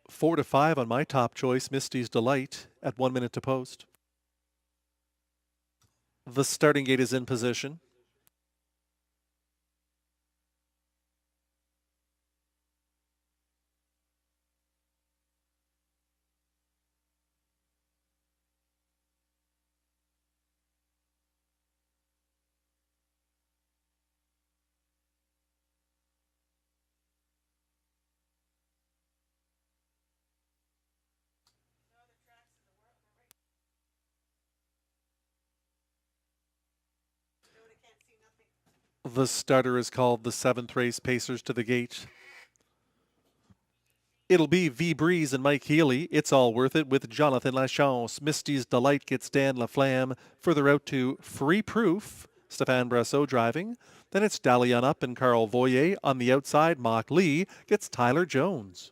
Four to 5 on my top choice, Misty's Delight, at 1 minute to post. The starting gate is in position. The starter is called the 7th race, Pacers to the gate. It'll be V Breeze and Mike Healy. It's all worth it with Jonathan Lachance. Misty's Delight gets Dan Laflamme. Further out to Free Proof, Stéphane Brasseau driving. Then it's Dalian Up and Carl Voyer. On the outside, Mock Lee gets Tyler Jones.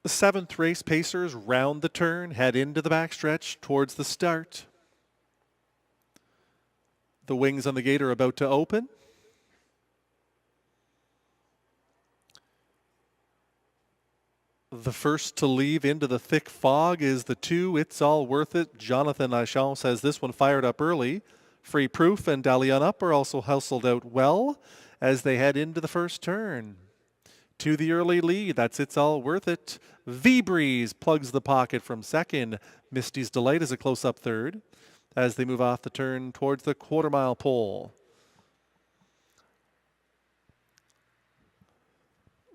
The 7th race, Pacers round the turn, head into the backstretch towards the start. The wings on the gate are about to open. The first to leave into the thick fog is the 2. It's all worth it. Jonathan Lachance has this one fired up early. Free Proof and Dalian Up are also hustled out well as they head into the first turn. To the early lead, that's It's All Worth It. V Breeze plugs the pocket from second. Misty's Delight is a close-up third as they move off the turn towards the quarter-mile pole.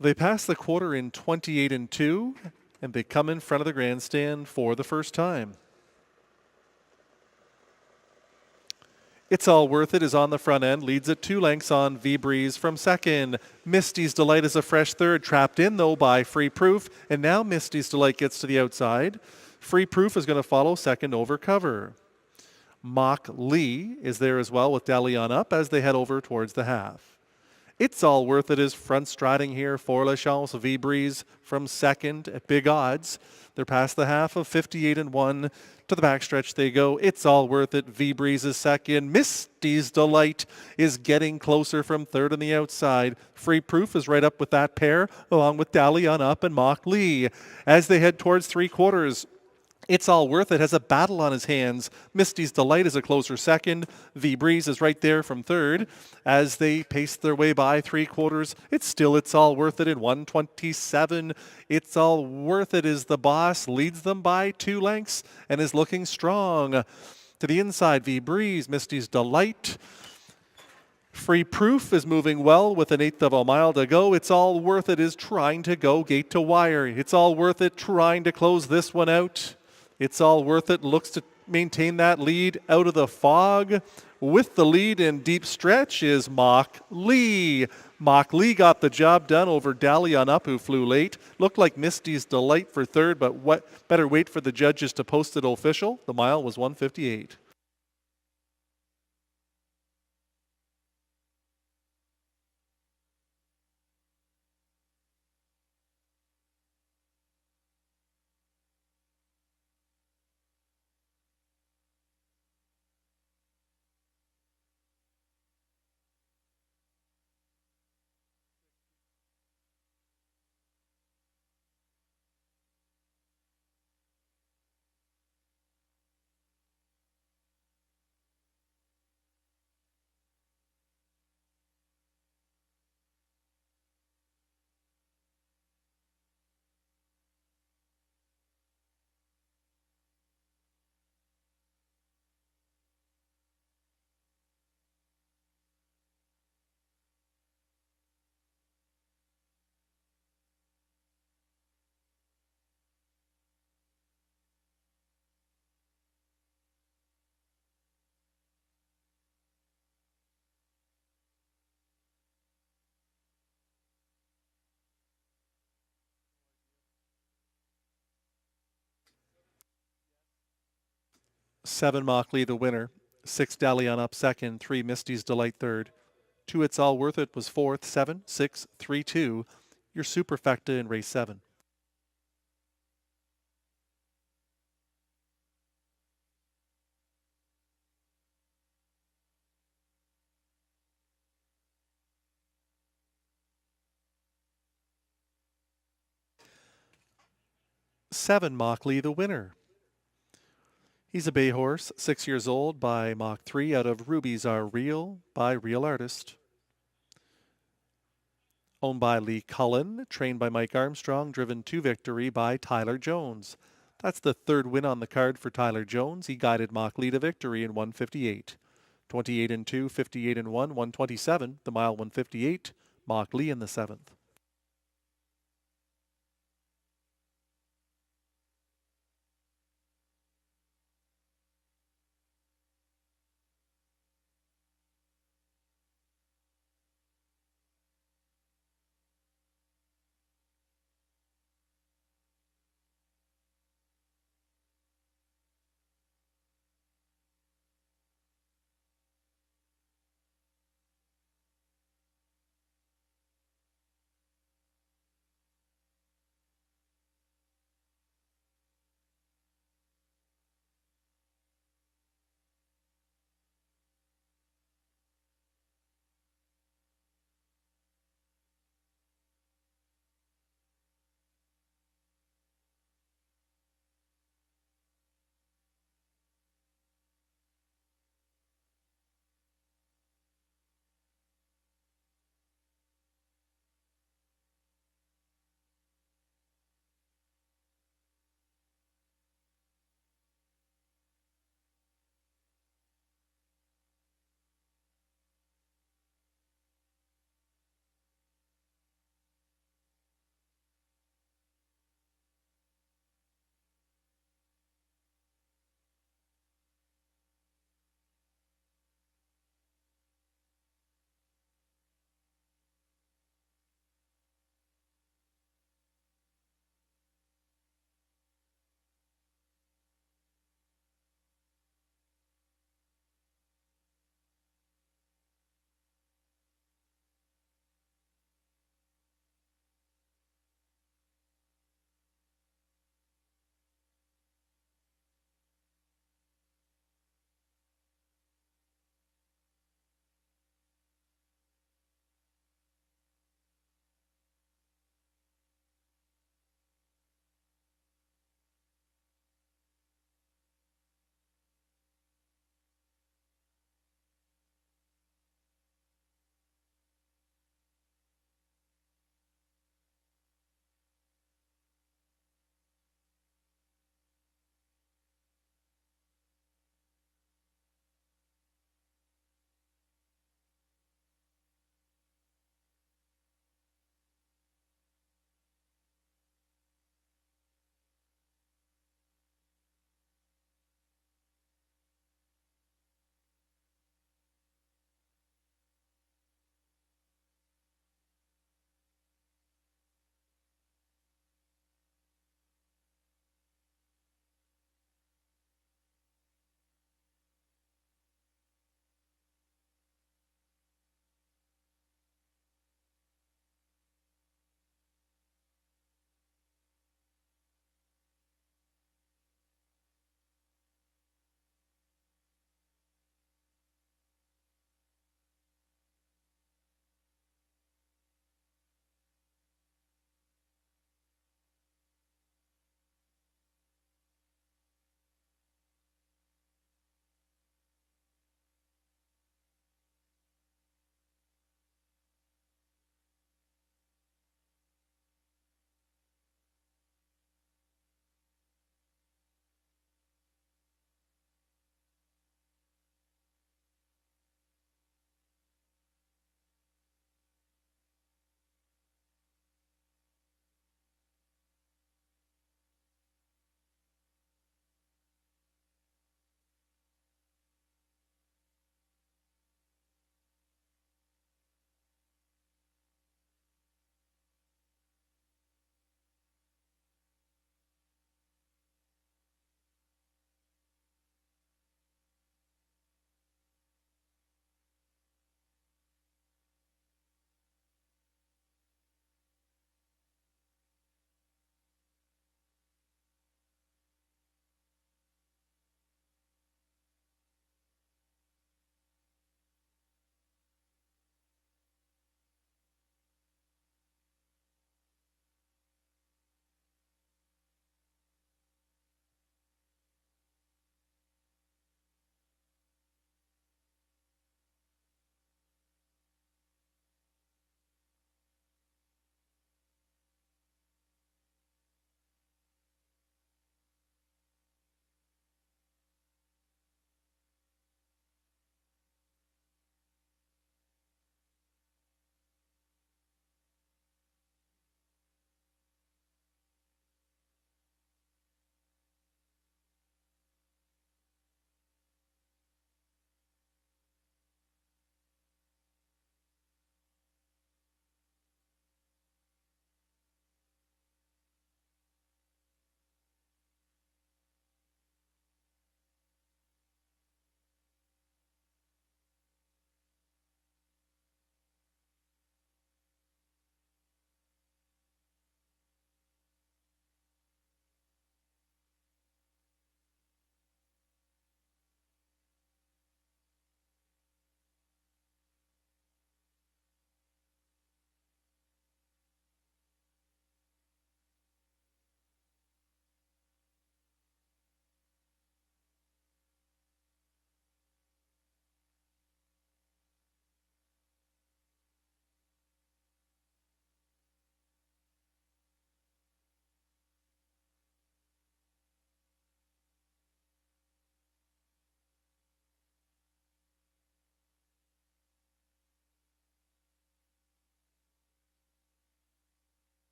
They pass the quarter in 28 and 2, and they come in front of the grandstand for the first time. It's All Worth It is on the front end, leads at 2 lengths on V Breeze from second. Misty's Delight is a fresh third, trapped in though by Free Proof, and now Misty's Delight gets to the outside. Free Proof is going to follow second over cover. Mock Lee is there as well with Dalian Up as they head over towards the half. It's All Worth It is front striding here for La Chance V-Breeze from second at big odds. They're past the half of 58-1. To the backstretch they go. It's All Worth It. V-Breeze is second. Misty's Delight is getting closer from third on the outside. Free Proof is right up with that pair, along with Dally on Up and Mock Lee. As they head towards three quarters, It's All Worth It has a battle on his hands. Misty's Delight is a closer second. V-Breeze is right there from third. As they pace their way by three quarters, It's All Worth It in 1:27. It's All Worth It is the boss, leads them by 2 lengths and is looking strong. To the inside, V-Breeze, Misty's Delight. Free Proof is moving well with 1/8 of a mile to go. It's All Worth It is trying to go gate to wire. It's All Worth It trying to close this one out. It's All Worth It looks to maintain that lead out of the fog. With the lead in deep stretch is Mock Lee. Mock Lee got the job done over Dally on Up, who flew late. Looked like Misty's Delight for third, but better wait for the judges to post it official. The mile was 1:58. Seven Mock Lee the winner. 6 Dally on Up second. 3 Misty's Delight third. 2 It's All Worth It was fourth. 7, 6, 3, 2. Your superfecta in race 7. Seven Mock Lee the winner. He's a bay horse, 6 years old, by Mach 3 out of Rubies Are Real by Real Artist. Owned by Lee Cullen, trained by Mike Armstrong, driven to victory by Tyler Jones. That's the third win on the card for Tyler Jones. He guided Mach Lee to victory in 1:58. 28-2, 58-1, 127, the mile 1:58, Mach Lee in the 7th.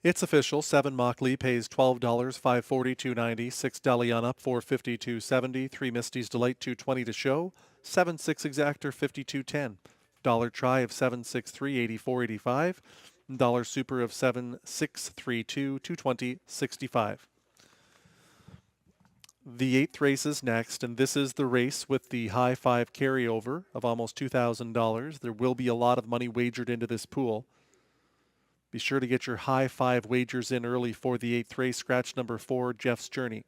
It's official. 7 Mockley pays $12, 540, 290. 6 Daliana, 450, 270. 3 Misty's Delight, 220 to show. 7 6 Exactor, 52.10. Dollar try of 763, 84.85. Dollar super of 7632, 220, 65. The 8th race is next, and this is the race with the high five carryover of almost $2,000. There will be a lot of money wagered into this pool. Be sure to get your high five wagers in early for the 8th race. Scratch number 4, Jeff's Journey.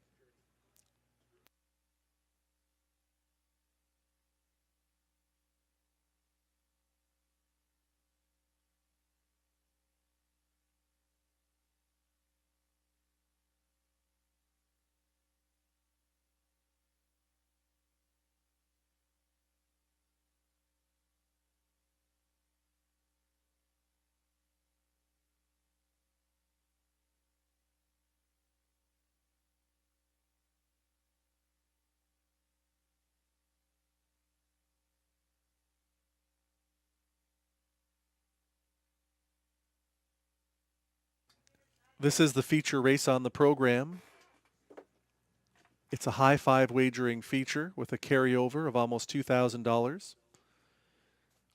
This is the feature race on the program. It's a high five wagering feature with a carryover of almost $2,000.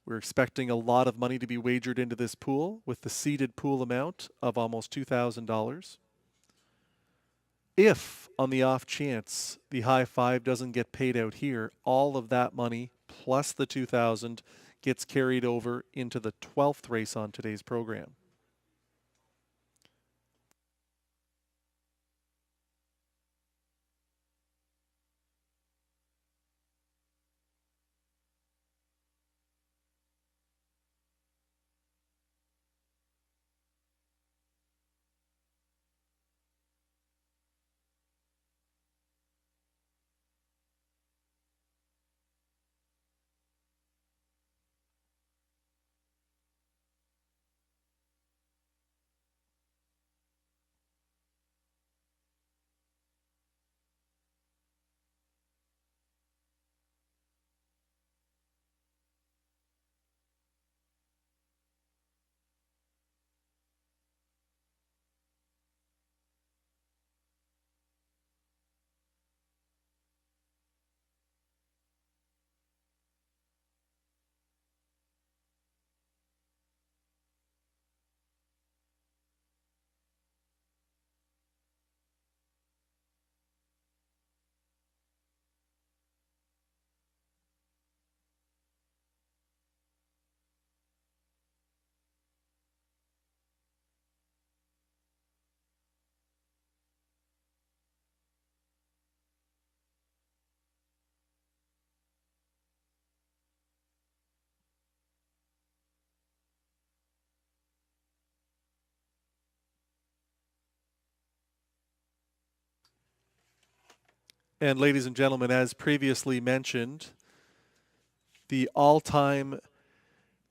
We're expecting a lot of money to be wagered into this pool with the seeded pool amount of almost $2,000. If, on the off chance, the high five doesn't get paid out here, all of that money plus the $2,000 gets carried over into the 12th race on today's program. And ladies and gentlemen, as previously mentioned, the all-time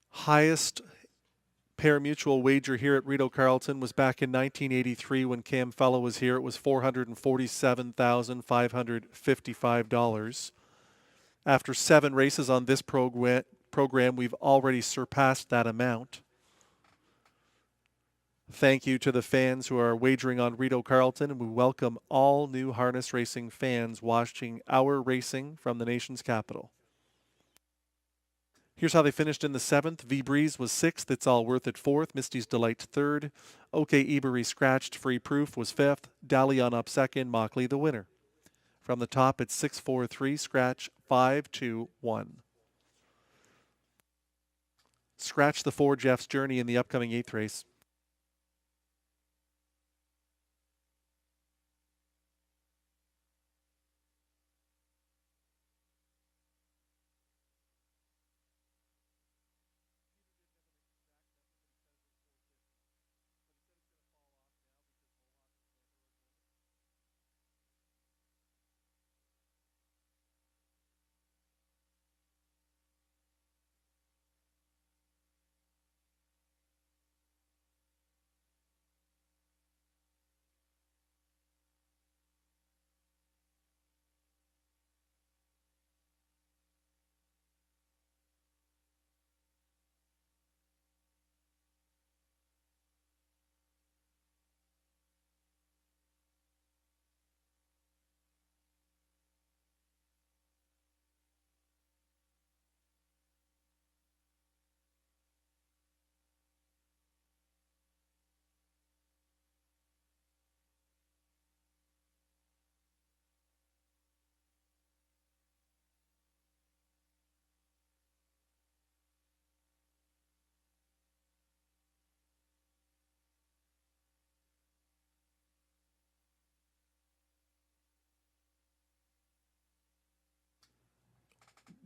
highest pari-mutuel wager here at Rideau Carleton was back in 1983 when Cam Fellow was here. It was $447,555. After 7 races on this program, we've already surpassed that amount. Thank you to the fans who are wagering on Rideau Carleton, and we welcome all new harness racing fans watching our racing from the nation's capital. Here's how they finished in the 7th. V-Breeze was 6th. It's All Worth It 4th. Misty's Delight 3rd. OK Ebery Scratched Free Proof was 5th. Dalian up 2nd. Mockley the winner. From the top, it's 6-4-3. Scratch 5-2-1. Scratch the 4, Jeff's Journey, in the upcoming 8th race.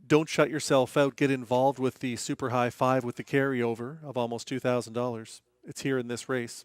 Don't shut yourself out. Get involved with the Super High Five with the carryover of almost $2,000. It's here in this race.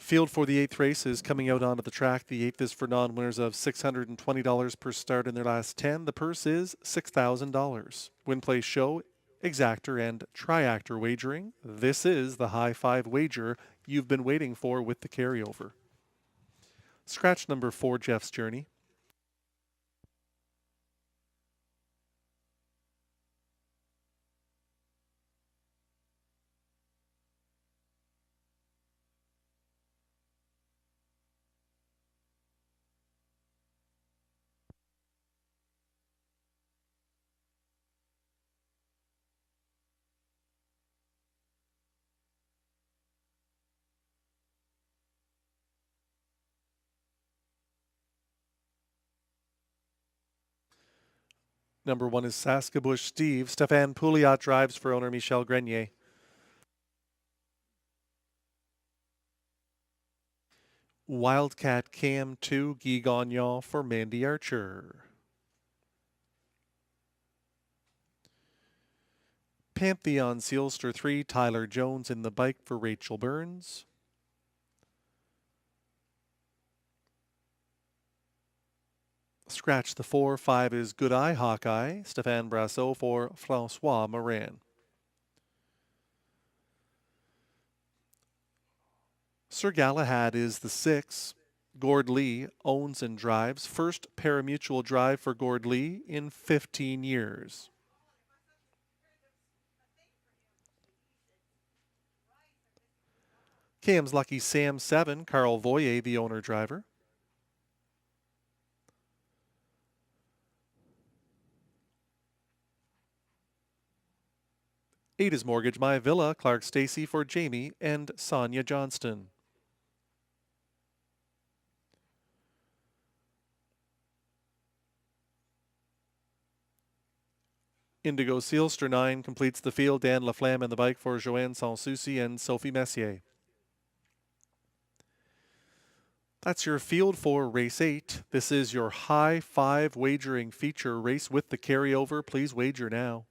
Field for the 8th race is coming out onto the track. The 8th is for non-winners of $620 per start in their last 10. The purse is $6,000. Win, play, show, exactor, and triactor wagering. This is the high five wager you've been waiting for with the carryover. Scratch number 4, Jeff's Journey. Number 1 is Saskabush Steve. Stéphane Pouliot drives for owner Michel Grenier. Wildcat Cam 2, Guy Gagnon for Mandy Archer. Pantheon Sealster 3, Tyler Jones in the bike for Rachel Burns. Scratch the 4, 5 is Good Eye Hawkeye, Stéphane Brassot for Francois Morin. Sir Galahad is the 6. Gord Lee owns and drives. First parimutuel drive for Gord Lee in 15 years. KM's Lucky Sam 7, Carl Voyer, the owner driver. Eight is Mortgage My Villa, Clark Stacy for Jamie and Sonia Johnston. Indigo Sealster 9 completes the field. Dan Laflamme in the bike for Joanne Sanssouci and Sophie Messier. That's your field for race 8. This is your high five wagering feature race with the carryover. Please wager now.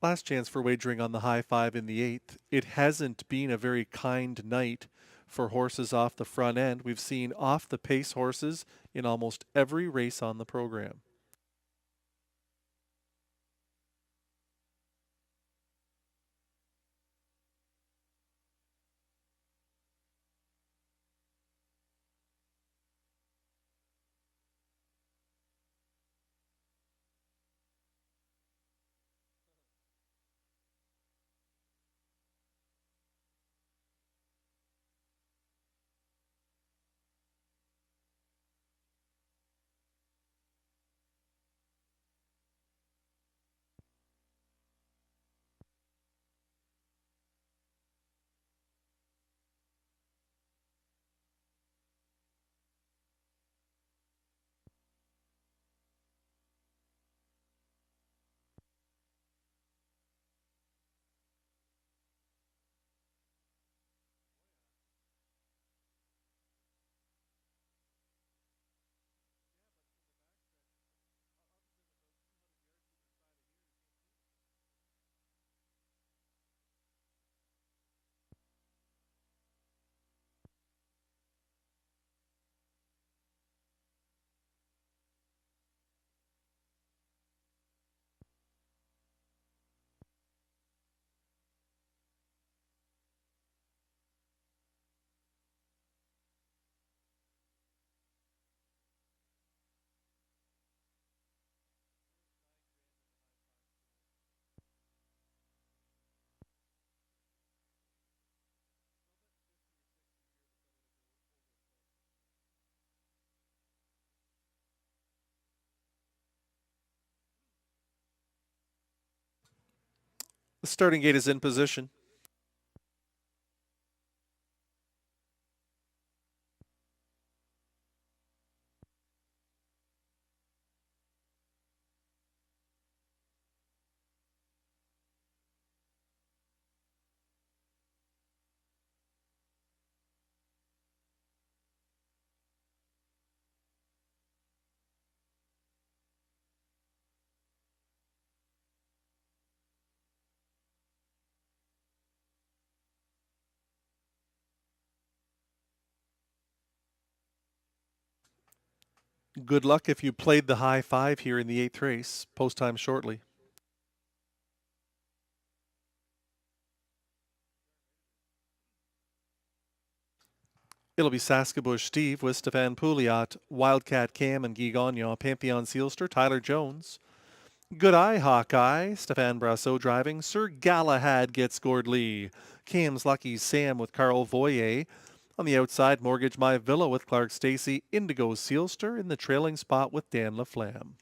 Last chance for wagering on the high five in the 8th. It hasn't been a very kind night for horses off the front end. We've seen off the pace horses in almost every race on the program. The starting gate is in position. Good luck if you played the high five here in the 8th race. Post time shortly. It'll be Saskabush Steve with Stefan Pouliot, Wildcat Cam and Guy Gagnon, Pantheon Sealster, Tyler Jones. Good Eye Hawkeye, Stefan Brasso driving. Sir Galahad gets Gord Lee. Cam's Lucky Sam with Carl Voyer. On the outside, Mortgage My Villa with Clark Stacey. Indigo Sealster in the trailing spot with Dan LaFlamme.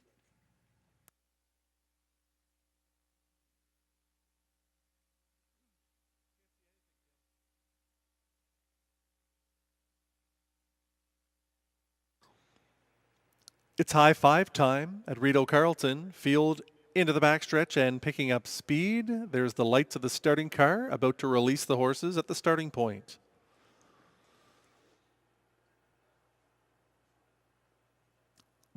It's high five time at Rideau Carleton. Field into the backstretch and picking up speed. There's the lights of the starting car about to release the horses at the starting point.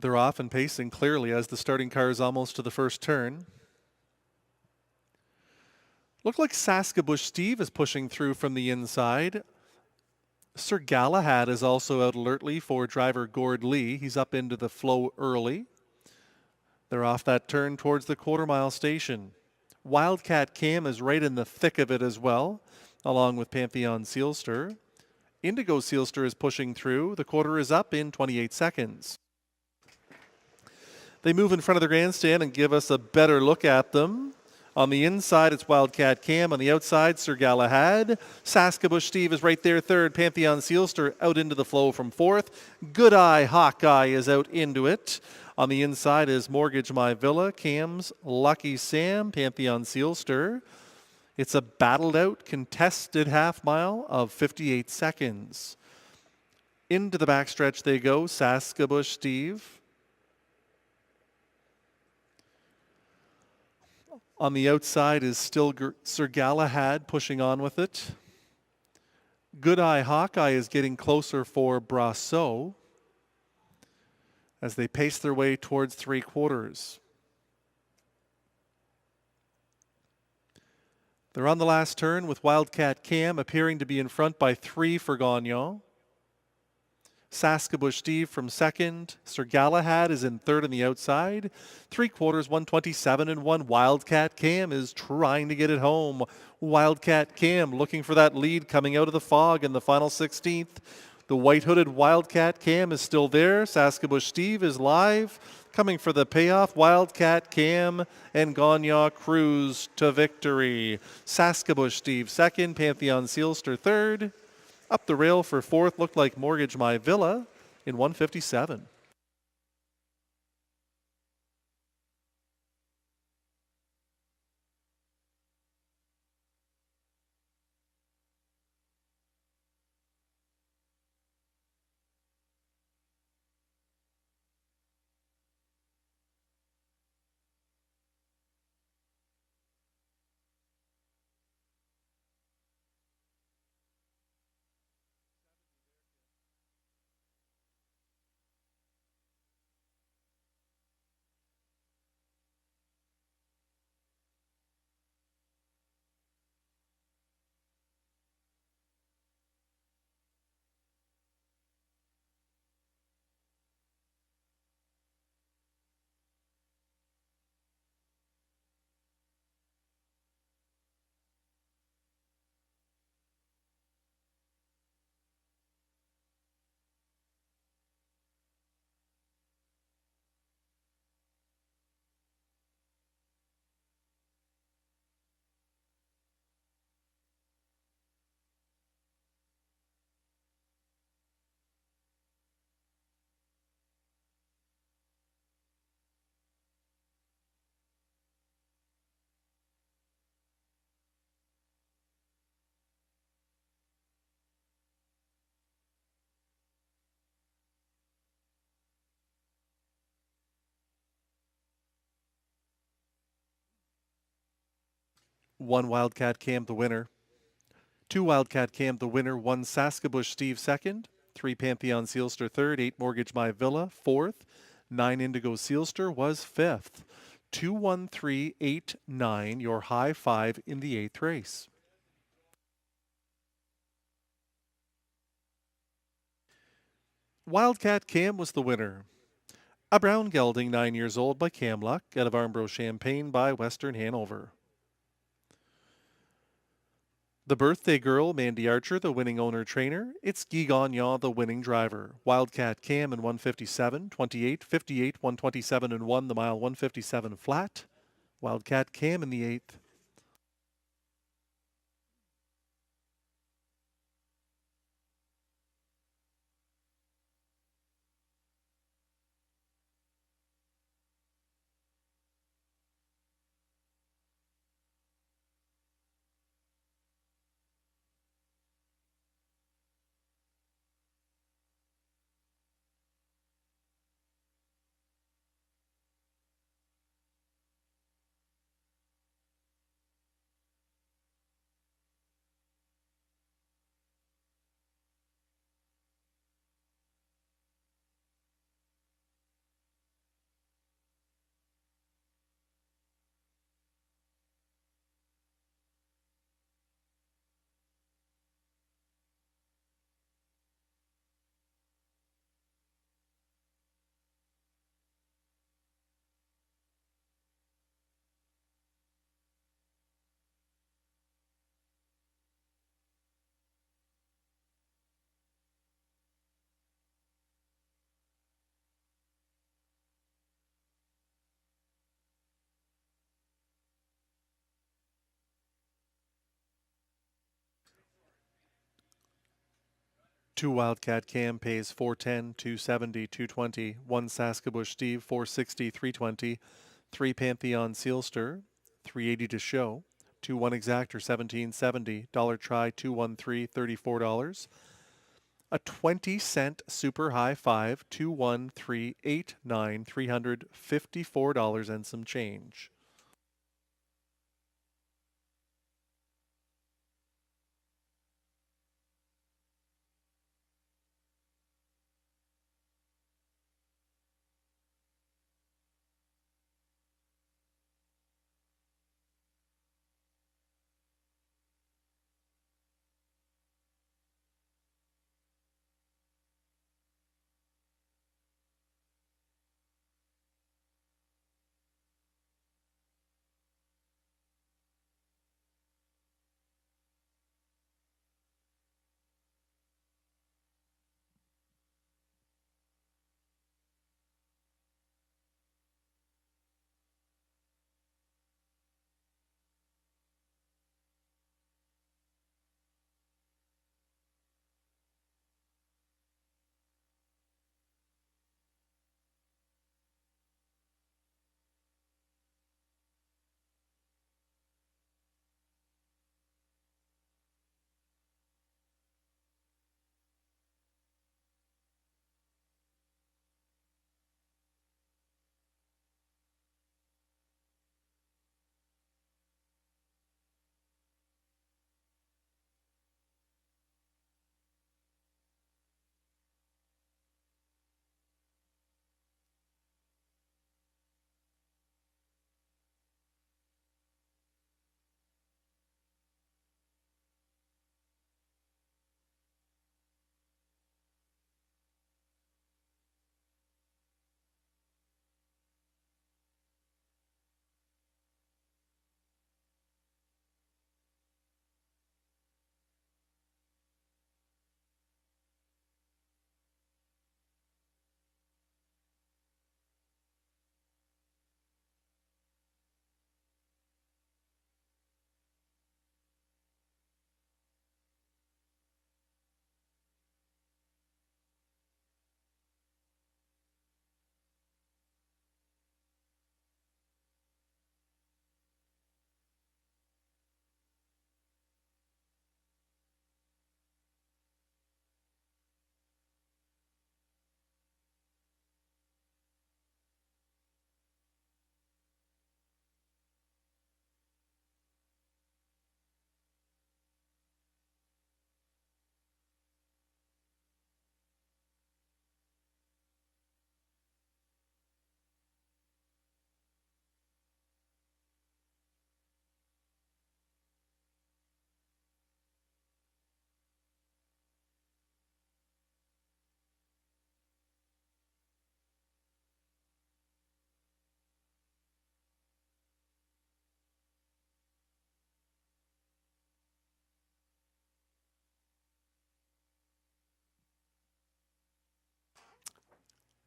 They're off and pacing clearly as the starting car is almost to the first turn. Looked like Saskabush Steve is pushing through from the inside. Sir Galahad is also out alertly for driver Gord Lee. He's up into the flow early. They're off that turn towards the quarter-mile station. Wildcat Cam is right in the thick of it as well, along with Pantheon Sealster. Indigo Sealster is pushing through. The quarter is up in 28 seconds. They move in front of the grandstand and give us a better look at them. On the inside, it's Wildcat Cam. On the outside, Sir Galahad. Saskabush Steve is right there third. Pantheon Sealster out into the flow from fourth. Good Eye Hawkeye is out into it. On the inside is Mortgage My Villa. Cam's Lucky Sam. Pantheon Sealster. It's a battled out, contested half mile of 58 seconds. Into the backstretch they go. Saskabush Steve. On the outside is still Sir Galahad pushing on with it. Good Eye Hawkeye is getting closer for Brasso as they pace their way towards three quarters. They're on the last turn with Wildcat Cam appearing to be in front by 3 for Gagnon. Saskabush Steve from second. Sir Galahad is in third on the outside. 3/4, 127 and 1. Wildcat Cam is trying to get it home. Wildcat Cam looking for that lead coming out of the fog in the final 16th. The white-hooded Wildcat Cam is still there. Saskabush Steve is live. Coming for the payoff, Wildcat Cam and Gagnon cruise to victory. Saskabush Steve second, Pantheon Sealster third. Up the rail for fourth looked like Mortgage My Villa in 157. One Wildcat Cam the winner. 2 Wildcat Cam the winner. 1 Saskabush Steve second. 3 Pantheon Sealster third. 8 Mortgage My Villa fourth. 9 Indigo Sealster was fifth. 2-1-3-8-9, your high five in the 8th race. Wildcat Cam was the winner. A brown gelding 9 years old by Cam Luck out of Armbro Champagne by Western Hanover. The birthday girl, Mandy Archer, the winning owner-trainer. It's Guy Gagnon, the winning driver. Wildcat Cam in 157, 28, 58, 127 and 1, the mile 157 flat. Wildcat Cam in the 8th. Two Wildcat Cam pays 410, 270, 220. One Saskabush Steve 460, 320. 3 Pantheon Sealster 380 to show. 2-1 Exactor 1770. Dollar Try 213, $34. A 20-cent super high five 21389, $354 and some change.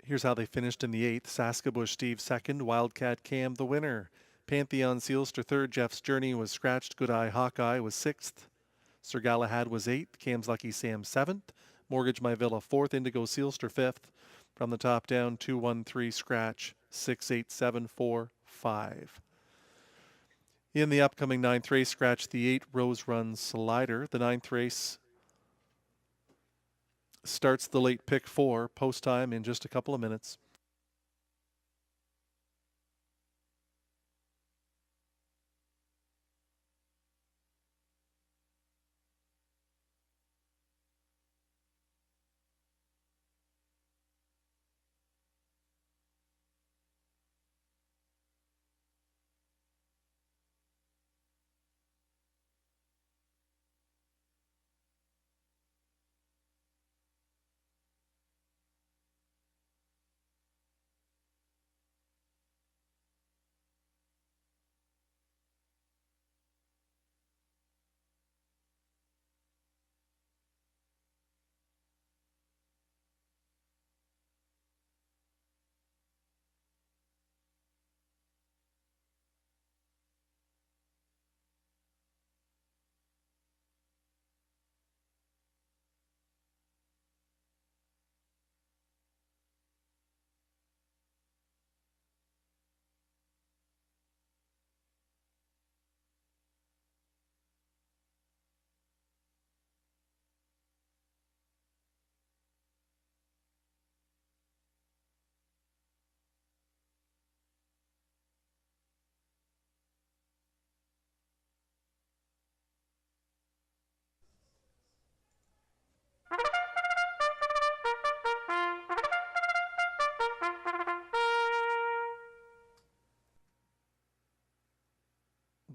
Here's how they finished in the 8th. Saskabush Steve 2nd, Wildcat Cam the winner. Pantheon Sealster 3rd, Jeff's Journey was scratched. Good Eye Hawkeye was 6th. Sir Galahad was 8th. Cam's Lucky Sam 7th. Mortgage My Villa 4th. Indigo Sealster 5th. From the top down, 2, 1, 3, scratch, 6, 8, 7, 4, 5. In the upcoming 9th race, scratch the 8 Rose Run Slider. The 9th race starts the late pick 4, post time in just a couple of minutes.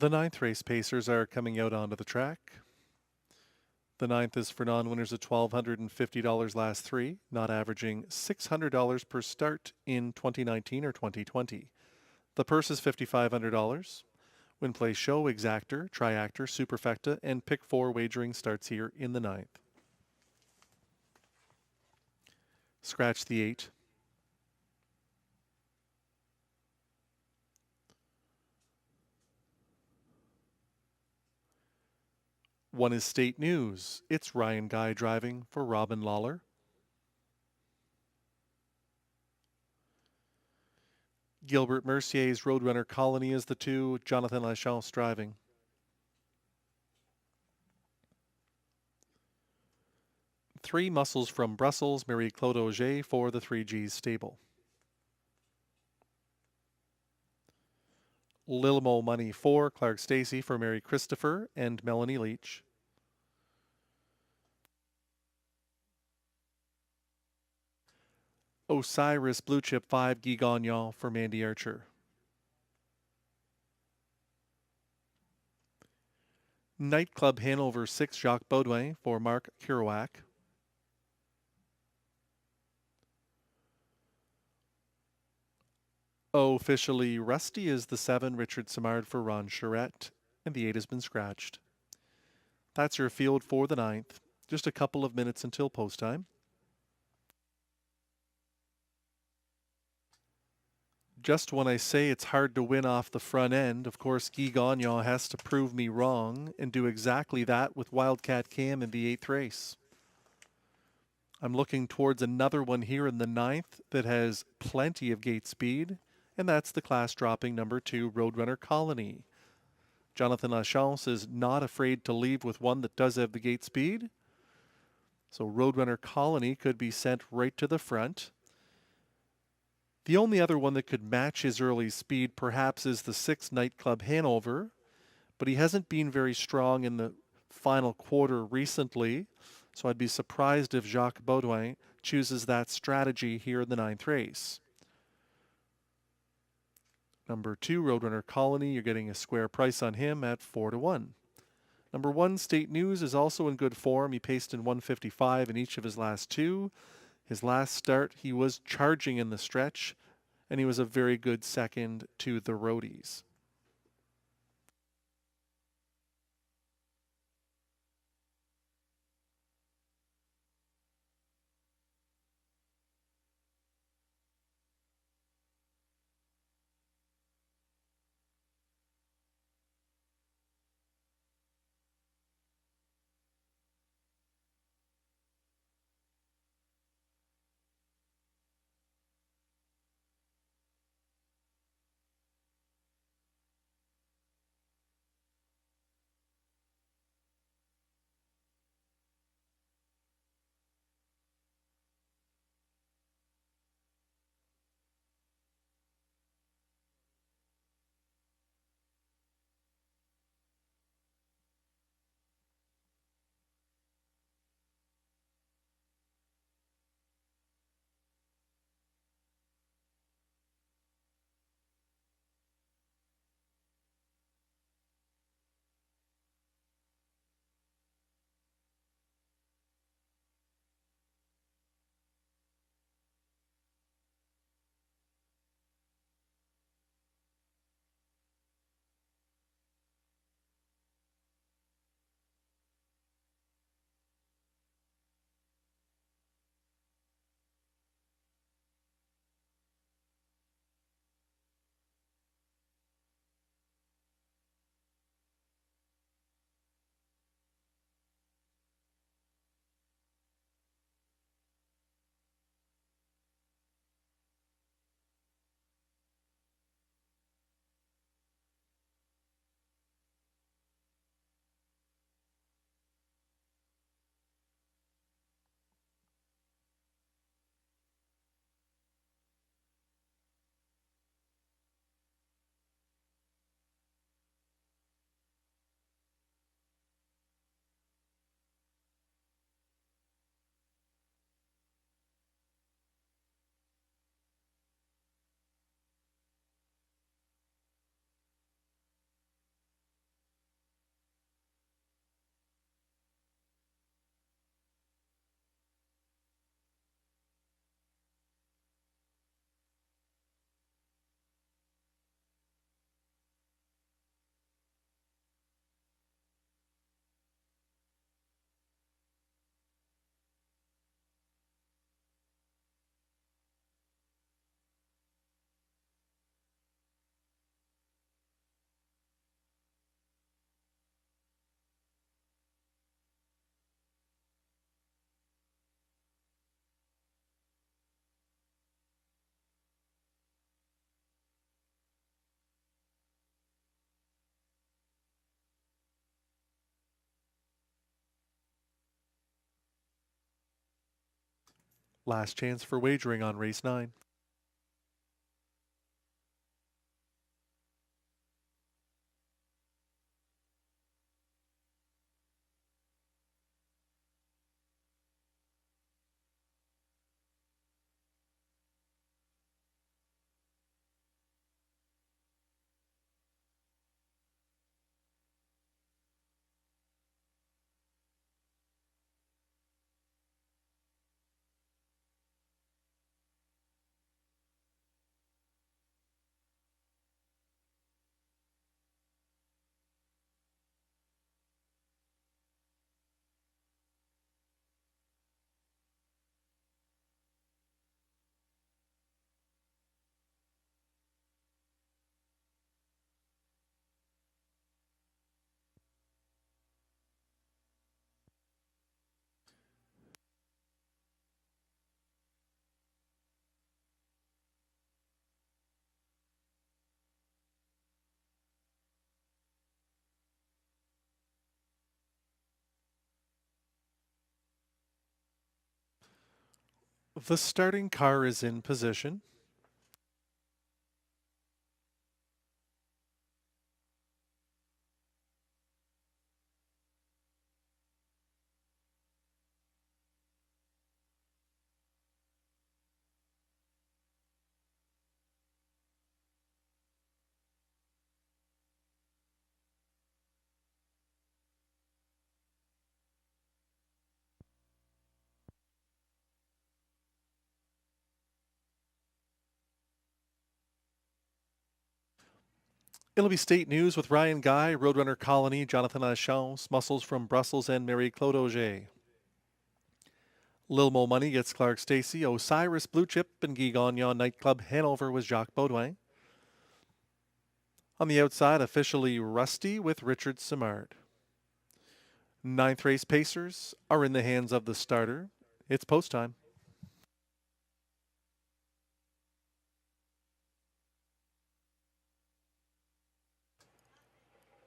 The 9th race pacers are coming out onto the track. The 9th is for non-winners at $1,250 last 3, not averaging $600 per start in 2019 or 2020. The purse is $5,500. Win Play Show, Exactor, Triactor, Superfecta, and Pick 4 wagering starts here in the 9th. Scratch the 8. One is State News. It's Ryan Guy driving for Robin Lawler. Gilbert Mercier's Roadrunner Colony is the 2. Jonathan Lachance driving. Three Muscles from Brussels, Marie-Claude Auger for the 3Gs stable. Lilmo Money 4, Clark Stacy for Mary Christopher and Melanie Leach. Osiris Blue Chip 5, Guy Gagnon for Mandy Archer. Nightclub Hanover 6, Jacques Baudouin for Mark Kerouac. Officially Rusty is the 7, Richard Simard for Ron Charette, and the 8 has been scratched. That's your field for the 9th. Just a couple of minutes until post time. Just when I say it's hard to win off the front end, of course, Guy Gagnon has to prove me wrong and do exactly that with Wildcat Cam in the 8th race. I'm looking towards another one here in the 9th that has plenty of gate speed, and that's the class-dropping number 2 Roadrunner Colony. Jonathan Lachance is not afraid to leave with one that does have the gate speed. So Roadrunner Colony could be sent right to the front. The only other one that could match his early speed perhaps is the 6 Nightclub Hanover, but he hasn't been very strong in the final quarter recently, so I'd be surprised if Jacques Baudouin chooses that strategy here in the 9th race. Number 2, Roadrunner Colony, you're getting a square price on him at 4-1. Number 1, State News, is also in good form. He paced in 155 in each of his last 2. His last start, he was charging in the stretch, and he was a very good second to the Roadies. Last chance for wagering on race 9. The starting car is in position. It'll be State News with Ryan Guy, Roadrunner Colony, Jonathan Lachance, Muscles from Brussels, and Marie-Claude Auger. Lil Mo Money gets Clark Stacy, Osiris Blue Chip, and Guy Gagnon Nightclub Hanover was Jacques Baudouin. On the outside, officially Rusty with Richard Simard. Ninth race pacers are in the hands of the starter. It's post time.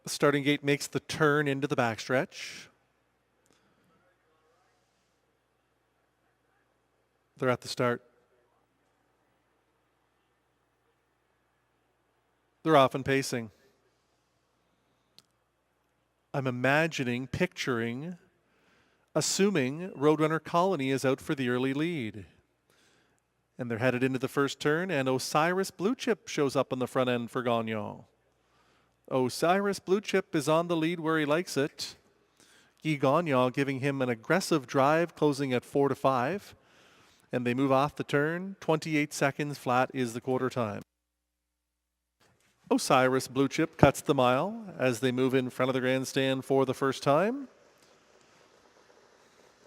The starting gate makes the turn into the backstretch. They're at the start. They're off and pacing. I'm imagining, picturing, assuming Roadrunner Colony is out for the early lead. And they're headed into the first turn, and Osiris Blue Chip shows up on the front end for Gagnon. Osiris Blue Chip is on the lead where he likes it. Guy Gagnon giving him an aggressive drive, closing at 4-5. And they move off the turn. 28 seconds flat is the quarter time. Osiris Blue Chip cuts the mile as they move in front of the grandstand for the first time.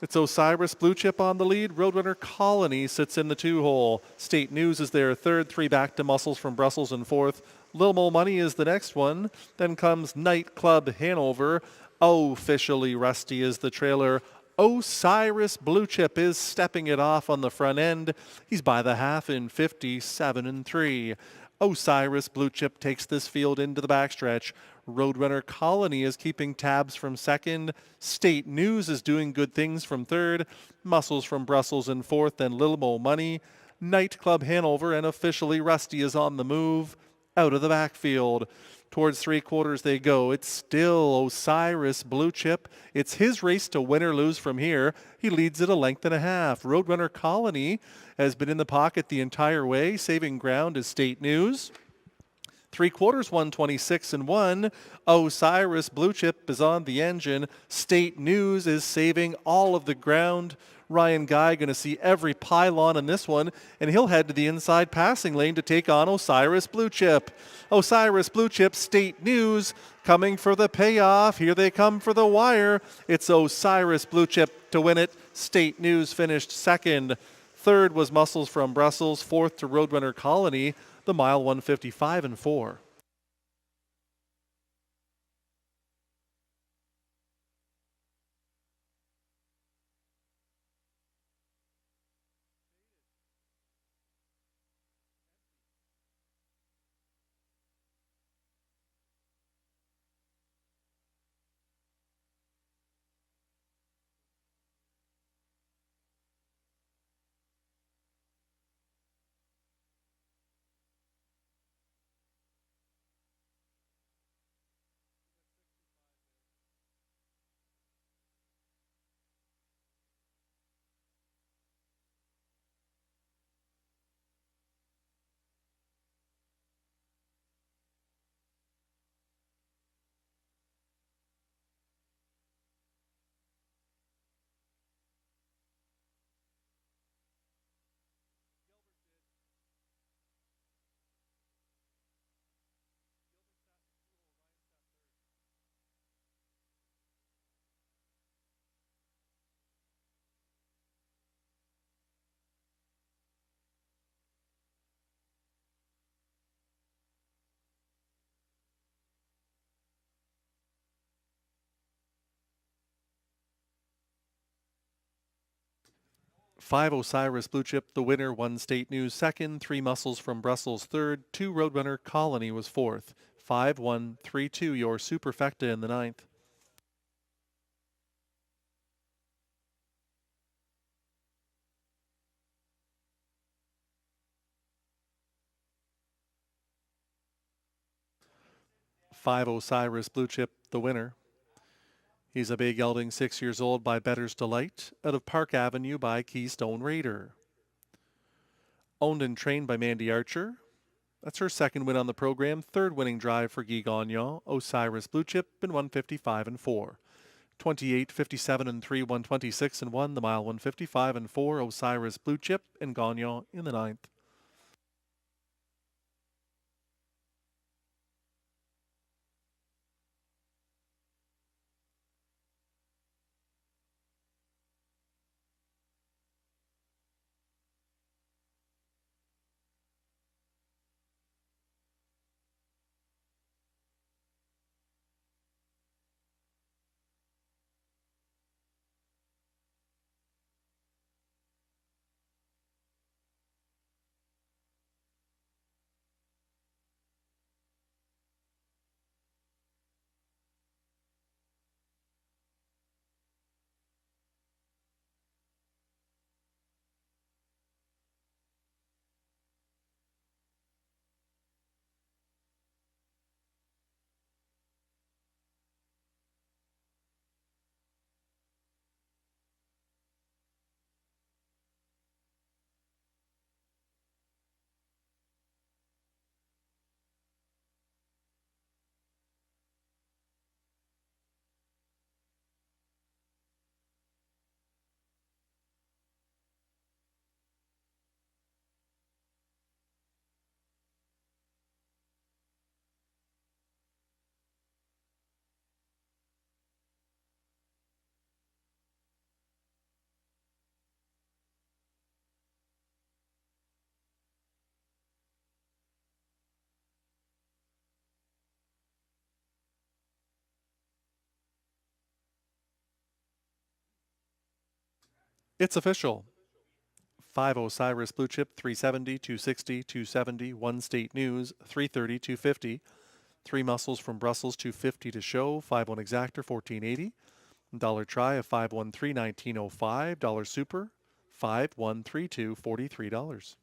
It's Osiris Blue Chip on the lead. Roadrunner Colony sits in the 2-hole. State News is there third. 3 back to Muscles from Brussels in fourth. Lil Mo Money is the next one. Then comes Nightclub Hanover. Officially Rusty is the trailer. Osiris Blue Chip is stepping it off on the front end. He's by the half in 57-3. Osiris Blue Chip takes this field into the backstretch. Roadrunner Colony is keeping tabs from second. State News is doing good things from third. Muscles from Brussels in fourth, and Lil Mo Money. Nightclub Hanover and officially Rusty is on the move out of the backfield. Towards 3/4 they go. It's still Osiris Blue Chip. It's his race to win or lose from here. He leads it 1.5 lengths. Roadrunner Colony has been in the pocket the entire way. Saving ground is State News. 3/4, 126-1. Osiris Blue Chip is on the engine. State News is saving all of the ground. Ryan Guy going to see every pylon in this one, and he'll head to the inside passing lane to take on Osiris Blue Chip. Osiris Blue Chip, State News, coming for the payoff. Here they come for the wire. It's Osiris Blue Chip to win it. State News finished second. Third was Muscles from Brussels. Fourth to Roadrunner Colony. The mile 155-4. 5 Osiris Blue Chip, the winner, 1 State News second, 3 Muscles from Brussels third, 2 Roadrunner Colony was fourth, 5-1-3-2 your Superfecta in the ninth. Five Osiris Blue Chip, the winner. He's a big gelding, 6 years old, by Better's Delight, out of Park Avenue by Keystone Raider. Owned and trained by Mandy Archer. That's her second win on the program, third winning drive for Guy Gagnon, Osiris Blue Chip in 155 and 4. 28, 57 and 3, 126 and 1, the mile 155 and 4, Osiris Blue Chip and Gagnon in the ninth. It's official. 5 Osiris Blue Chip, 370, 260, 270, 1 State News, 330, 250. 3 Muscles from Brussels, 250 to show, 5-1 Exactor, 1480. Dollar try of 513, 1905. Dollar Super, 5132, $43.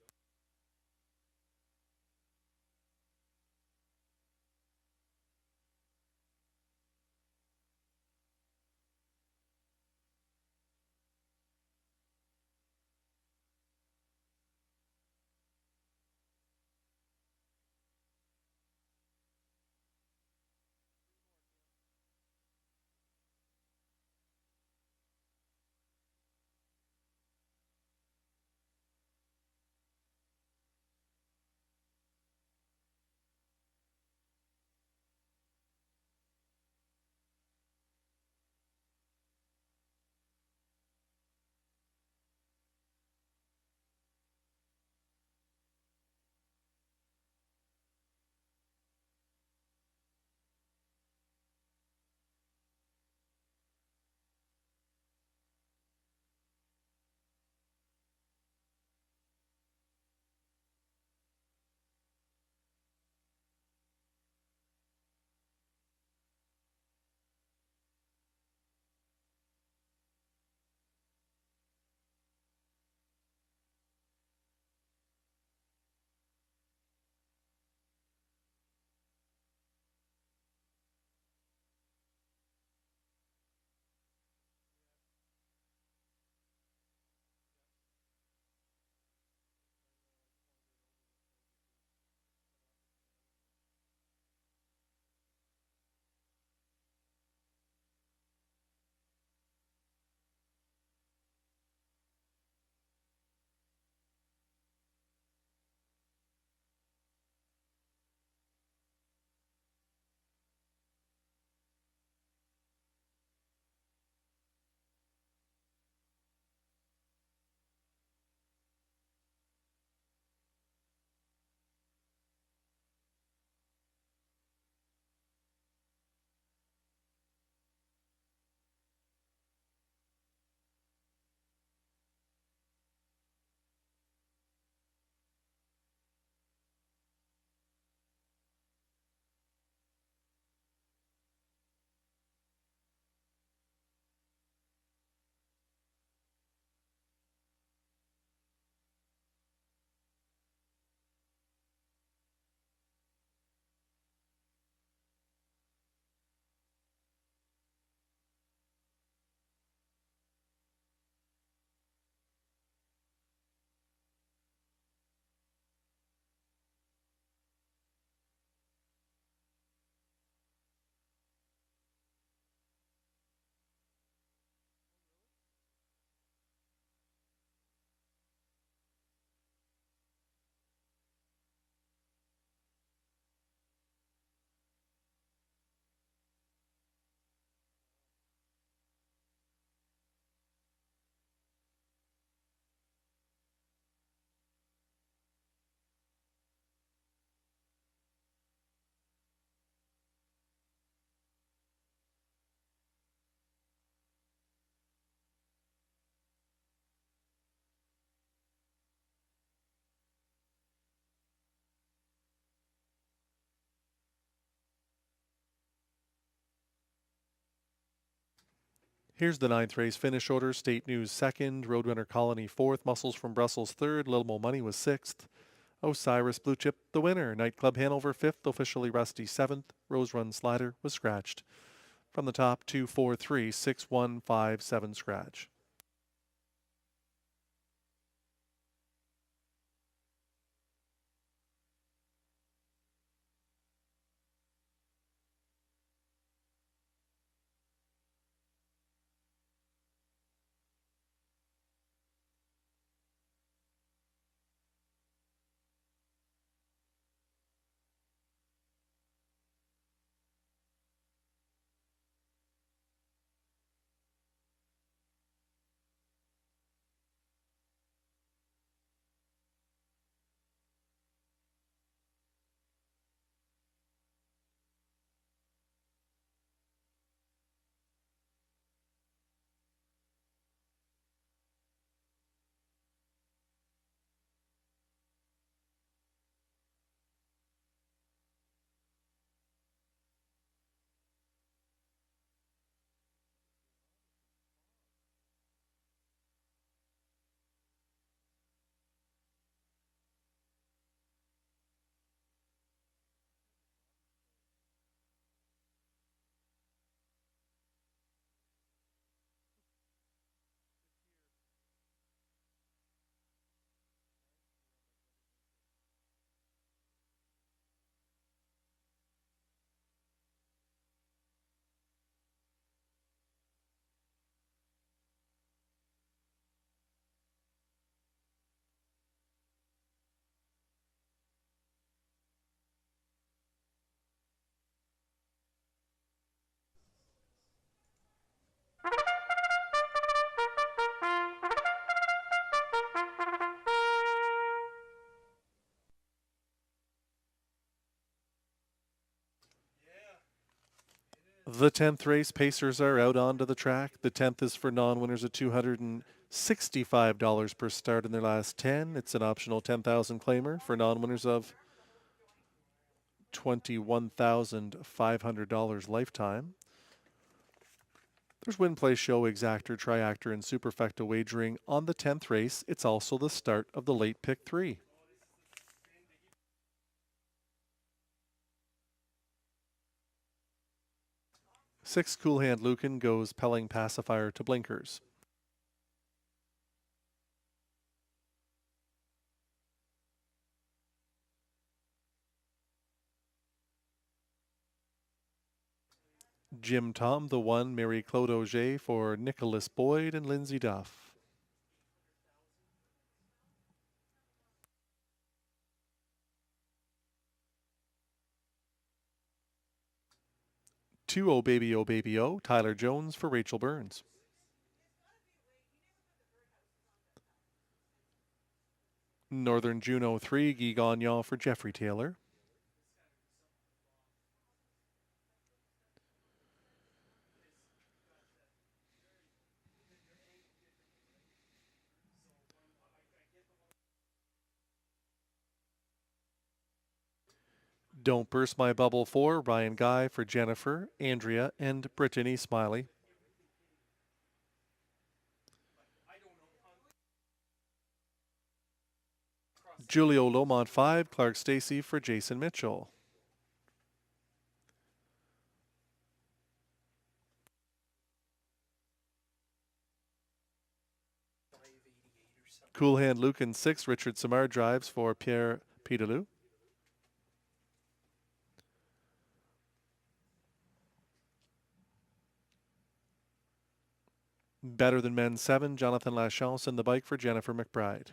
Here's the 9th race finish order. State News 2nd, Roadrunner Colony 4th, Muscles from Brussels 3rd, Little Mo Money was 6th. Osiris Blue Chip the winner. Nightclub Hanover 5th, Officially Rusty 7th, Rose Run Slider was scratched. From the top, 2, 4, 3, 6, 1, 5, 7 scratch. The 10th race, Pacers are out onto the track. The 10th is for non-winners at $265 per start in their last 10. It's an optional 10,000 claimer for non-winners of $21,500 lifetime. There's win, play, show, exactor, triactor, and superfecta wagering on the 10th race. It's also the start of the late pick 3. Six, Cool Hand Lucan goes Pelling Pacifier to blinkers. Jim Tom, the 1, Mary Claude Auger for Nicholas Boyd and Lindsay Duff. Two, Oh Baby Oh Baby Oh, Tyler Jones for Rachel Burns. Northern Juno 3, Guy Gagnon for Jeffrey Taylor. Don't Burst My Bubble 4, Ryan Guy for Jennifer, Andrea, and Brittany Smiley. Julio Lomont 5, Clark Stacy for Jason Mitchell. Cool Hand Lucan 6, Richard Samar drives for Pierre Pidalou. Better Than Men 7, Jonathan Lachance in the bike for Jennifer McBride.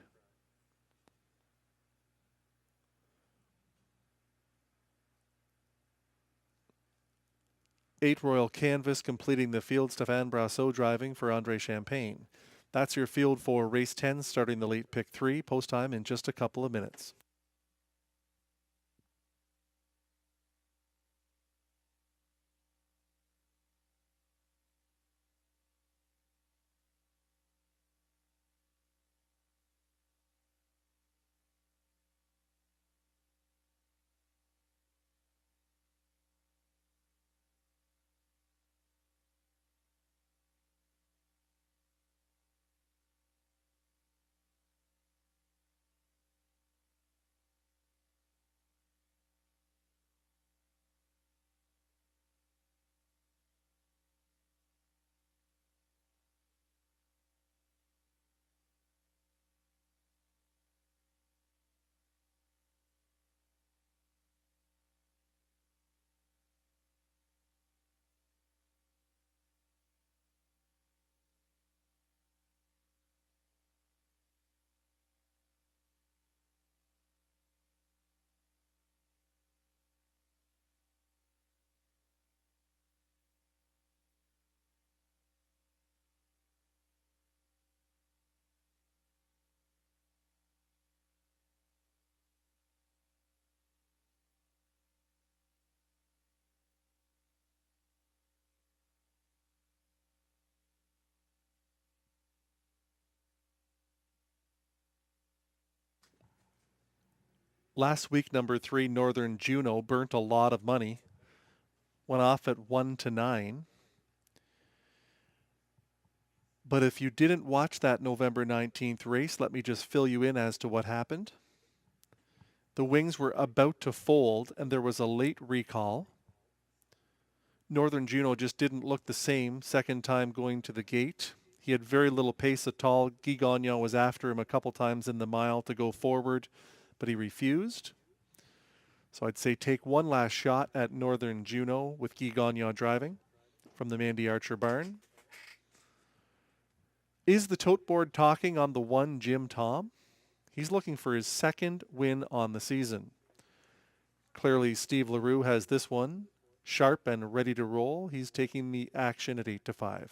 8, Royal Canvas completing the field, Stéphane Brassot driving for Andre Champagne. That's your field for race 10 starting the late pick 3. Post time in just a couple of minutes. Last week, number 3, Northern Juno, burnt a lot of money. Went off at 1-9. But if you didn't watch that November 19th race, let me just fill you in as to what happened. The wings were about to fold, and there was a late recall. Northern Juno just didn't look the same second time going to the gate. He had very little pace at all. Guy Gagnon was after him a couple times in the mile to go forward, but he refused. So I'd say take one last shot at Northern Juno with Guy Gagnon driving from the Mandy Archer barn. Is the tote board talking on the 1 Jim Tom? He's looking for his second win on the season. Clearly Steve LaRue has this one sharp and ready to roll. He's taking the action at 8-5.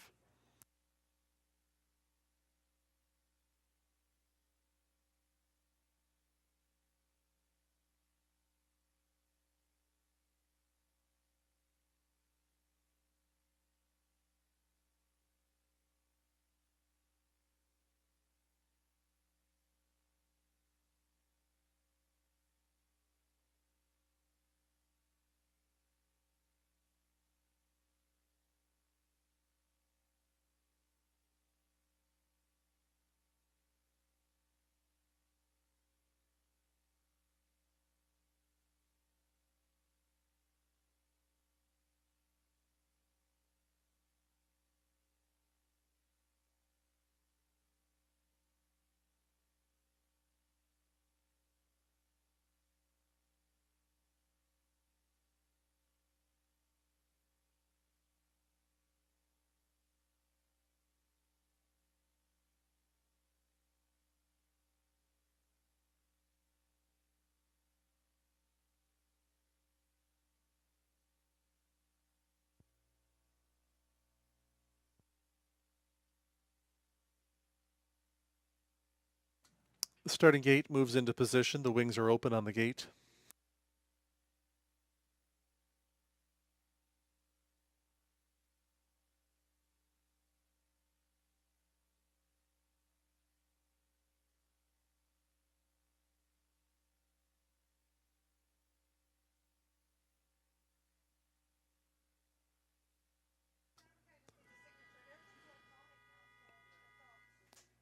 The starting gate moves into position. The wings are open on the gate.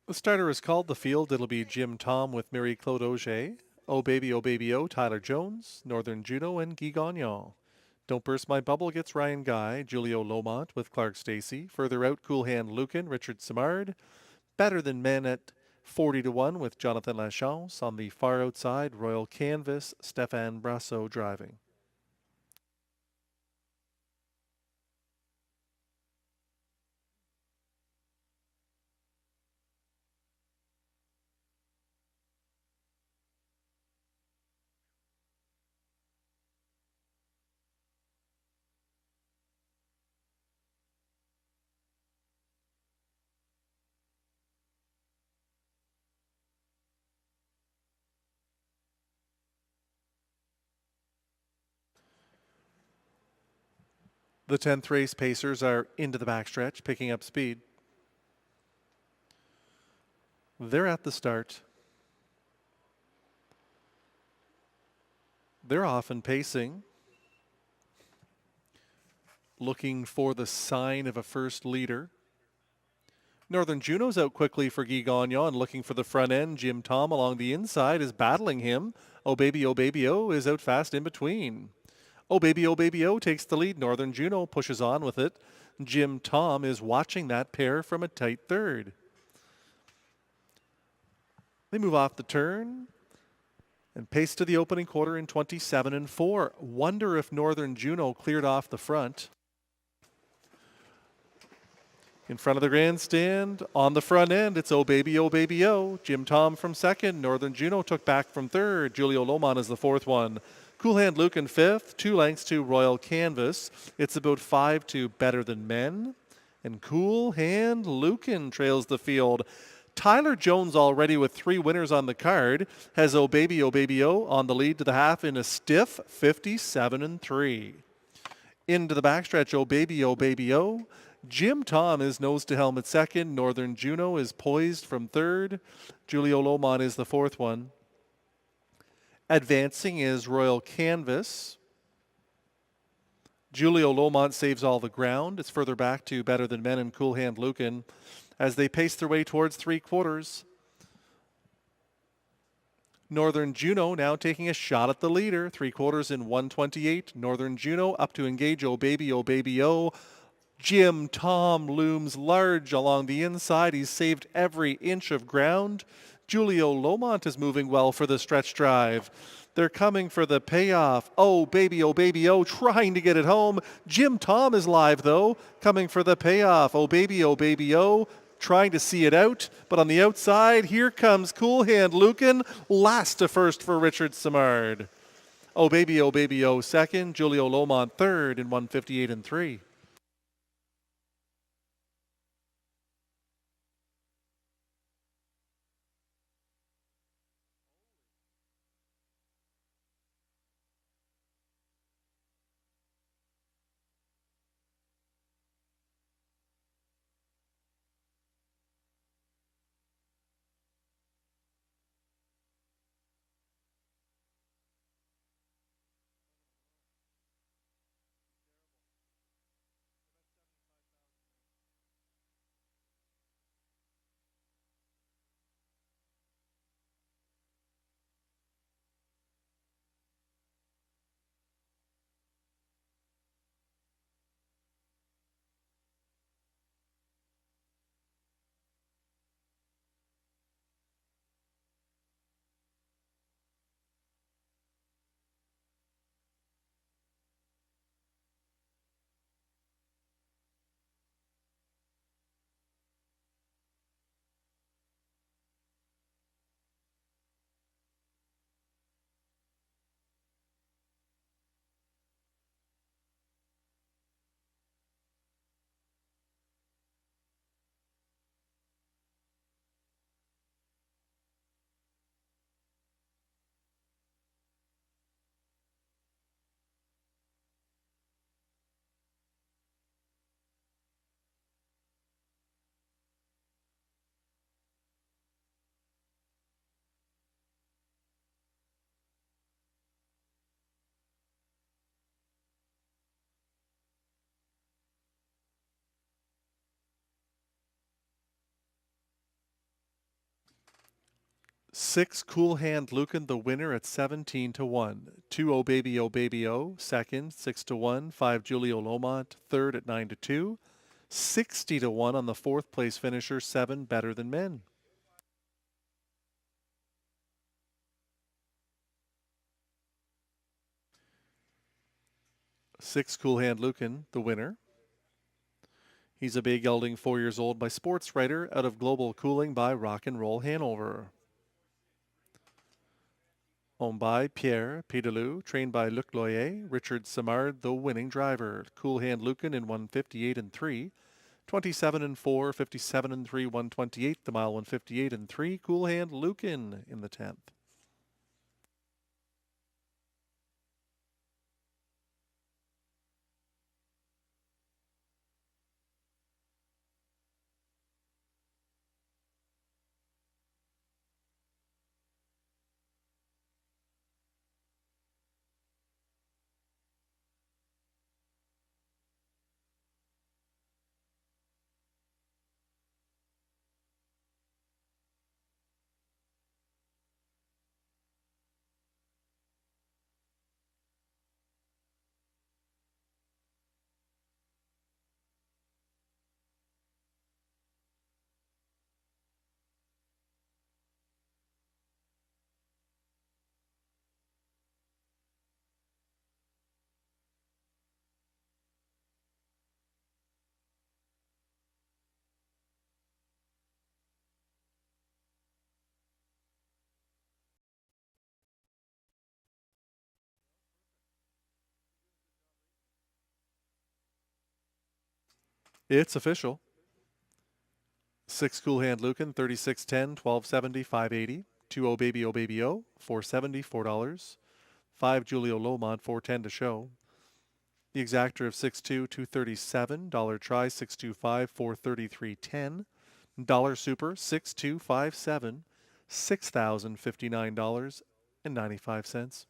The starter is called the field. It'll be Jim Tom with Marie-Claude Auger, Oh Baby Oh, Tyler Jones, Northern Juno, and Guy Gagnon. Don't Burst My Bubble gets Ryan Guy, Julio Lomont with Clark Stacy. Further out, Cool Hand Lucan, Richard Simard. Better Than Men at 40-1 with Jonathan Lachance. On the far outside, Royal Canvas, Stéphane Brasso driving. The 10th race pacers are into the backstretch, picking up speed. They're at the start. They're often pacing, looking for the sign of a first leader. Northern Juno's out quickly for Guy Gagnon, looking for the front end. Jim Tom along the inside is battling him. Oh Baby Oh is out fast in between. Oh Baby Oh takes the lead. Northern Juno pushes on with it. Jim Tom is watching that pair from a tight third. They move off the turn and pace to the opening quarter in 27-4. Wonder if Northern Juno cleared off the front. In front of the grandstand, on the front end, it's Oh Baby Oh. Jim Tom from second. Northern Juno took back from third. Julio Lomont is the fourth one. Cool Hand Lucan fifth, 2 lengths to Royal Canvas. It's about 5 to Better Than Men. And Cool Hand Lucan trails the field. Tyler Jones already with 3 winners on the card has Oh Baby Oh on the lead to the half in a stiff 57-3. Into the backstretch, Oh Baby Oh. Jim Tom is nose to helmet second. Northern Juno is poised from third. Julio Lomont is the fourth one. Advancing is Royal Canvas. Julio Lomont saves all the ground. It's further back to Better Than Men and Cool Hand Lucan as they pace their way towards 3/4. Northern Juno now taking a shot at the leader. 3/4 in 1:28. Northern Juno up to engage Oh Baby, Oh Baby, Oh. Jim Tom looms large along the inside. He's saved every inch of ground. Julio Lomont is moving well for the stretch drive. They're coming for the payoff. Oh, baby, oh, trying to get it home. Jim Tom is live, though, coming for the payoff. Oh, baby, oh, trying to see it out. But on the outside, here comes Cool Hand Lucan, last to first for Richard Simard. Oh, baby, oh, second. Julio Lomont third in 1:58 and 3. Six Cool Hand Lucan, the winner at 17-1. 2 Oh Baby, Oh second, 6-1. 5 Julio Lomont, third at 9-2. 60-1 on the fourth place finisher, 7 Better Than Men. Six Cool Hand Lucan, the winner. He's a big gelding, 4 years old, by Sports Writer, out of Global Cooling by Rock and Roll Hanover. Owned by Pierre Pidelou, trained by Luc Loyer. Richard Simard, the winning driver. Cool Hand Lucan in 1:58 and 3. 27 and 4, 57 and 3, 1:28. The mile 1:58 and 3. Cool Hand Lucan in the 10th. It's official. 6 Cool Hand Lucan, 36.10, 12.70, 5.80. 2 Oh Baby, Oh, 4.70, $4. 5 Julio Lomont, 4.10 to show. The exactor of 6.2, 2.37. Dollar try, 6.25, 4.33.10. Dollar super, 6.257, $6,059. $1.95.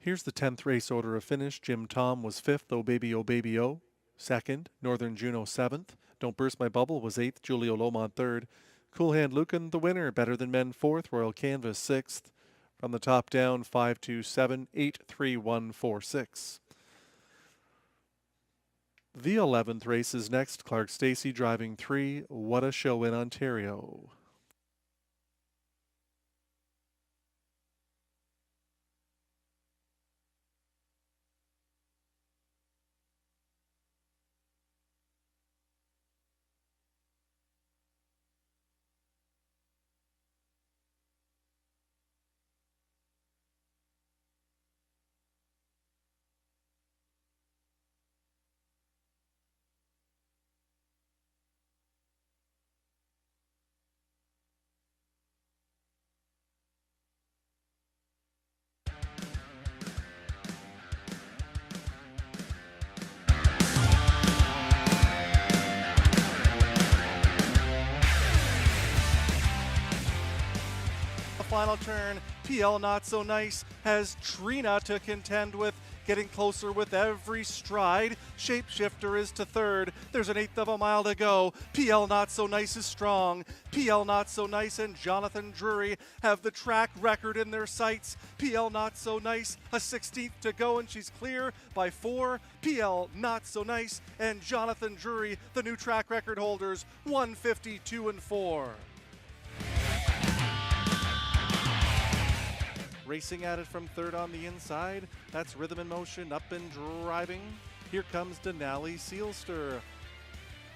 Here's the 10th race order of finish. Jim Tom was 5th, Oh Baby Oh Baby Oh. 2nd, Northern Juno 7th. Don't Burst My Bubble was 8th, Julio Lomont 3rd. Cool Hand Lucan, the winner, Better Than Men 4th, Royal Canvas 6th. From the top down, 5-2-7, 8-3-1-4-6. The 11th race is next. Clark Stacey driving 3. What a Show in Ontario. final turn. PL Not So Nice has Trina to contend with, getting closer with every stride. Shapeshifter is to third. There's an eighth of a mile to go. PL Not So Nice is strong. PL Not So Nice and Jonathan Drury have the track record in their sights. PL Not So Nice, a 16th to go, and she's clear by 4. PL Not So Nice and Jonathan Drury, the new track record holders, 152 and 4. Racing at it from third on the inside. That's Rhythm in Motion up and driving. Here comes Denali Sealster.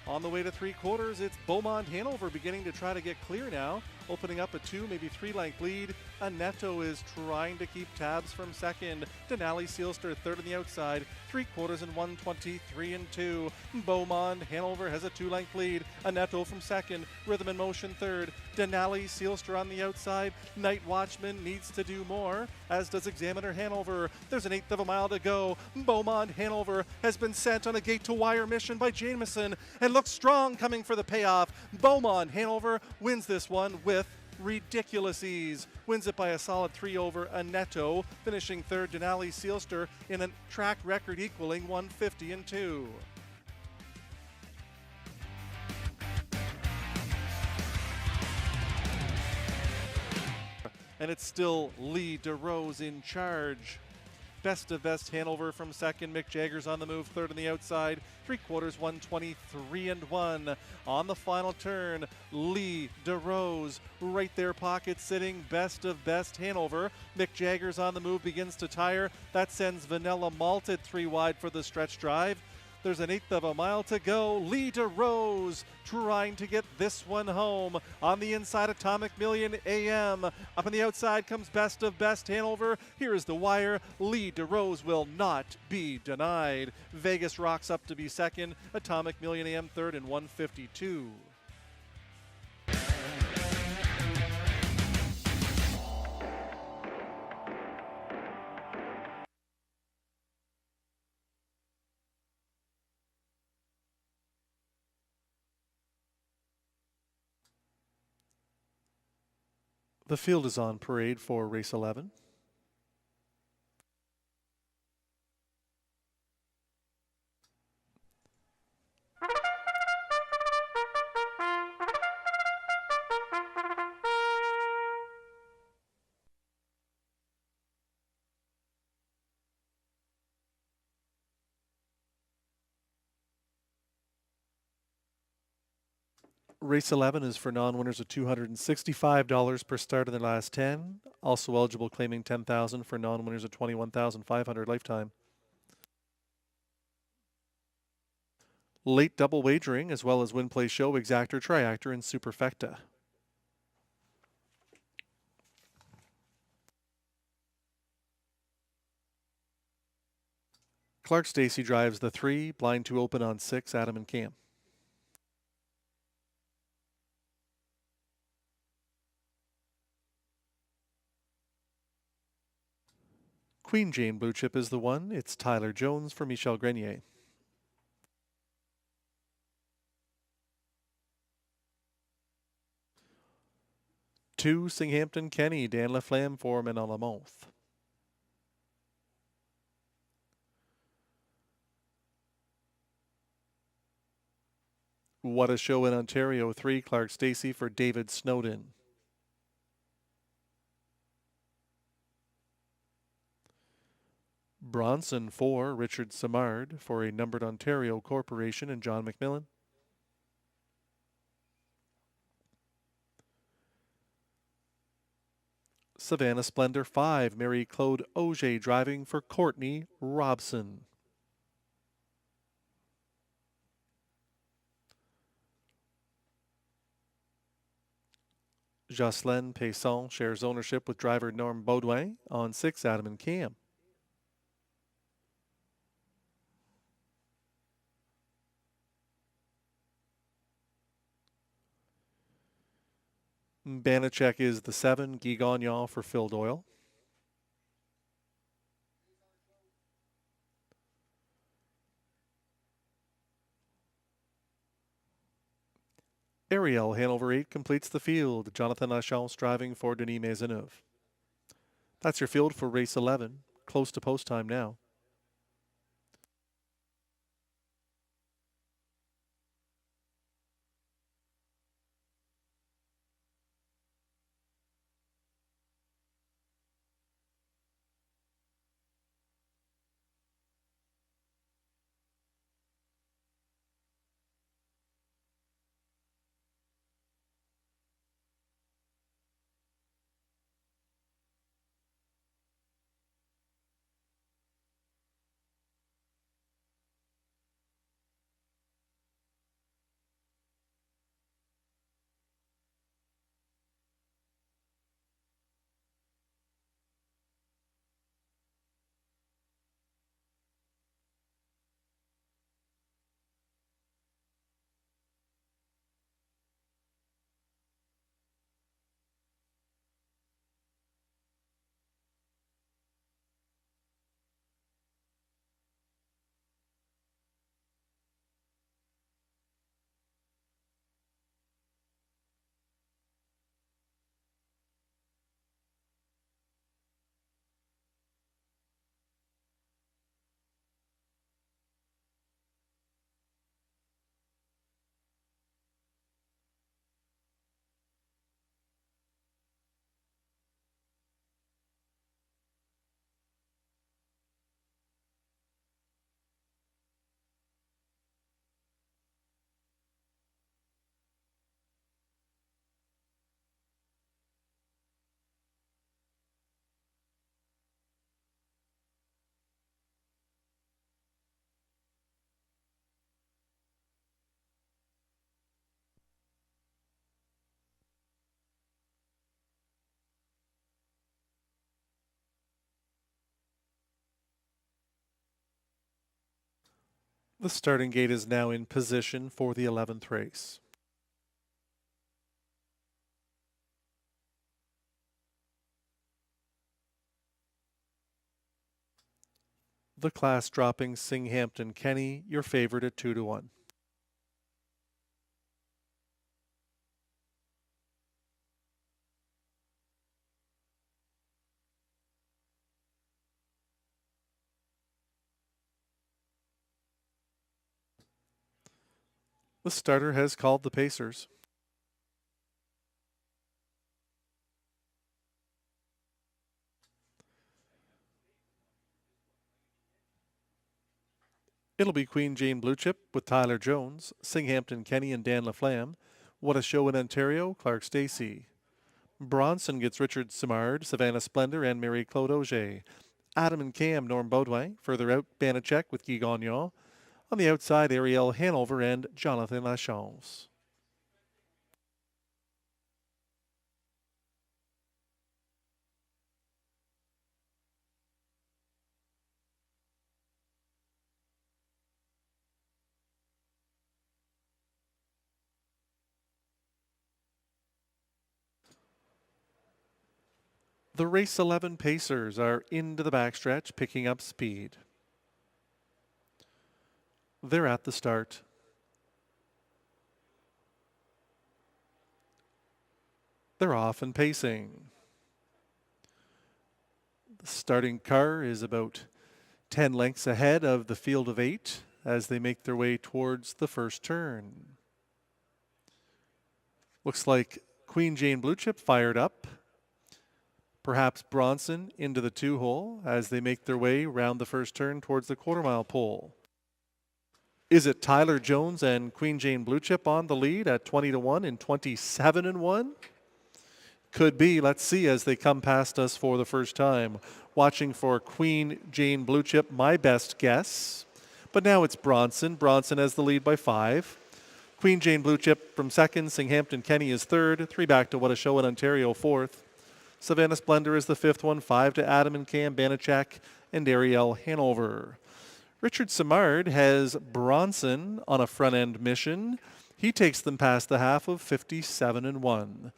On the way to 3/4, it's Beaumont Hanover beginning to try to get clear now. Opening up a 2, maybe 3-length lead. Aneto is trying to keep tabs from second. Denali Sealster third on the outside. 3/4 and 123 and 2. Beaumont Hanover has a 2-length lead. Aneto from second. Rhythm in Motion third. Denali Sealster on the outside. Night Watchman needs to do more, as does Examiner Hanover. There's an eighth of a mile to go. Beaumont Hanover has been sent on a gate-to-wire mission by Jameson and looks strong coming for the payoff. Beaumont Hanover wins this one with ridiculous ease. Wins it by a solid 3 over Aneto, finishing third Denali Sealster in a track record equaling 150 and 2. And it's still Lee DeRose in charge. Best of best Hanover from second. Mick Jagger's on the move, third on the outside. 3/4, 123 and 1. On the final turn, Lee DeRose right there, pocket sitting. Best of best Hanover. Mick Jagger's on the move, begins to tire. That sends Vanilla Malted 3 wide for the stretch drive. There's an eighth of a mile to go. Lee DeRose trying to get this one home. On the inside, Atomic Million AM. Up on the outside comes Best of Best Hanover. Here is the wire. Lee DeRose will not be denied. Vegas rocks up to be second. Atomic Million AM third and 152. The field is on parade for race 11. Race 11 is for non-winners of $265 per start in the last 10. Also eligible claiming $10,000 for non-winners of $21,500 lifetime. Late double wagering as well as win play show, exactor, triactor, and superfecta. Clark Stacy drives the 3, blind 2 open on 6, Adam and Cam. Queen Jane Blue Chip is the 1. It's Tyler Jones for Michel Grenier. Two, Singhampton Kenny, Dan Laflamme for Manon Lamonth. What a Show in Ontario, 3, Clark Stacy for David Snowden. Bronson 4, Richard Samard for a Numbered Ontario Corporation and John McMillan. Savannah Splendor 5, Mary Claude Auger driving for Courtney Robson. Jocelyn Payson shares ownership with driver Norm Baudouin on 6, Adam and Cam. Banachek is the 7, Guy Gagnon for Phil Doyle. Ariel Hanover 8 completes the field. Jonathan Lachance driving for Denis Maisonneuve. That's your field for race 11. Close to post time now. The starting gate is now in position for the 11th race. The class dropping Singhampton Kenny, your favorite at 2-1. The starter has called the pacers. It'll be Queen Jane Blue Chip with Tyler Jones, Singhampton Kenny and Dan LaFlamme. What a Show in Ontario, Clark Stacey. Bronson gets Richard Simard, Savannah Splendor, and Marie-Claude Auger. Adam and Cam, Norm Baudouin. Further out, Banachek with Guy Gagnon. On the outside, Ariel Hanover and Jonathan Lachance. The race 11 pacers are into the backstretch, picking up speed. They're at the start. They're off and pacing. The starting car is about 10 lengths ahead of the field of 8 as they make their way towards the first turn. Looks like Queen Jane Blue Chip fired up. Perhaps Bronson into the 2-hole as they make their way round the first turn towards the quarter-mile pole. Is it Tyler Jones and Queen Jane Blue Chip on the lead at 20-1 and 27-1? Could be. Let's see as they come past us for the first time. Watching for Queen Jane Blue Chip, my best guess. But now it's Bronson. Bronson has the lead by 5. Queen Jane Blue Chip from second. Singhampton Kenny is third. 3 back to What a Show in Ontario, fourth. Savannah Splendor is the 5th one. 5 to Adam and Cam Banachek and Ariel Hanover. Richard Simard has Bronson on a front-end mission. He takes them past the half of 57-1.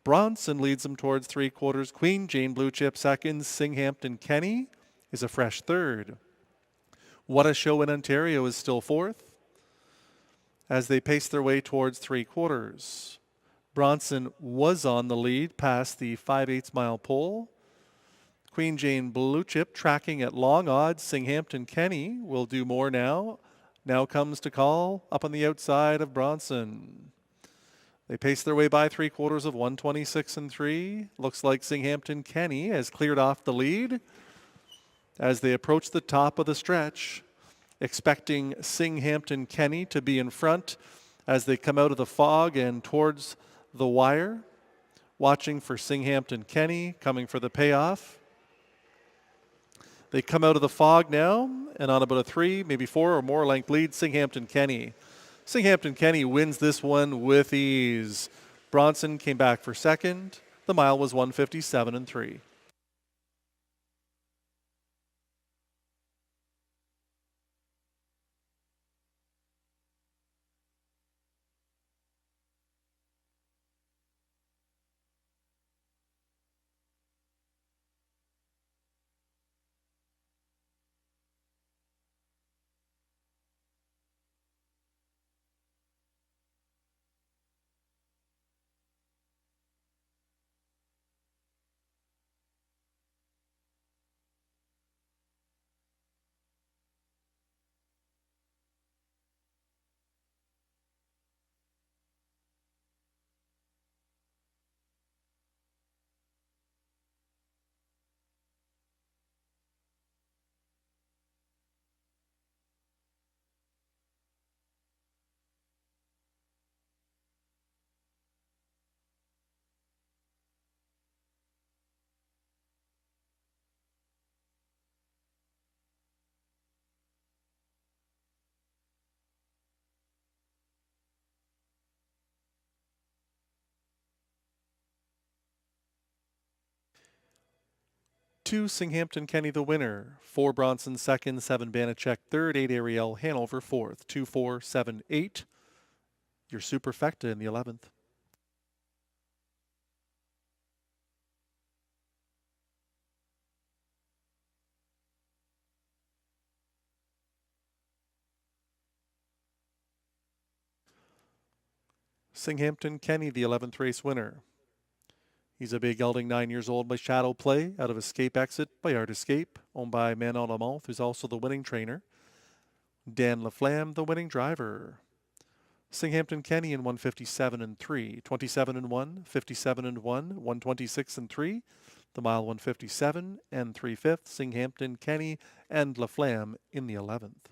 Bronson leads them towards 3/4. Queen Jane Blue Chip second. Singhampton Kenny is a fresh third. What a Show in Ontario is still fourth. as they pace their way towards 3/4. Bronson was on the lead past the 5/8 mile pole. Queen Jane Blue Chip tracking at long odds. Singhampton Kenny will do more now. Now comes to call up on the outside of Bronson. They pace their way by 3/4 of 126 and 3. Looks like Singhampton Kenny has cleared off the lead as they approach the top of the stretch. Expecting Singhampton Kenny to be in front as they come out of the fog and towards the wire. Watching for Singhampton Kenny coming for the payoff. They come out of the fog now and on about a 3, maybe 4 or more length lead, Singhampton Kenny. Singhampton Kenny wins this one with ease. Bronson came back for second. The mile was 157 and 3. Two, Singhampton Kenny the winner. 4, Bronson second. 7, Banachek third. 8, Ariel Hanover fourth. 2, 4, 7, 8. Your superfecta in the 11th. Singhampton Kenny, the 11th race winner. He's a big gelding, 9 years old by Shadow Play, out of Escape Exit by Art Escape, owned by Manon Lamont, who's also the winning trainer. Dan Laflamme, the winning driver. Singhampton Kenny in 157 and 3, 27 and 1, 57 and 1, 126 and 3. The mile 157 and 3/5. Singhampton Kenny and Laflamme in the 11th.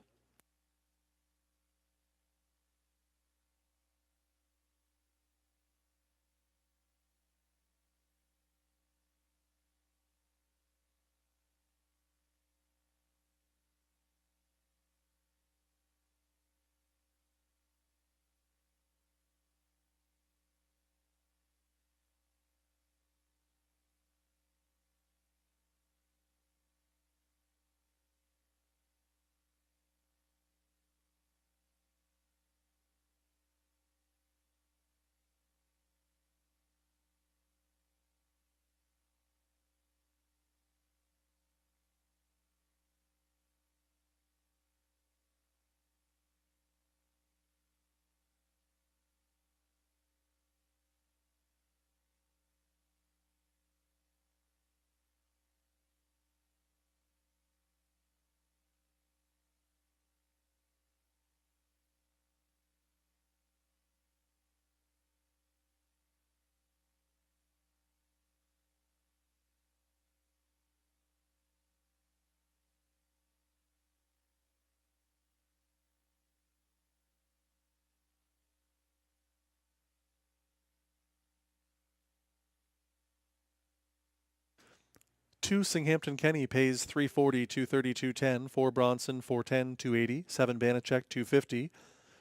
Two, Singhampton Kenny pays 340, 230, 210. 4, Bronson 410, 280. 7, Banachek 250.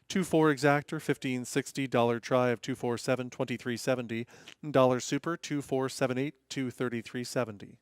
2, 4, Exactor 1560. Dollar Try of 247, 2370. Dollar Super 2478, 233.70.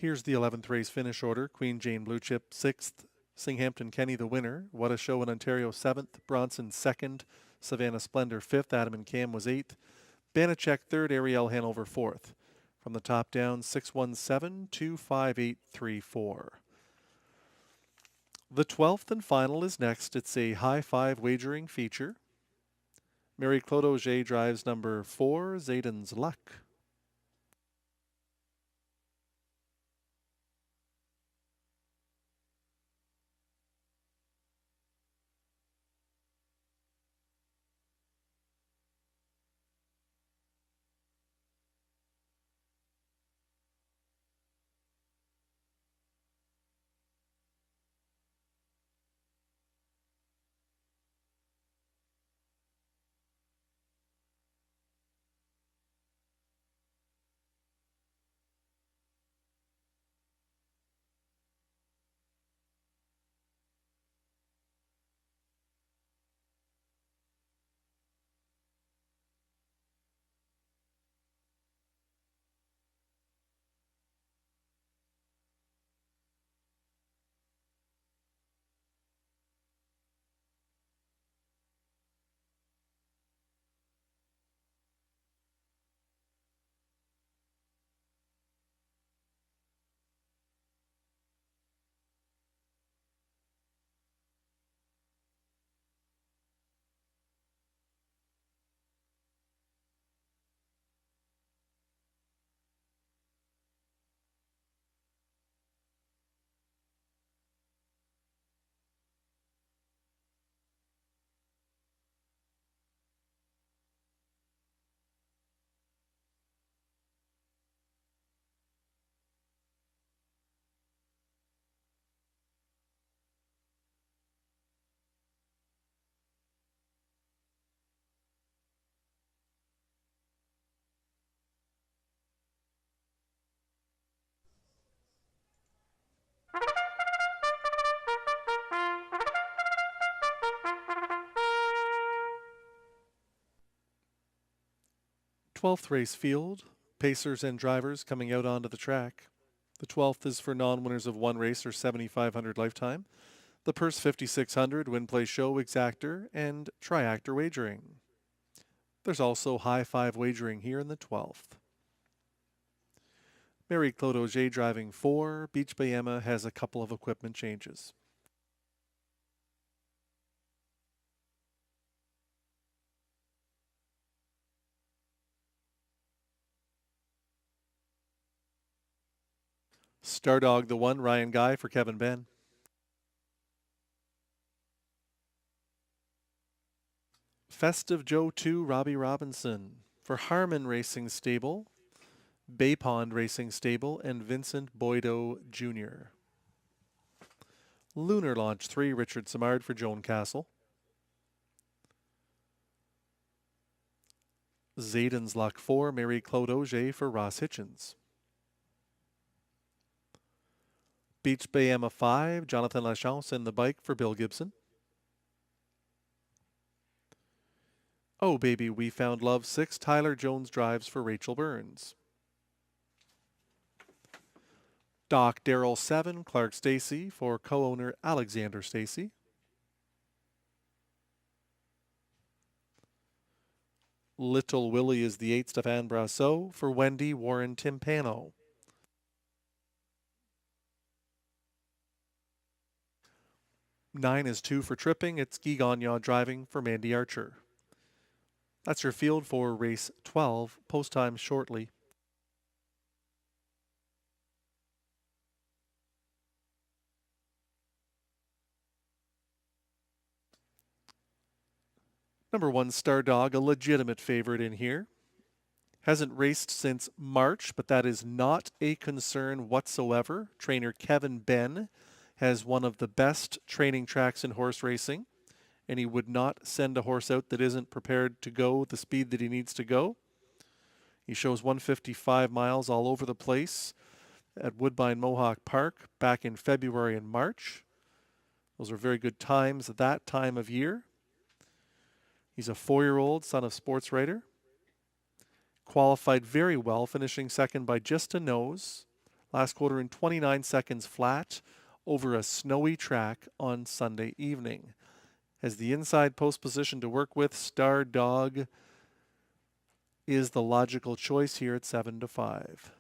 Here's the 11th race finish order. Queen Jane Blue Chip 6th, Singhampton Kenny the winner, What a Show in Ontario 7th, Bronson 2nd, Savannah Splendor 5th, Adam and Cam was 8th, Banachek 3rd, Ariel Hanover 4th. From the top down, 617, 25834. The 12th and final is next. It's a high five wagering feature. Mary Claude Auger drives number 4, Zayden's Luck. Twelfth race field, pacers and drivers coming out onto the track. The 12th is for non-winners of one race or 7,500 lifetime. The purse 5,600, win play show, exactor, and triactor wagering. There's also high five wagering here in the 12th. Mary Claude Auger driving 4. Beach Bay Emma has a couple of equipment changes. Stardog the 1, Ryan Guy for Kevin Ben. Festive Joe 2, Robbie Robinson for Harmon Racing Stable, Bay Pond Racing Stable, and Vincent Boydo Jr. Lunar Launch 3, Richard Simard for Joan Castle. Zayden's Luck 4, Mary Claude Auger for Ross Hitchens. Beach Bay Emma 5, Jonathan Lachance and the Bike for Bill Gibson. Oh Baby, We Found Love 6, Tyler Jones drives for Rachel Burns. Doc Darrell 7, Clark Stacy for co-owner Alexander Stacy. Little Willie is the 8, Stéphane Brassot for Wendy Warren Timpano. Nine is 2 for tripping. It's Guy Gagnon driving for Mandy Archer. That's your field for race 12. Post time shortly. Number 1, Stardog, a legitimate favorite in here. Hasn't raced since March, but that is not a concern whatsoever. Trainer Kevin Ben has one of the best training tracks in horse racing, and he would not send a horse out that isn't prepared to go the speed that he needs to go. He shows 155 miles all over the place at Woodbine Mohawk Park back in February and March. Those are very good times at that time of year. He's a 4-year-old son of sports writer. Qualified very well, finishing second by just a nose Last quarter in 29 seconds flat over a snowy track on Sunday evening. Has the inside post position to work with. Star Dog is the logical choice here at 7-5.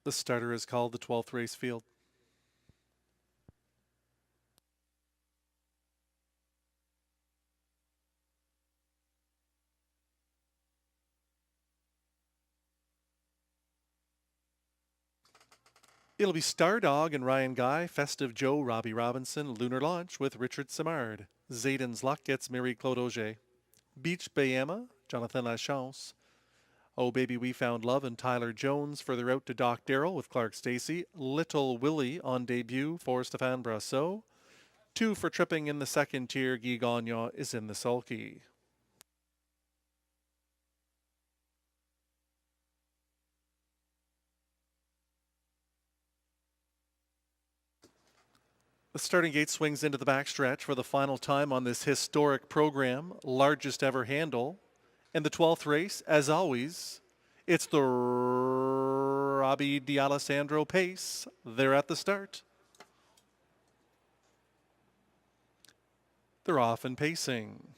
The starter is called the 12th race field. It'll be Star Dog and Ryan Guy, Festive Joe, Robbie Robinson, Lunar Launch with Richard Simard. Zayden's Luck gets Marie-Claude Auger. Beach Bayama, Jonathan Lachance. Oh Baby We Found Love and Tyler Jones further out to Doc Darrell with Clark Stacy. Little Willie on debut for Stéphane Brasseur. 2 for tripping in the second tier. Guy Gagnon is in the sulky. The starting gate swings into the backstretch for the final time on this historic program, largest ever handle. And the 12th race, as always, it's the Robbie D'Alessandro pace. They're at the start. They're off and pacing.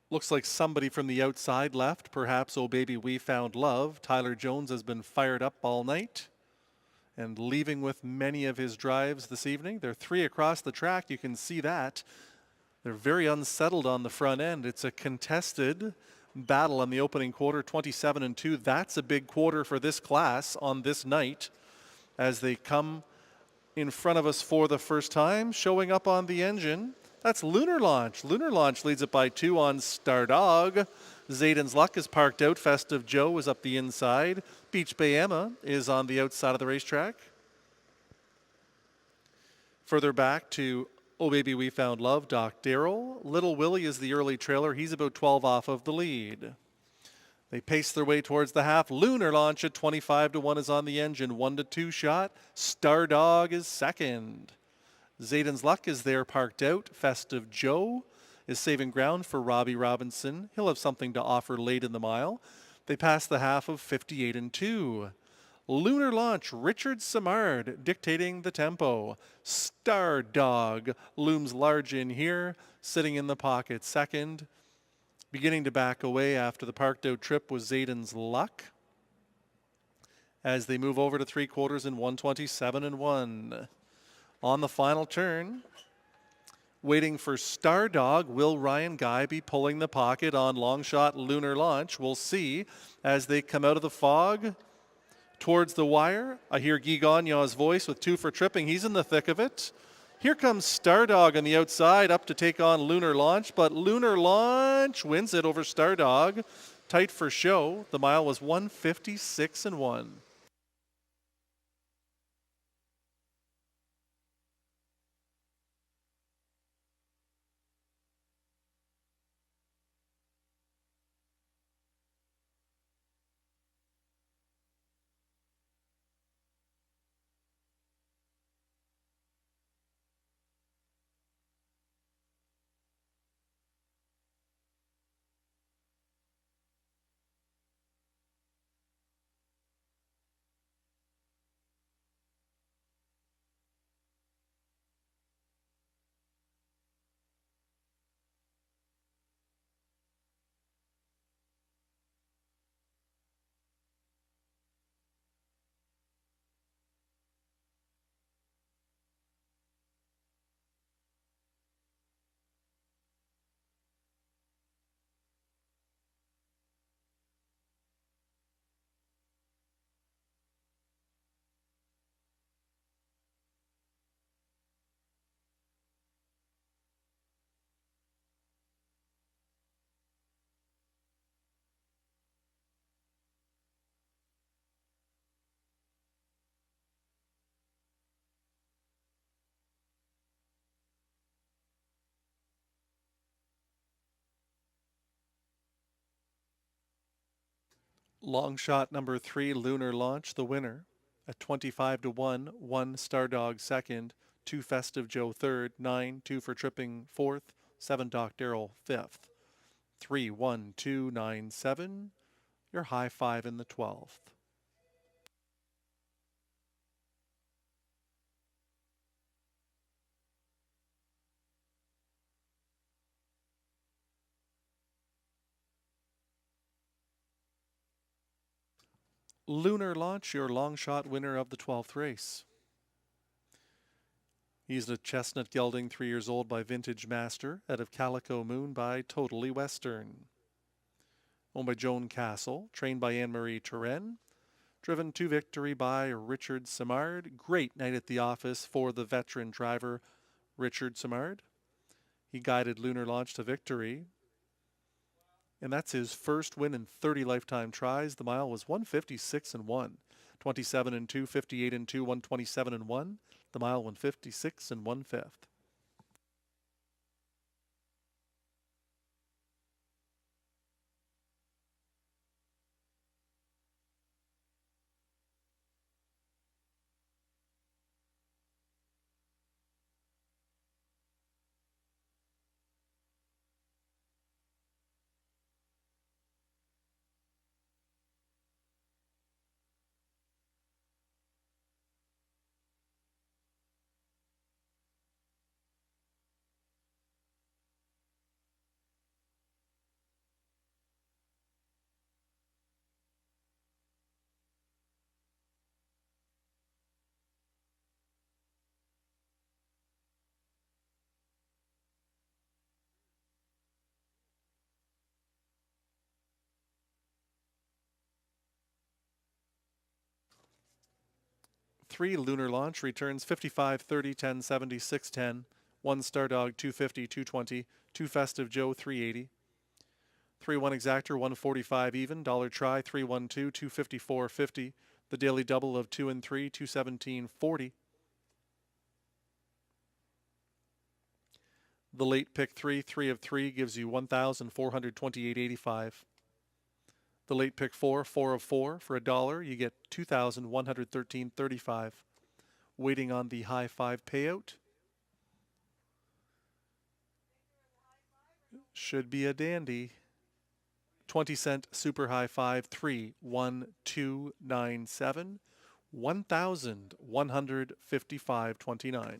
Looks like somebody from the outside left, perhaps Oh Baby We Found Love. Tyler Jones has been fired up all night and leaving with many of his drives this evening. They're 3 across the track, you can see that. They're very unsettled on the front end. It's a contested battle in the opening quarter, 27-2. That's a big quarter for this class on this night as they come in front of us for the first time, showing up on the engine. That's Lunar Launch. Lunar Launch leads it by 2 on Stardog. Zayden's Luck is parked out. Festive Joe is up the inside. Beach Bay Emma is on the outside of the racetrack. Further back to Oh Baby We Found Love, Doc Darrell. Little Willie is the early trailer. He's about 12 off of the lead. They pace their way towards the half. Lunar Launch at 25-1 is on the engine. 1-2 shot. Stardog is second. Zayden's Luck is there parked out. Festive Joe is saving ground for Robbie Robinson. He'll have something to offer late in the mile. They pass the half of 58-2. Lunar Launch, Richard Simard dictating the tempo. Stardog looms large in here, sitting in the pocket second. Beginning to back away after the parked out trip was Zayden's Luck as they move over to 3/4 in 127-1. On the final turn, waiting for Stardog, will Ryan Guy be pulling the pocket on long shot Lunar Launch? We'll see as they come out of the fog towards the wire. I hear Guy Gagnon's voice with 2 for tripping. He's in the thick of it. Here comes Stardog on the outside up to take on Lunar Launch, but Lunar Launch wins it over Stardog. Tight for show. The mile was 156-1. Long shot number 3, Lunar Launch, the winner at 25-1. 1 Stardog second, 2 Festive Joe third, 9 2 for tripping fourth, 7 Doc Darrell fifth. 3-1-2-9-7. Your high 5 in the 12th. Lunar Launch, your long shot winner of the 12th race. He's a chestnut gelding, 3 years old by Vintage Master, out of Calico Moon by Totally Western. Owned by Joan Castle, trained by Anne-Marie Turenne, driven to victory by Richard Simard. Great night at the office for the veteran driver, Richard Simard. He guided Lunar Launch to victory, and that's his first win in 30 lifetime tries. The mile was 156-1. 27 and 2, 58 and 2, 127 and 1. The mile 156 and 1/5. Three Lunar Launch returns 55, 30, 10, 70, 610. One Star Dog 250, 220. Two Festive Joe 380. 3-1 Exactor 145 even. Dollar Try 312, 254.50. The Daily Double of 2 and 3 217.40. The Late Pick 3 of 3 gives you 1,428.85. The Late Pick 4 of 4 for $1, you get 2,113.35. Waiting on the high five payout. Should be a dandy. 20-cent super high five 31297. 1,155.29.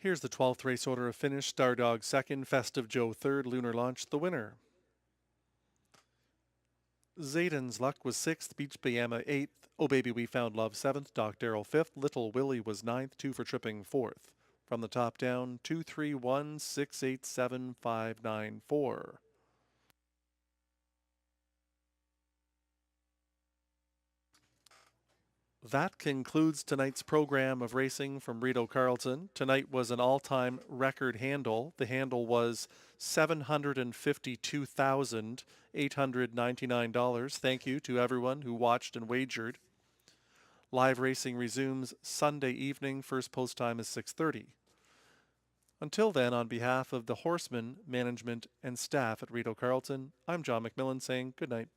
Here's the 12th race order of finish. Stardog second, Festive Joe third, Lunar Launch the winner. Zayden's Luck was 6th, Beach Bayama 8th, Oh Baby We Found Love 7th, Doc Darrell 5th, Little Willie was 9th, 2 for Tripping 4th. From the top down, 2, 3, 1, 6, 8, 7, 5, 9, 4. That concludes tonight's program of racing from Rideau Carleton. Tonight was an all-time record handle. The handle was $752,899. Thank you to everyone who watched and wagered. Live racing resumes Sunday evening. First post time is 6:30. Until then, on behalf of the horsemen, management, and staff at Rideau Carleton, I'm John McMillan saying good night.